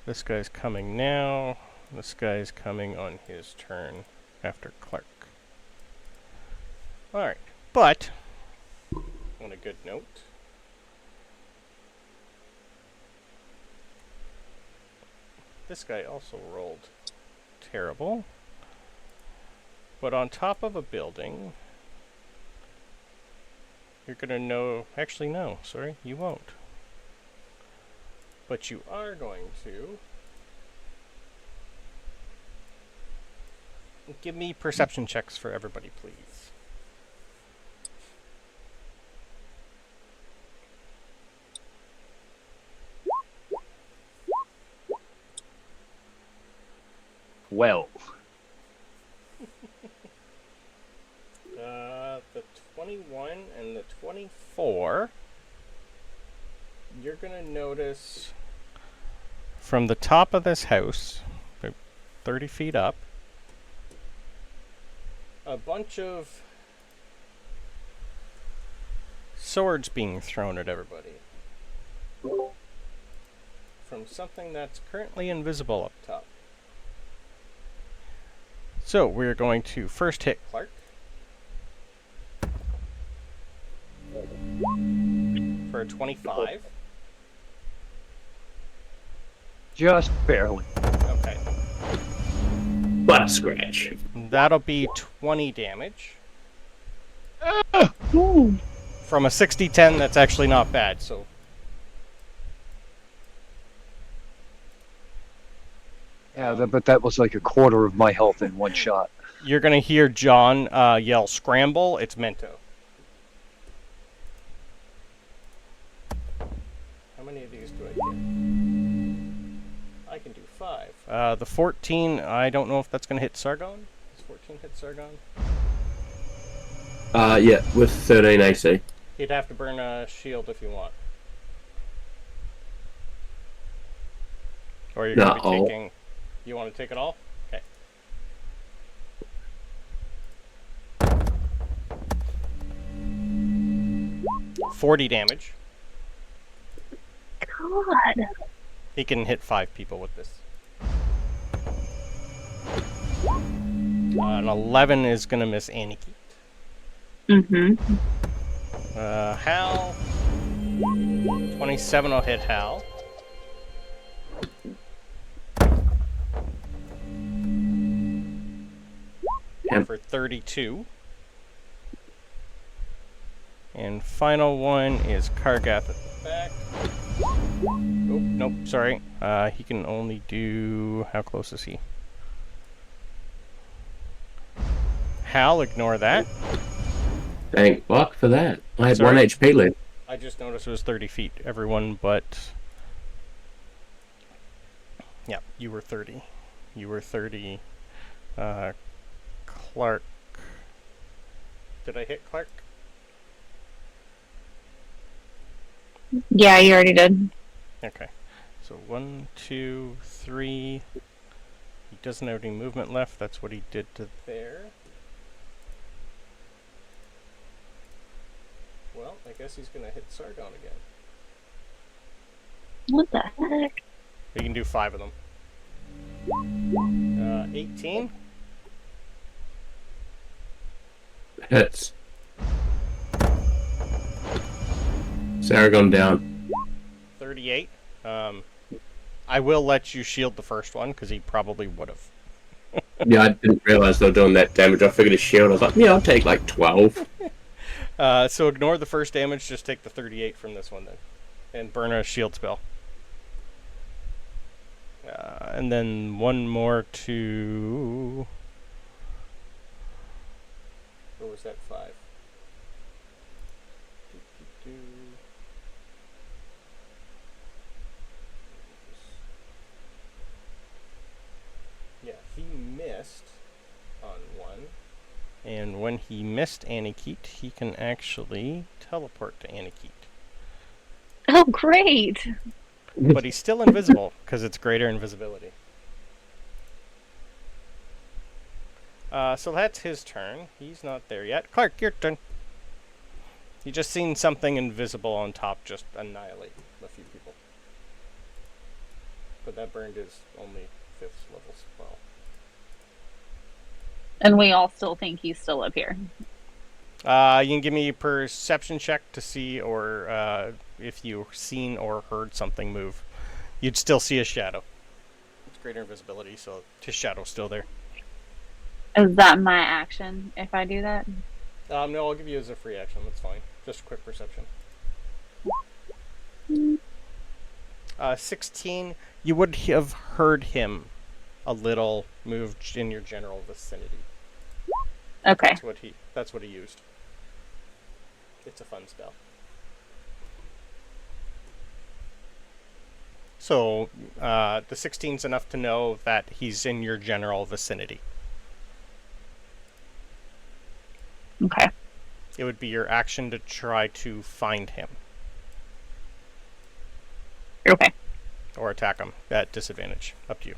This guy's coming now. This guy's coming on his turn after Clark. Alright, but on a good note, this guy also rolled terrible. But on top of a building, you're gonna know... actually, no, sorry, you won't. But you are going to... give me perception checks for everybody, please. well. The 21 and the 24, you're gonna notice from the top of this house, about 30 feet up, a bunch of swords being thrown at everybody from something that's currently invisible up top. So we're going to first hit Clark for a 25. Just barely. Okay. But a scratch. That'll be 20 damage. Ooh. From a 60-10, that's actually not bad, so... Yeah, but that was like a quarter of my health in one shot. You're going to hear John yell, "Scramble!" It's Mento. How many of these do I get? I can do 5. The 14, I don't know if that's going to hit Sargon. Does 14 hit Sargon? Yeah, with 13 AC. You'd have to burn a shield if you want. Or you're going to be taking... You want to take it all? Okay. $40 damage. God. He can hit 5 people with this. An 11 is going to miss Aniket. Mm-hmm. Hal. 27 will hit Hal. For 32. And final one is Kargath at the back. Oh, nope, sorry. He can only do... How close is he? Hal, ignore that. Thank fuck for that. I had Sorry. 1 HP left. I just noticed it was 30 feet. Everyone but... Yeah, you were 30. You were 30. Clark. Did I hit Clark? Yeah, you already did. Okay. So 1, 2, 3. He doesn't have any movement left. That's what he did to there. Well, I guess he's gonna hit Sargon again. What the heck? We can do 5 of them. 18. Hits. Sargon down. 38. I will let you shield the first one, because he probably would have. Yeah, I didn't realize they were doing that damage. I figured a shield. I was like, yeah, I'll take like 12. So ignore the first damage, just take the 38 from this one then. And burn a shield spell. And then one more to... Or was that 5? Yeah, he missed on one. And when he missed Aniket, he can actually teleport to Aniket. Oh, great. But he's still invisible, because it's greater invisibility. So that's his turn. He's not there yet. Clark, your turn. You just seen something invisible on top just annihilate a few people. But that burned his only 5th level spell. And we all still think he's still up here. You can give me a perception check to see or if you've seen or heard something move. You'd still see a shadow. It's greater invisibility, so his shadow's still there. Is that my action if I do that? No, I'll give you as a free action. That's fine. Just a quick perception. 16. You would have heard him a little move in your general vicinity. Okay. That's what he used. It's a fun spell. So, the 16's enough to know that he's in your general vicinity. Okay. It would be your action to try to find him. Okay. Or attack him at disadvantage. Up to you.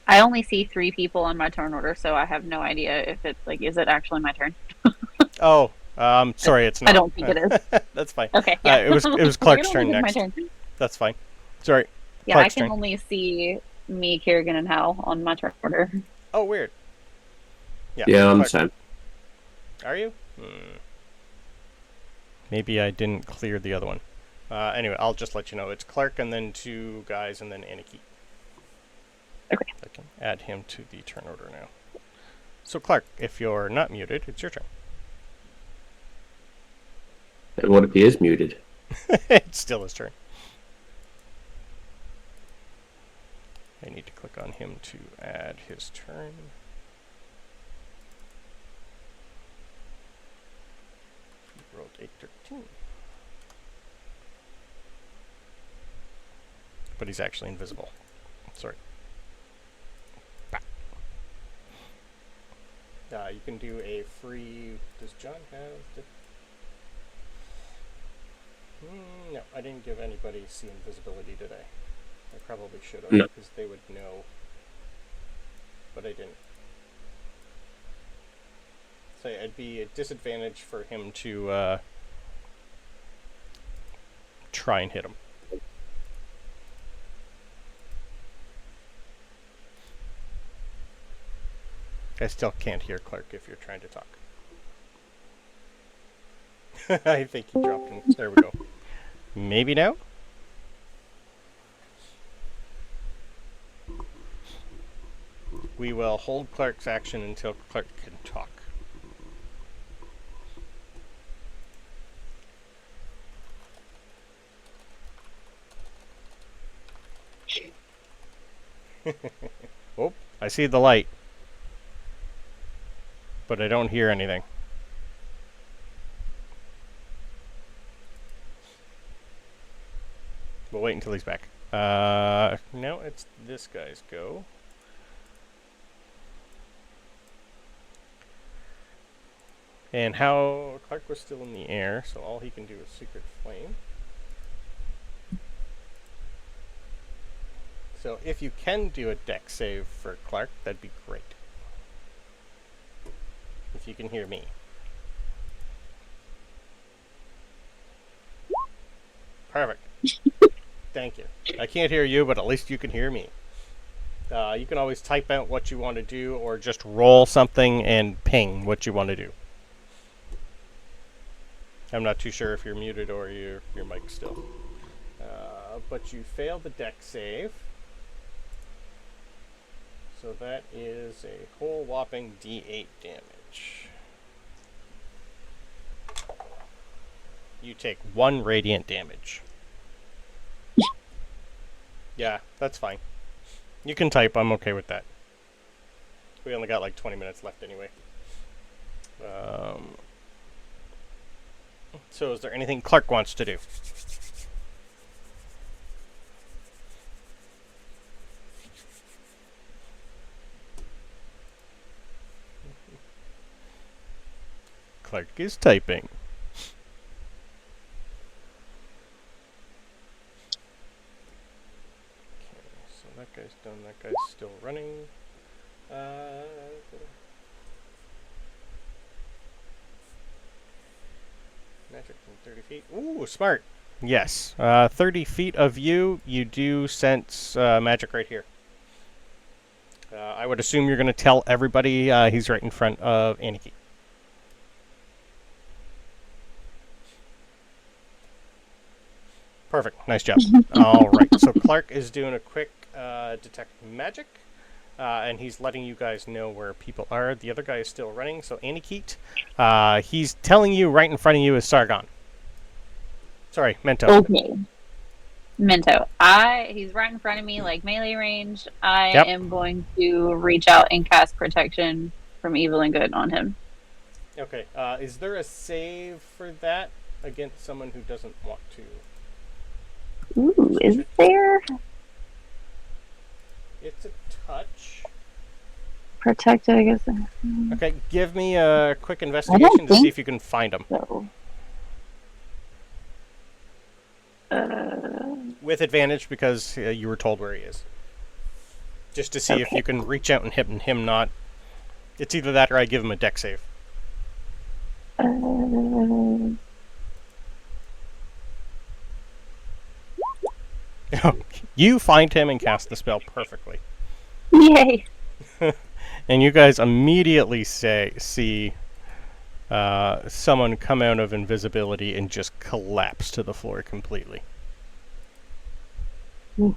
I only see 3 people on my turn order, so I have no idea if it's like, is it actually my turn? Oh, sorry, it's not. I don't think it is. That's fine. Okay. Yeah. It was Clark's turn next. My turn. That's fine. Sorry. Yeah, Clark's I can turn. only see me, Kerrigan, and Hal on my turn order. Oh, weird. Yeah, I'm the same. Are you? Maybe I didn't clear the other one. Anyway, I'll just let you know. It's Clark and then 2 guys and then Aniket. Okay. I can add him to the turn order now. So Clark, if you're not muted, it's your turn. And what if he is muted? It's still his turn. I need to click on him to add his turn. He rolled a 13. But he's actually invisible. Sorry. Bah. You can do a free... Does John have the... No, I didn't give anybody see invisibility today. I probably should have, No. because they would know. But I didn't. So it'd be a disadvantage for him to try and hit him. I still can't hear Clark if you're trying to talk. I think he dropped him. There we go. Maybe now? We will hold Clark's action until Clark can talk. Oh, I see the light. But I don't hear anything. We'll wait until he's back. Now it's this guy's go. And how Clark was still in the air, so all he can do is Secret Flame. So if you can do a dex save for Clark, that'd be great. If you can hear me. Perfect. Thank you. I can't hear you, but at least you can hear me. You can always type out what you want to do, or just roll something and ping what you want to do. I'm not too sure if you're muted or your mic still. But you failed the dex save. So that is a whole whopping D8 damage. You take 1 radiant damage. Yeah, that's fine. You can type, I'm okay with that. We only got like 20 minutes left anyway. So is there anything Clark wants to do? Clark is typing. So that guy's done, that guy's still running. Magic from 30 feet. Ooh, smart. Yes. 30 feet of you, you do sense magic right here. I would assume you're going to tell everybody he's right in front of Aniket. Perfect. Nice job. All right. So Clark is doing a quick detect magic, and he's letting you guys know where people are. The other guy is still running. So Aniket, he's telling you right in front of you is Sargon. Sorry, Mento. Okay. Mento. He's right in front of me, like melee range. I am going to reach out and cast protection from evil and good on him. Okay. Is there a save for that against someone who doesn't want to? Ooh, is there? It's a touch. Protected, I guess. Okay, give me a quick investigation to see if you can find him. So. With advantage because you were told where he is. Just to see if you can reach out and hit him not. It's either that or I give him a dex save. You find him and cast the spell perfectly. Yay! And you guys immediately see someone come out of invisibility and just collapse to the floor completely. Ooh.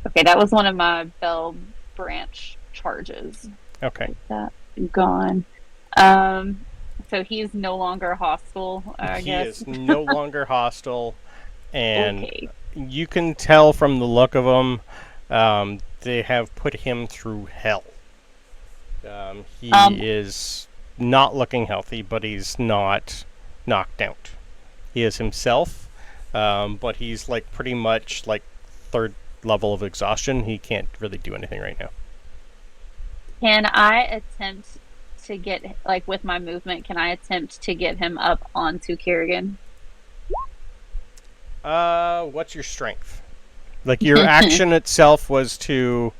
Okay, that was one of my bell branch charges. Okay. That gone. So he's no longer hostile, I He guess. is no longer hostile, and Okay. you can tell from the look of him, they have put him through hell. He is not looking healthy, but he's not knocked out. He is himself, but he's like pretty much like 3rd level of exhaustion. He can't really do anything right now. Can I attempt to get, like, with my movement, can I attempt to get him up onto Kerrigan? What's your strength? Like, your action itself was to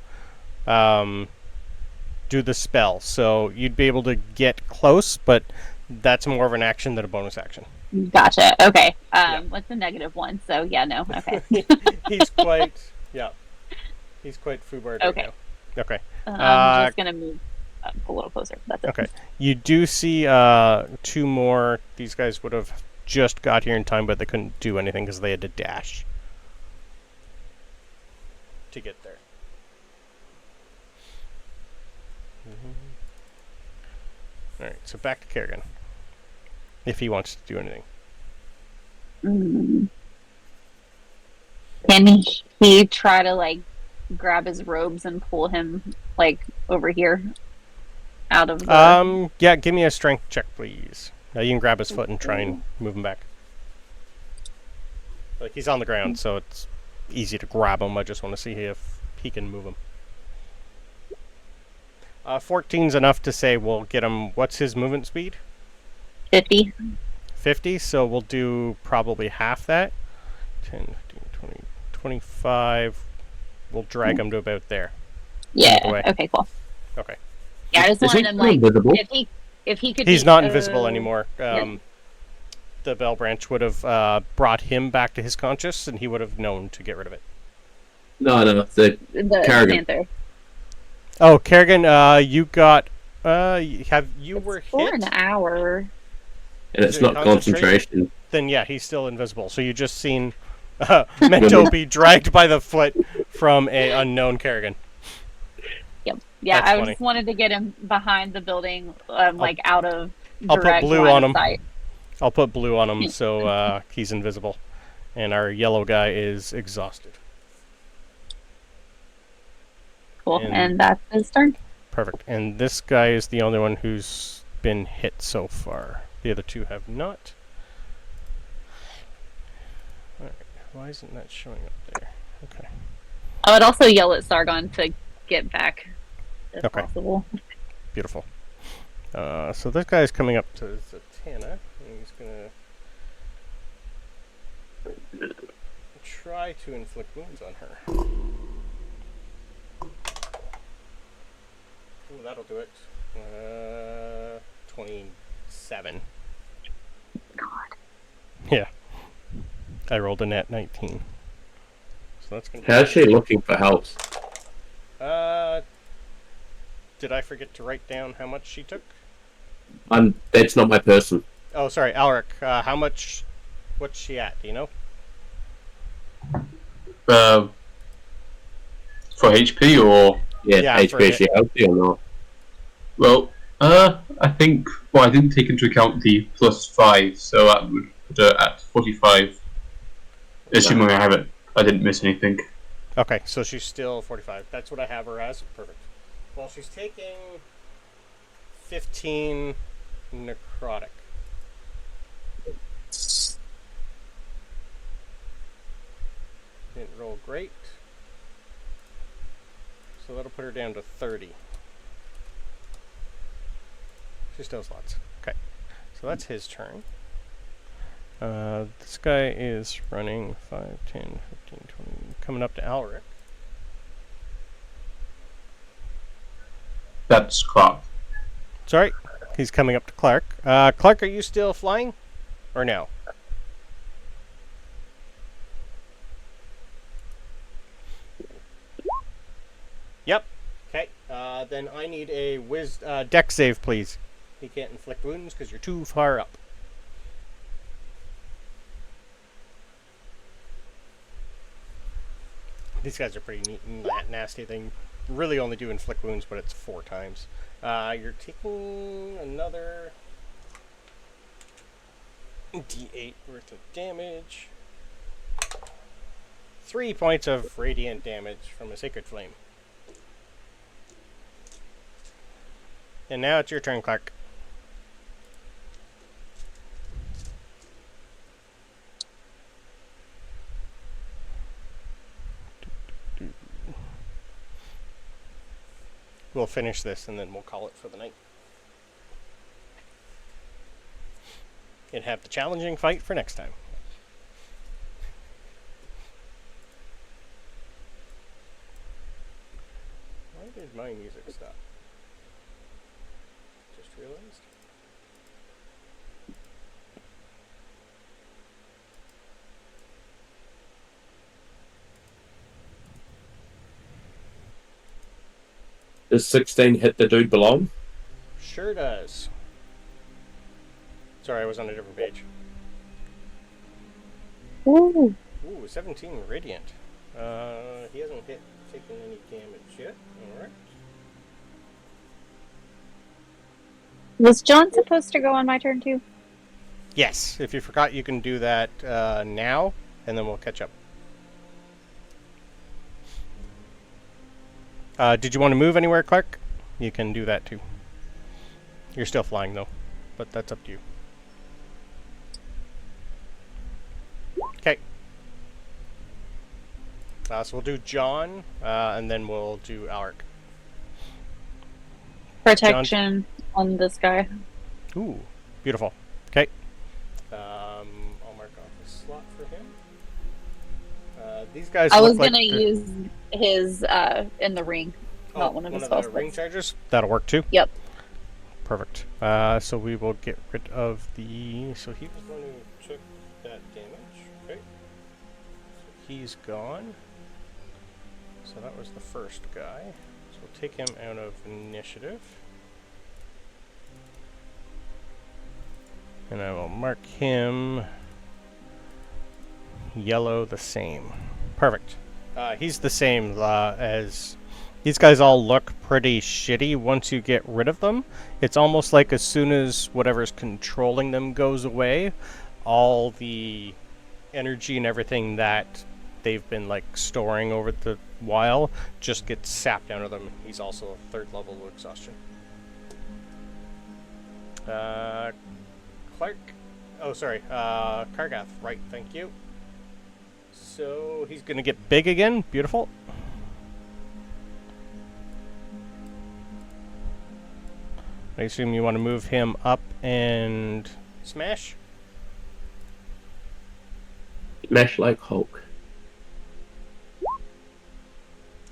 do the spell, so you'd be able to get close, but that's more of an action than a bonus action. Gotcha. Okay. What's the -1? So yeah, no. Okay. He's quite, he's quite foobarred Okay. right now. Okay. I'm just gonna move up a little closer. That's it. Okay. You do see 2 more. These guys would have just got here in time, but they couldn't do anything because they had to dash to get there. Alright, so back to Kerrigan. If he wants to do anything. Can he try to, like, grab his robes and pull him, like, over here out of the... Yeah, give me a strength check, please. You can grab his foot and try and move him back. Like, he's on the ground, so it's easy to grab him. I just want to see if he can move him. 14's enough to say we'll get him... What's his movement speed? 50. 50, so we'll do probably half that. 10, 15, 20, 25. We'll drag him to about there. Yeah. Away. Okay, cool. Okay. Yeah, I just Is he wanted him, like, invisible? if he could He's be, not invisible anymore. yeah. The Bell Branch would have brought him back to his conscious, and he would have known to get rid of it. No, the The Kargath. Panther. Oh, Kerrigan, you got... you were For hit? an hour. and it's Is it not concentration. Then yeah, he's still invisible. So you just seen Mento be dragged by the foot from a unknown Kerrigan. Yep. Yeah, That's I funny. just wanted to get him behind the building, like, out of I'll put direct blue line on of him. sight. I'll put blue on him so he's invisible. And our yellow guy is exhausted. Cool. And- And that's his turn. Perfect. And this guy is the only one who's been hit so far. The other 2 have not. Alright, why isn't that showing up there? Okay. I would also yell at Sargon to get back if Okay. possible. Beautiful. So this guy's coming up to Zatanna, and he's gonna try to inflict wounds on her. Ooh, that'll do it. 27. God. Yeah. I rolled a nat 19. So that's gonna. How's she looking for help? Did I forget to write down how much she took? That's not my person. Oh, sorry, Alric. How much? What's she at? Do you know? For HP or... Yeah, Yeah, for HP, is she healthy or not? Well, I think... Well, I didn't take into account the +5, so that would put her at 45. Assuming I have it. I didn't miss anything. Okay, so she's still 45. That's what I have her as. Perfect. Well, she's taking 15 necrotic. Didn't roll great. So that'll put her down to 30. She still has lots. Okay. So that's his turn. This guy is running 5, 10, 15, 20. Coming up to Alric. That's Clark. Sorry. He's coming up to Clark. Clark, are you still flying? Or no? Yep. Okay. Then I need a deck save, please. He can't inflict wounds because you're too far up. These guys are pretty neat and nasty. They really only do inflict wounds, but it's 4 times. You're taking another D8 worth of damage. 3 points of radiant damage from a Sacred Flame. And now it's your turn, Clark. We'll finish this and then we'll call it for the night. And have the challenging fight for next time. Why did my music stop? Just realized. Does 16 hit the dude below? Sure does. Sorry, I was on a different page. Ooh. Ooh, 17 radiant. He hasn't taken any damage yet. Alright. Was John supposed to go on my turn too? Yes, if you forgot, you can do that now, and then we'll catch up. Did you want to move anywhere, Clark? You can do that too. You're still flying though, but that's up to you. Okay. So we'll do John, and then we'll do Alric. Protection on this guy. Ooh, beautiful. Okay. I'll mark off a slot for him. These guys. I was look like gonna use his in the ring, not one of his spell the ring slots. chargers. That'll work too. Yep. Perfect. So we will get rid of the. So he was the one who took that damage. Okay. So he's gone. So that was the first guy. So we'll take him out of initiative. And I will mark him yellow the same. Perfect. He's the same as... These guys all look pretty shitty once you get rid of them. It's almost like as soon as whatever's controlling them goes away, all the energy and everything that they've been like storing over the while just gets sapped out of them. He's also a 3rd level of exhaustion. Clark? Oh, sorry. Kargath. Right, thank you. So he's going to get big again. Beautiful. I assume you want to move him up and smash? Smash like Hulk.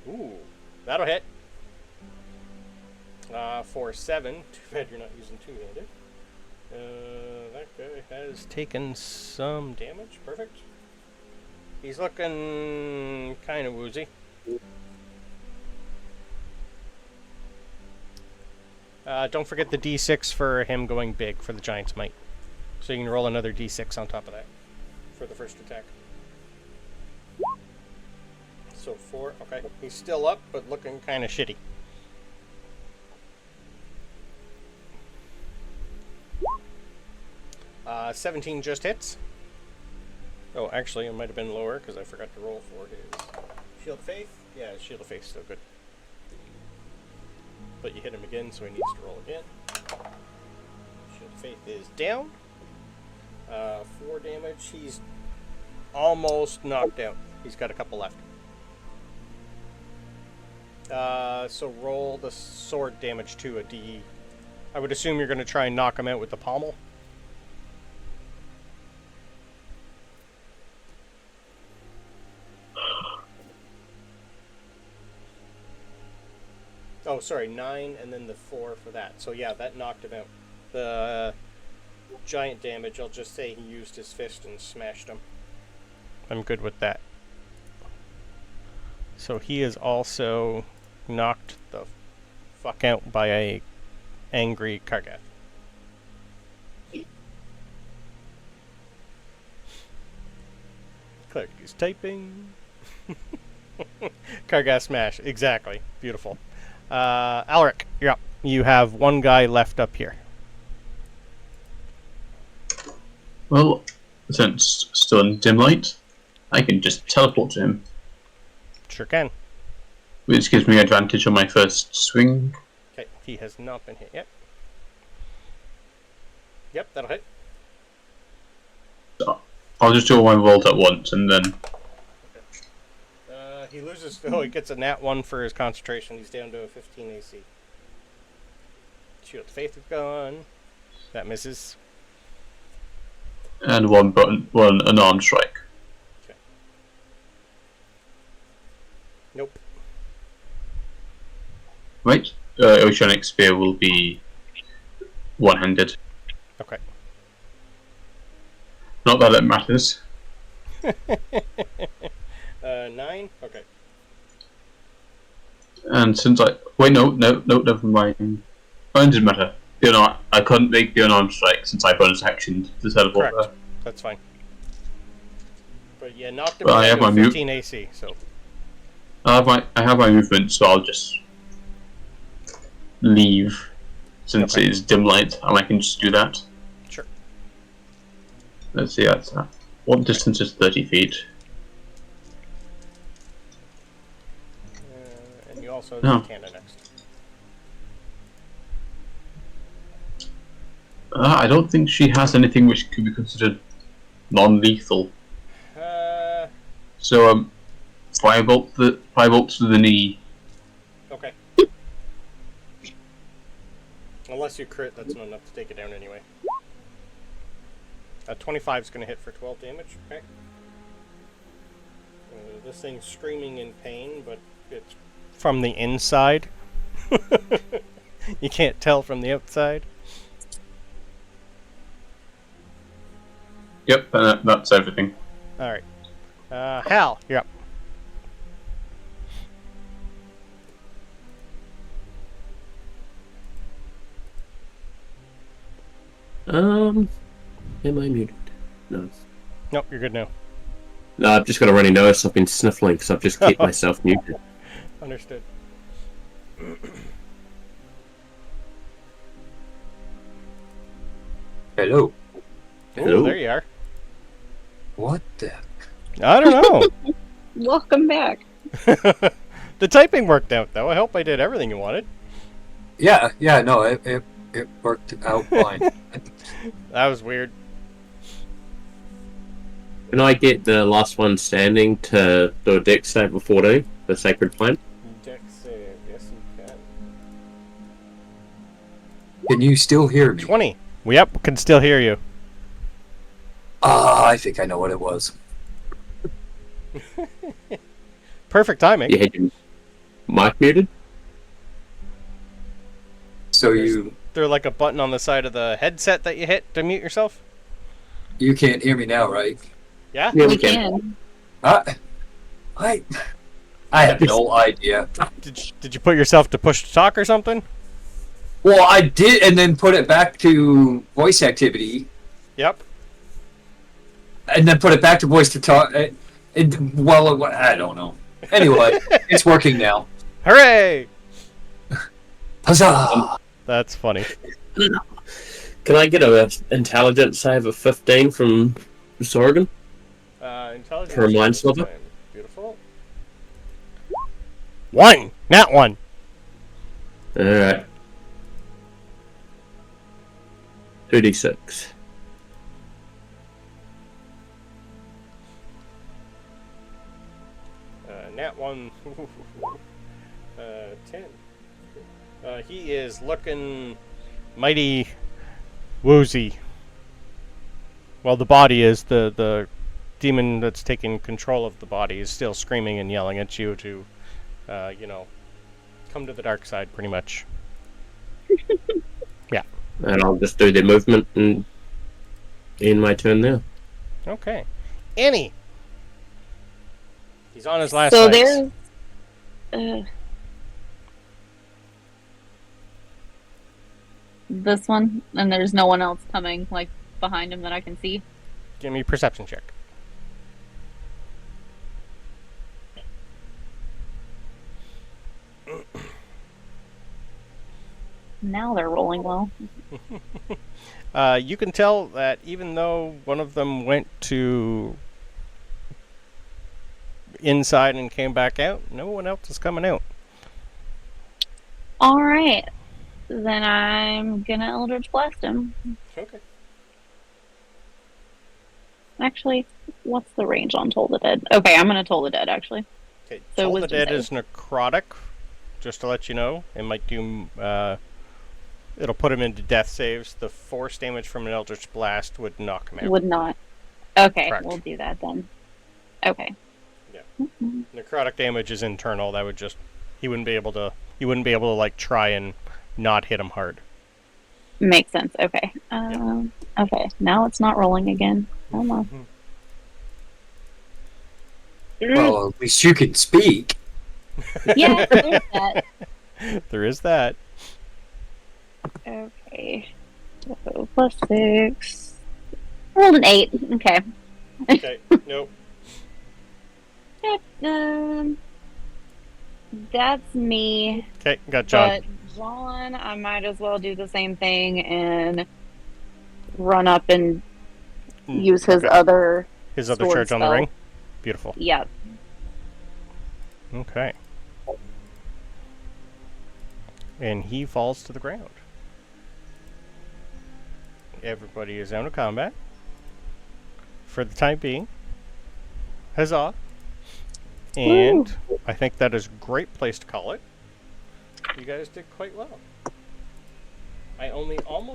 Ooh, that'll hit. For 7. Too bad you're not using two-handed. That guy has taken some damage. Perfect. He's looking kind of woozy. Don't forget the d6 for him going big for the Giant's Might. So you can roll another d6 on top of that for the first attack. So 4. Okay, he's still up, but looking kind of shitty. Uh, 17 just hits. Oh, actually, it might have been lower because I forgot to roll for his Shield of Faith. Yeah, his Shield of Faith still good. But you hit him again, so he needs to roll again. Shield of Faith is down. 4 damage. He's almost knocked out. He's got a couple left. So roll the sword damage to a D. I would assume you're going to try and knock him out with the pommel. Oh, sorry, 9 and then the 4 for that. So yeah, that knocked him out. The giant damage, I'll just say he used his fist and smashed him. I'm good with that. So he is also knocked the fuck out by a angry Kargath. Cleric is typing. Kargath smash, exactly. Beautiful. Alric, you're up. You have one guy left up here. Well, since still in dim light, I can just teleport to him, Sure can. which gives me advantage on my first swing. Okay, he has not been hit yet. Yep, that'll hit. I'll just do all my rolls at once, and then He loses. Oh, he gets a nat 1 for his concentration. He's down to a 15 AC. Shield of Faith is gone. That misses. and one unarmed strike. Okay. Nope. Right. Oceanic Spear will be one-handed. Okay. Not that it matters. 9? Okay. And since I never mind. Oh, it doesn't matter. I couldn't make the unarmed strike since I bonus actioned the teleport. Correct. That's fine. But yeah, knocked him Well, I down have to my 15 AC, so. I have my movement, so I'll just leave since Okay. it's dim light, and I can just do that. Sure. Let's see, that's that. What distance is 30 feet? And you also have No. Arcana next. I don't think she has anything which could be considered non-lethal. So 5 bolts to the knee. Okay. Unless you crit, that's not enough to take it down anyway. 25 is going to hit for 12 damage. Okay. This thing's screaming in pain, but it's from the inside. You can't tell from the outside. Yep, and that's everything. Alright. Hal, you're up. Am I muted? No. Nope, you're good now. No, I've just got a runny nose. I've been sniffling, so I've just kept myself muted. Understood. Hello. Hello. Oh, there you are. What the? I don't know. Welcome back. The typing worked out, though. I hope I did everything you wanted. Yeah, no, it worked out fine. That was weird. Can I get the last one standing to do a dex save of 14, the Sacred Flame? Dex save. Yes, you can. Can you still hear me? 20. Yep, can still hear you. I think I know what it was. Perfect timing. You had your mic muted? So There's like a button on the side of the headset that you hit to mute yourself. you can't hear me now, right? Yeah? Yeah, We can. I have no idea. Did you put yourself to push to talk or something? Well, I did, and then put it back to voice activity, Yep. and then put it back to voice to talk. Well, I don't know. Anyway, it's working now. Hooray! Huzzah! That's funny. Can I get an intelligence save of 15 from Sorgan? Intelligence. For a mind sliver? Beautiful. 1! Not 1! Alright. 2d6. Nat 1. 10. He is looking mighty woozy. Well, the body is. The demon that's taking control of the body is still screaming and yelling at you to, come to the dark side, pretty much. Yeah. And I'll just do the movement and end my turn there. Okay. Annie! He's on his last So legs. there's this one, and there's no one else coming like behind him that I can see. Give me a perception check. Now they're rolling well. You can tell that even though one of them went to inside and came back out, no one else is coming out. All right, then I'm gonna Eldritch Blast him. Okay. Actually, what's the range on Toll the Dead? Okay, I'm gonna Toll the Dead actually. Okay. So Toll the wisdom Dead save. is necrotic, just to let you know. It might do. It'll put him into death saves. The force damage from an Eldritch Blast would knock him out. Would not. Okay, Correct. we'll do that then. Okay. Yeah. Mhm. Necrotic damage is internal. That would just he wouldn't be able to like try and not hit him hard. Makes sense. Okay. Okay. Now it's not rolling again. Come on. Well, at least you can speak. Yeah, there's that. There is that. Okay. So +6. Rolled an 8. Okay. Okay. Nope. That's me. Okay. Got John. But John, I might as well do the same thing and run up and use his Okay. other. His other sword charge on the spell. ring. Beautiful. Yep. Okay. And he falls to the ground. Everybody is out of combat. For the time being. Huzzah. And I think that is a great place to call it. You guys did quite well. I only almost